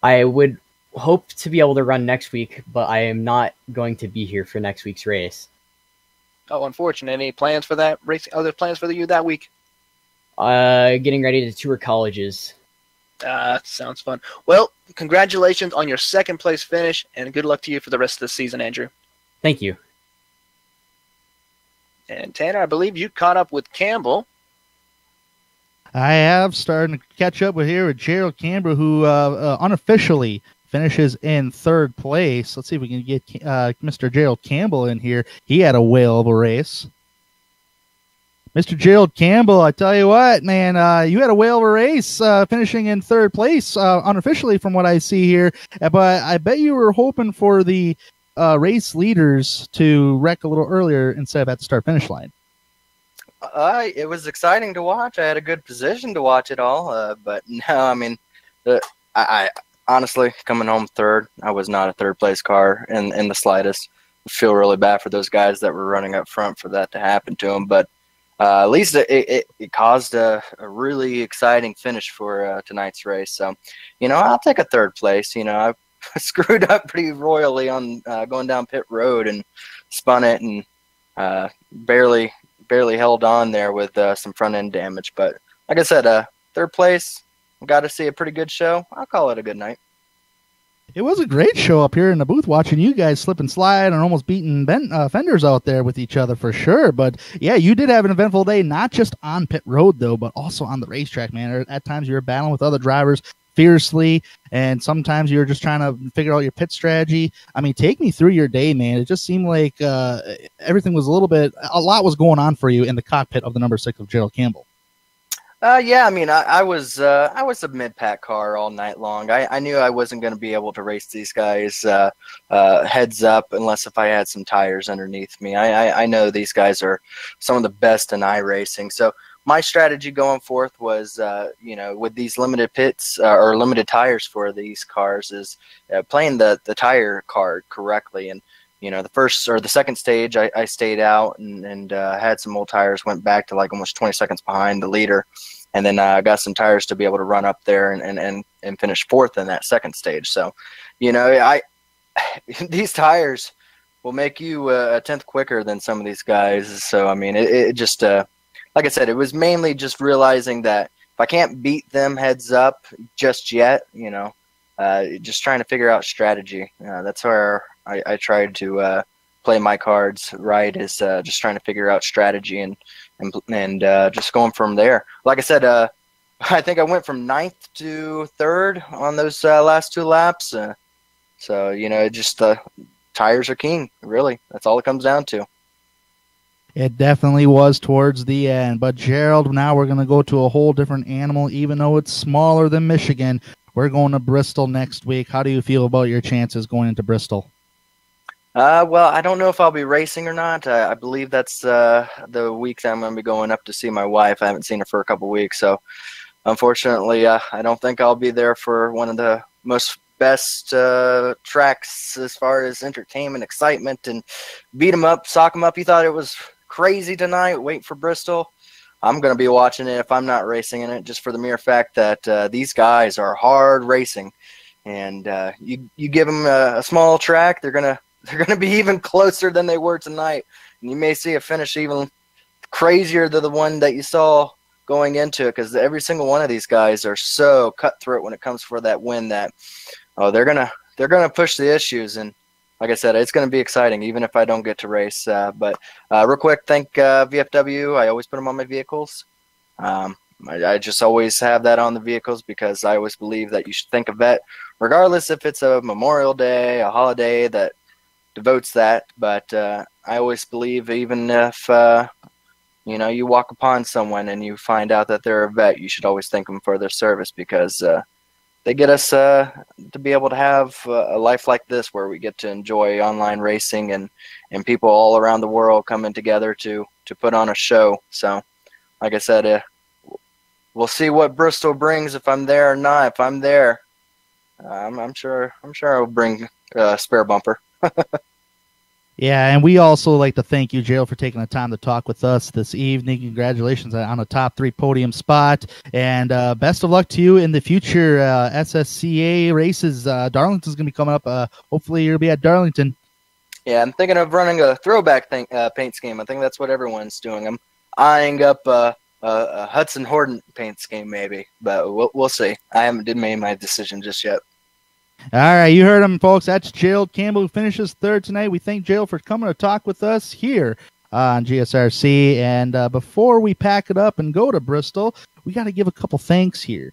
Speaker 6: I would hope to be able to run next week, but I am not going to be here for next week's race.
Speaker 4: Oh, unfortunate. Any plans for that race? Other plans for you that week?
Speaker 6: Getting ready to tour colleges.
Speaker 4: Sounds fun. Well, congratulations on your second place finish, and good luck to you for the rest of the season, Andrew.
Speaker 6: Thank you.
Speaker 4: And Tanner, I believe you caught up with Campbell.
Speaker 2: I have started to catch up with Gerald Campbell, who unofficially finishes in 3rd place. Let's see if we can get Mr. Gerald Campbell in here. He had a whale of a race. Mr. Gerald Campbell, I tell you what, man, you had a whale of a race, finishing in 3rd place unofficially from what I see here. But I bet you were hoping for the race leaders to wreck a little earlier instead of at the start-finish line.
Speaker 7: It was exciting to watch. I had a good position to watch it all. But no, I mean, I honestly, coming home 3rd, I was not a 3rd-place car in the slightest. I feel really bad for those guys that were running up front for that to happen to them. But at least it caused a really exciting finish for tonight's race. So, I'll take a 3rd place. I screwed up pretty royally on going down pit road and spun it and barely held on there with some front end damage. But like I said, 3rd place, got to see a pretty good show. I'll call it a good night.
Speaker 2: It was a great show up here in the booth, watching you guys slip and slide and almost beating fenders out there with each other for sure. But yeah, you did have an eventful day, not just on pit road though, but also on the racetrack, man. At times you were battling with other drivers fiercely, and sometimes you're just trying to figure out your pit strategy. I mean, take me through your day, man. It just seemed like everything was a lot was going on for you in the cockpit of the number 6 of Gerald Campbell.
Speaker 7: Yeah, I mean, I was a mid-pack car all night long. I knew I wasn't going to be able to race these guys heads up unless if I had some tires underneath me. I know these guys are some of the best in iRacing. So my strategy going forth was, with these limited pits or limited tires for these cars is playing the tire card correctly. And, the first or the second stage, I stayed out and had some old tires, went back to like almost 20 seconds behind the leader. And then I got some tires to be able to run up there and finish 4th in that second stage. So, these tires will make you a 10th quicker than some of these guys. So, I mean, it just, like I said, it was mainly just realizing that if I can't beat them heads up just yet, just trying to figure out strategy. That's where I tried to play my cards right, is just trying to figure out strategy and just going from there. Like I said, I think I went from 9th to 3rd on those last 2 laps. So, just tires are king, really. That's all it comes down to.
Speaker 2: It definitely was towards the end. But, Gerald, now we're going to go to a whole different animal, even though it's smaller than Michigan. We're going to Bristol next week. How do you feel about your chances going into Bristol?
Speaker 7: Well, I don't know if I'll be racing or not. I believe that's the week that I'm going to be going up to see my wife. I haven't seen her for a couple weeks. So, unfortunately, I don't think I'll be there for one of the most best tracks as far as entertainment, excitement, and beat 'em up, sock 'em up. You thought it was crazy tonight. Wait for Bristol. I'm going to be watching it if I'm not racing in it, just for the mere fact that these guys are hard racing. And you give them a small track, they're gonna be even closer than they were tonight. And you may see a finish even crazier than the one that you saw going into it, because every single one of these guys are so cutthroat when it comes for that win that they're gonna push the issues. And like I said, it's gonna be exciting even if I don't get to race. But real quick, thank VFW. I always put them on my vehicles. I just always have that on the vehicles because I always believe that you should think of that, regardless if it's a Memorial Day, a holiday that devotes that. But I always believe even if you walk upon someone and you find out that they're a vet, you should always thank them for their service, because they get us to be able to have a life like this where we get to enjoy online racing and people all around the world coming together to put on a show. So like I said, we'll see what Bristol brings, if I'm there or not. If I'm there, I'm sure I'll bring a spare bumper.
Speaker 2: Yeah, and we also like to thank you, Jail, for taking the time to talk with us this evening. Congratulations on a top 3 podium spot, and best of luck to you in the future SSCA races. Darlington's going to be coming up. Hopefully you'll be at Darlington. Yeah,
Speaker 7: I'm thinking of running a throwback paint scheme. I think that's what everyone's doing. I'm eyeing up a Hudson Horton paint scheme maybe, but we'll see. I didn't make my decision just yet.
Speaker 2: All right, you heard him, folks. That's Gerald Campbell, who finishes 3rd tonight. We thank Gerald for coming to talk with us here on GSRC. And before we pack it up and go to Bristol, we got to give a couple thanks here.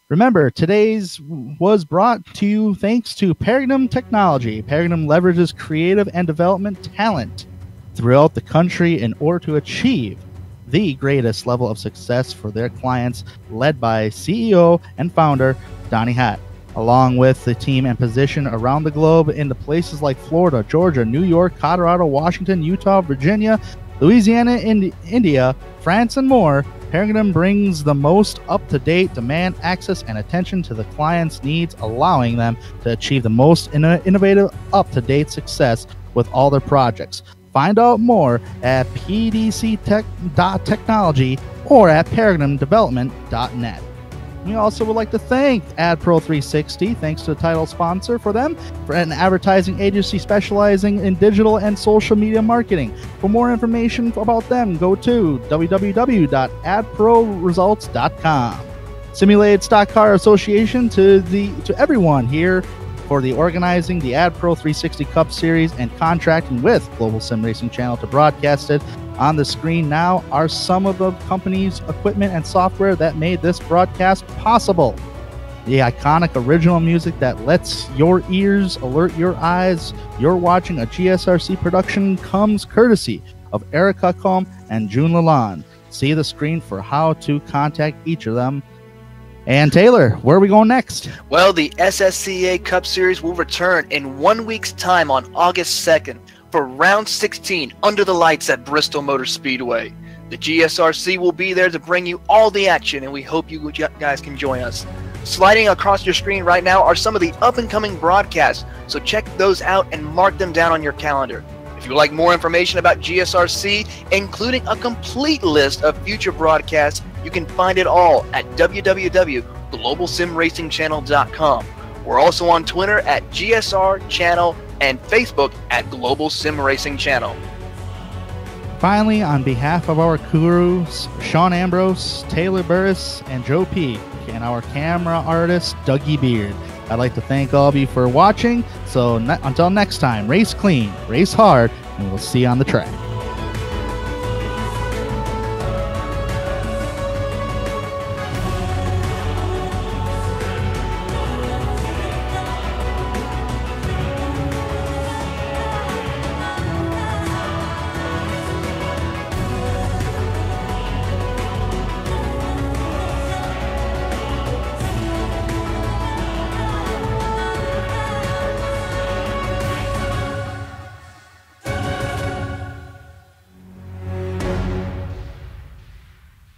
Speaker 2: Remember, today's was brought to you thanks to Paradigm Technology. Paradigm leverages creative and development talent throughout the country in order to achieve the greatest level of success for their clients, led by CEO and founder Donnie Hatt, along with the team and position around the globe in the places like Florida, Georgia, New York, Colorado, Washington, Utah, Virginia, Louisiana, India, France, and more. Paradigm brings the most up-to-date demand, access, and attention to the client's needs, allowing them to achieve the most innovative, up-to-date success with all their projects. Find out more at pdctech.technology or at paradigmdevelopment.net. We also would like to thank AdPro 360, thanks to the title sponsor for them, for an advertising agency specializing in digital and social media marketing. For more information about them, go to www.adproresults.com. Simulated Stock Car Association to everyone here for the organizing the AdPro 360 Cup Series and contracting with Global Sim Racing Channel to broadcast it. On the screen now are some of the company's equipment and software that made this broadcast possible. The iconic original music that lets your ears alert your eyes you're watching a GSRC production comes courtesy of Erica Combe and June Lalonde. See the screen for how to contact each of them. And Taylor, where are we going next?
Speaker 4: Well, the SSCA Cup Series will return in 1 week's time on August 2nd. For round 16 under the lights at Bristol Motor Speedway. The GSRC will be there to bring you all the action, and we hope you guys can join us. Sliding across your screen right now are some of the up-and-coming broadcasts, so check those out and mark them down on your calendar. If you'd like more information about GSRC, including a complete list of future broadcasts, you can find it all at www.globalsimracingchannel.com. We're also on Twitter at GSR Channel and Facebook at Global Sim Racing Channel.
Speaker 2: Finally, on behalf of our crews, Sean Ambrose, Taylor Burris, and Joe P., and our camera artist, Dougie Beard, I'd like to thank all of you for watching. So until next time, race clean, race hard, and we'll see you on the track.